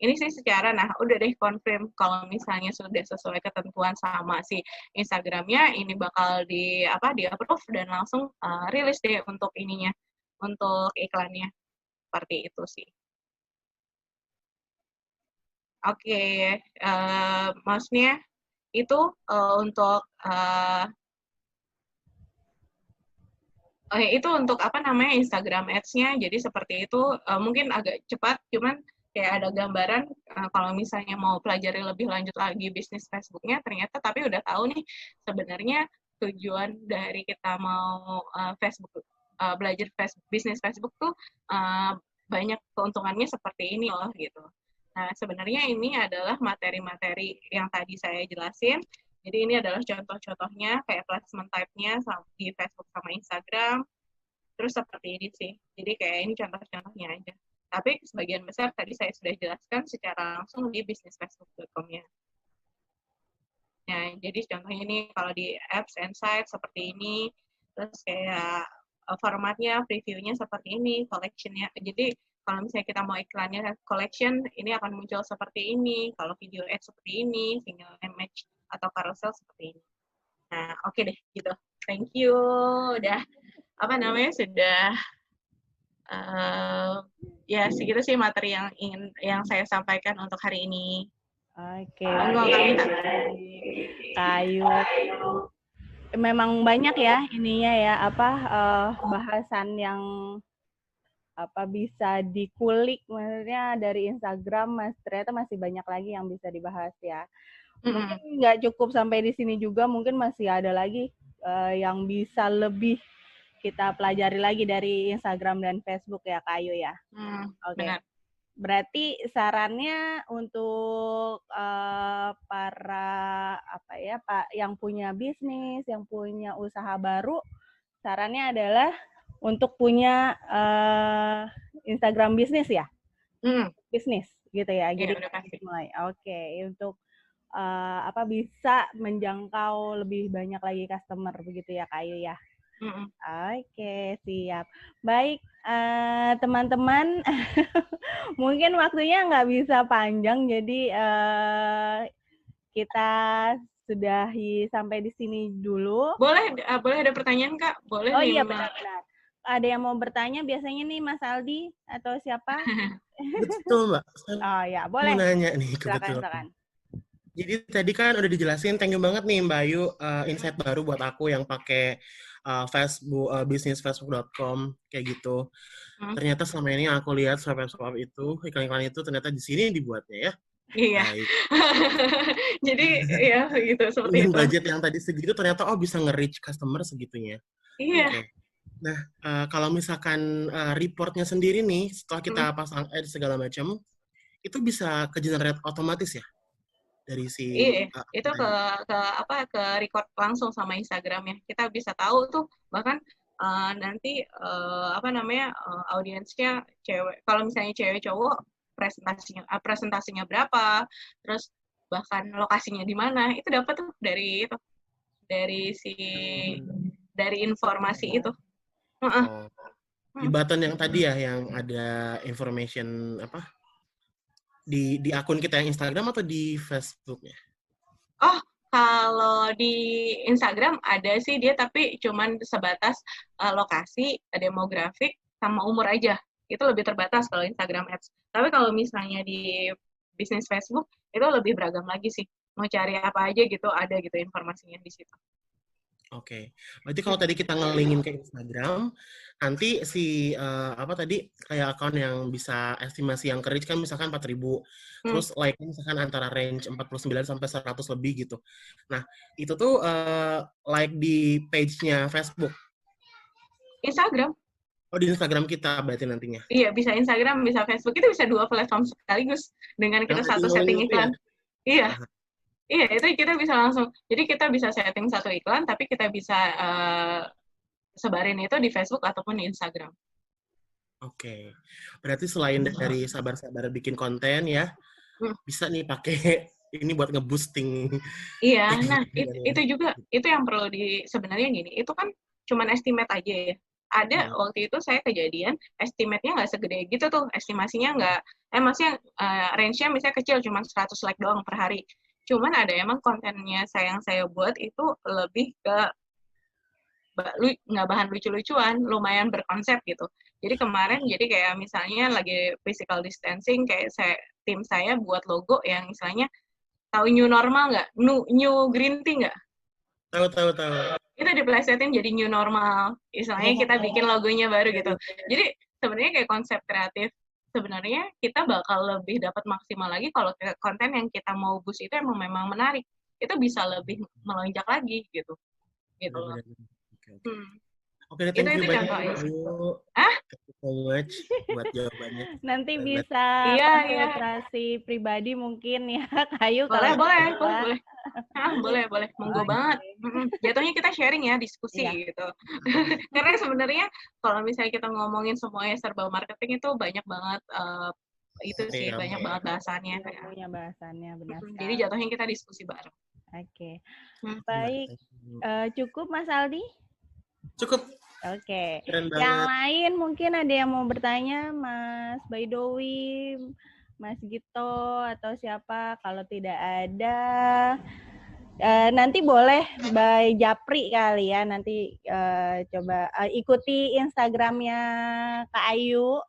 Speaker 2: Ini sih secara, nah udah deh confirm kalau misalnya sudah sesuai ketentuan sama si Instagramnya, ini bakal di approve dan langsung rilis deh untuk ininya, untuk iklannya. Seperti itu sih. Oke, maksudnya itu untuk itu untuk Instagram Ads-nya. Jadi seperti itu, mungkin agak cepat, cuman kayak ada gambaran kalau misalnya mau pelajari lebih lanjut lagi bisnis Facebook-nya, ternyata tapi udah tahu nih sebenarnya tujuan dari kita mau belajar bisnis Facebook tuh banyak keuntungannya seperti ini loh gitu. Nah, sebenarnya ini adalah materi-materi yang tadi saya jelasin. Jadi ini adalah contoh-contohnya kayak placement type-nya di Facebook sama Instagram. Terus seperti ini sih. Jadi kayak ini contoh-contohnya aja. Tapi sebagian besar tadi saya sudah jelaskan secara langsung di businessfacebook.com-nya. Nah, jadi contohnya ini kalau di apps and sites seperti ini. Terus kayak formatnya, previewnya seperti ini, collection-nya. Jadi kalau misalnya kita mau iklannya collection, ini akan muncul seperti ini. Kalau video ad seperti ini, single image atau carousel seperti ini. Nah, oke deh, gitu. Thank you. Udah, sudah ya segitu sih materi yang saya sampaikan untuk hari ini.
Speaker 1: Oke. Kayu. Memang banyak ya ininya ya, bahasan yang bisa dikulik, maksudnya dari Instagram ternyata masih banyak lagi yang bisa dibahas ya. Mungkin nggak cukup sampai di sini juga, mungkin masih ada lagi yang bisa lebih kita pelajari lagi dari Instagram dan Facebook ya, Kayu ya. Oke. Berarti sarannya untuk para yang punya bisnis, yang punya usaha baru, sarannya adalah untuk punya Instagram bisnis ya, bisnis gitu ya. Jadi mulai. Oke, untuk bisa menjangkau lebih banyak lagi customer begitu ya, Kayu ya. Oke, siap. Baik, teman-teman, mungkin waktunya nggak bisa panjang, jadi kita sudahi sampai di sini dulu.
Speaker 2: Boleh ada pertanyaan, Kak? Boleh.
Speaker 1: Oh iya, benar-benar. Ada yang mau bertanya biasanya nih, Mas Aldi atau siapa?
Speaker 3: Betul, Mbak.
Speaker 1: Oh ya, boleh.
Speaker 3: Mau nanya nih kebetulan.
Speaker 1: Silakan.
Speaker 3: Jadi tadi kan udah dijelasin, thank you banget nih Mbak Ayu, insight baru buat aku yang pakai Facebook, businessfacebook.com kayak gitu. Ternyata selama ini yang aku lihat swap itu, iklan-iklan itu ternyata di sini dibuatnya ya.
Speaker 2: Iya. Jadi ya gitu seperti itu.
Speaker 3: Budget yang tadi segitu ternyata bisa nge-reach customer segitunya.
Speaker 2: Iya.
Speaker 3: Okay. Nah, kalau misalkan reportnya sendiri nih, setelah kita pasang ad segala macam, itu bisa ke-generate otomatis ya? Dari si
Speaker 2: itu ke record langsung sama Instagramnya. Kita bisa tahu tuh bahkan nanti audiensnya cewek. Kalau misalnya cewek cowok presentasinya berapa, terus bahkan lokasinya di mana, itu dapat tuh dari informasi itu.
Speaker 3: Di button yang tadi ya, yang ada information apa? Di akun kita yang Instagram atau di Facebooknya?
Speaker 2: Oh, kalau di Instagram ada sih dia, tapi cuman sebatas lokasi, demografik, sama umur aja. Itu lebih terbatas kalau Instagram Ads. Tapi kalau misalnya di bisnis Facebook, itu lebih beragam lagi sih. Mau cari apa aja gitu, ada gitu informasinya di situ.
Speaker 3: Oke, berarti kalau tadi kita ngelingin ke Instagram, nanti si apa tadi kayak account yang bisa estimasi yang reach kan misalkan 4.000, terus like misalkan antara range 49 sampai 100 lebih gitu. Nah, itu tuh like di page-nya Facebook.
Speaker 2: Instagram.
Speaker 3: Oh, di Instagram kita berarti nantinya.
Speaker 2: Iya, bisa Instagram, bisa Facebook. Itu bisa 2 platform sekaligus dengan kita satu setting iklan. Ya? Iya. Iya, itu kita bisa langsung. Jadi kita bisa setting satu iklan, tapi kita bisa sebarin itu di Facebook ataupun di Instagram.
Speaker 3: Oke. Berarti selain dari sabar-sabar bikin konten ya, bisa nih pakai ini buat nge-boosting.
Speaker 2: Iya, nah itu juga, itu yang perlu sebenarnya gini, itu kan cuman estimate aja ya. Ada waktu itu saya kejadian, estimate-nya nggak segede gitu tuh, estimasinya nggak, maksudnya range-nya misalnya kecil, cuma 100 like doang per hari. Cuman ada emang kontennya yang saya buat itu lebih ke nggak bahan lucu-lucuan, lumayan berkonsep gitu. Jadi kemarin, jadi kayak misalnya lagi physical distancing, kayak tim saya buat logo yang misalnya, tahu new normal nggak? New green tea nggak?
Speaker 3: Tahu.
Speaker 2: Itu diplesetin jadi new normal. Istilahnya kita bikin logonya baru gitu. Jadi sebenarnya kayak konsep kreatif, sebenarnya kita bakal lebih dapat maksimal lagi kalau konten yang kita mau boost itu memang menarik. Itu bisa lebih melonjak lagi gitu. Gitu loh.
Speaker 3: Oke, thank you banyak. Thank you so much buat jawabannya.
Speaker 1: Nanti bisa konsultasi pribadi mungkin ya, Kayu.
Speaker 2: Boleh. Boleh. Monggo banget. Jatuhnya kita sharing ya, diskusi gitu. Karena sebenarnya kalau misalnya kita ngomongin semuanya serba marketing itu banyak banget banyak banget bahasannya.
Speaker 1: Punya bahasannya, benar.
Speaker 2: Jadi jatuhnya kita diskusi bareng.
Speaker 1: Oke. Baik. Cukup Mas Aldi?
Speaker 3: Cukup.
Speaker 1: Oke. Yang lain mungkin ada yang mau bertanya, Mas Baidowi, Mas Gito, atau siapa? Kalau tidak ada, nanti boleh by Japri kali ya. Nanti coba ikuti Instagramnya Kak Ayu.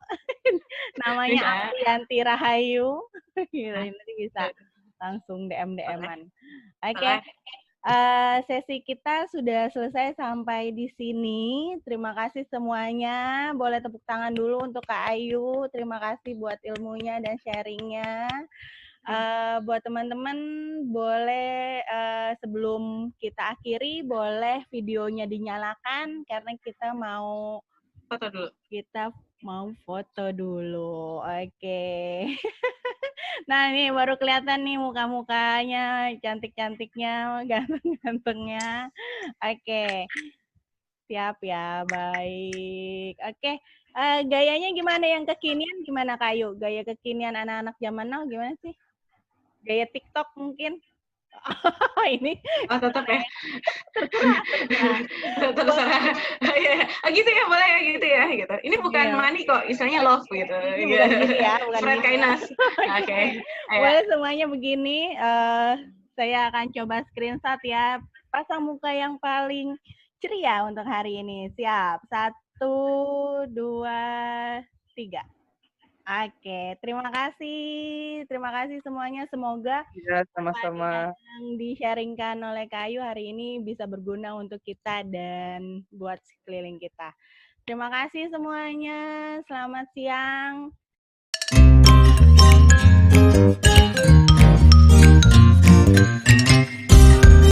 Speaker 1: Namanya Aprianti Rahayu. Nanti bisa langsung DM-an. Oke. Sesi kita sudah selesai sampai di sini. Terima kasih semuanya. Boleh tepuk tangan dulu untuk Kak Ayu. Terima kasih buat ilmunya dan sharingnya. Buat teman-teman, boleh sebelum kita akhiri, boleh videonya dinyalakan karena kita mau
Speaker 2: foto dulu.
Speaker 1: Kita mau foto dulu. Oke. Nah, ini baru kelihatan nih muka-mukanya, cantik-cantiknya, ganteng-gantengnya. Oke. Siap ya, baik. Oke. Gayanya gimana yang kekinian? Gimana Kayu? Gaya kekinian anak-anak zaman now gimana sih? Gaya TikTok mungkin? Ini
Speaker 2: tetap ya. Terserah. Gitu ya, boleh ya gitu ya gitu. Ini bukan money kok, istilahnya love gitu.
Speaker 1: Bukan gini ya, bukan
Speaker 2: friend kindness. Oke.
Speaker 1: Boleh semuanya begini. Saya akan coba screenshot ya. Pasang muka yang paling ceria untuk hari ini. Siap. 1, 2, 3. Oke, terima kasih semuanya. Semoga
Speaker 4: sama-sama
Speaker 1: yang di-sharingkan oleh Kayu hari ini bisa berguna untuk kita dan buat sekeliling kita. Terima kasih semuanya. Selamat siang.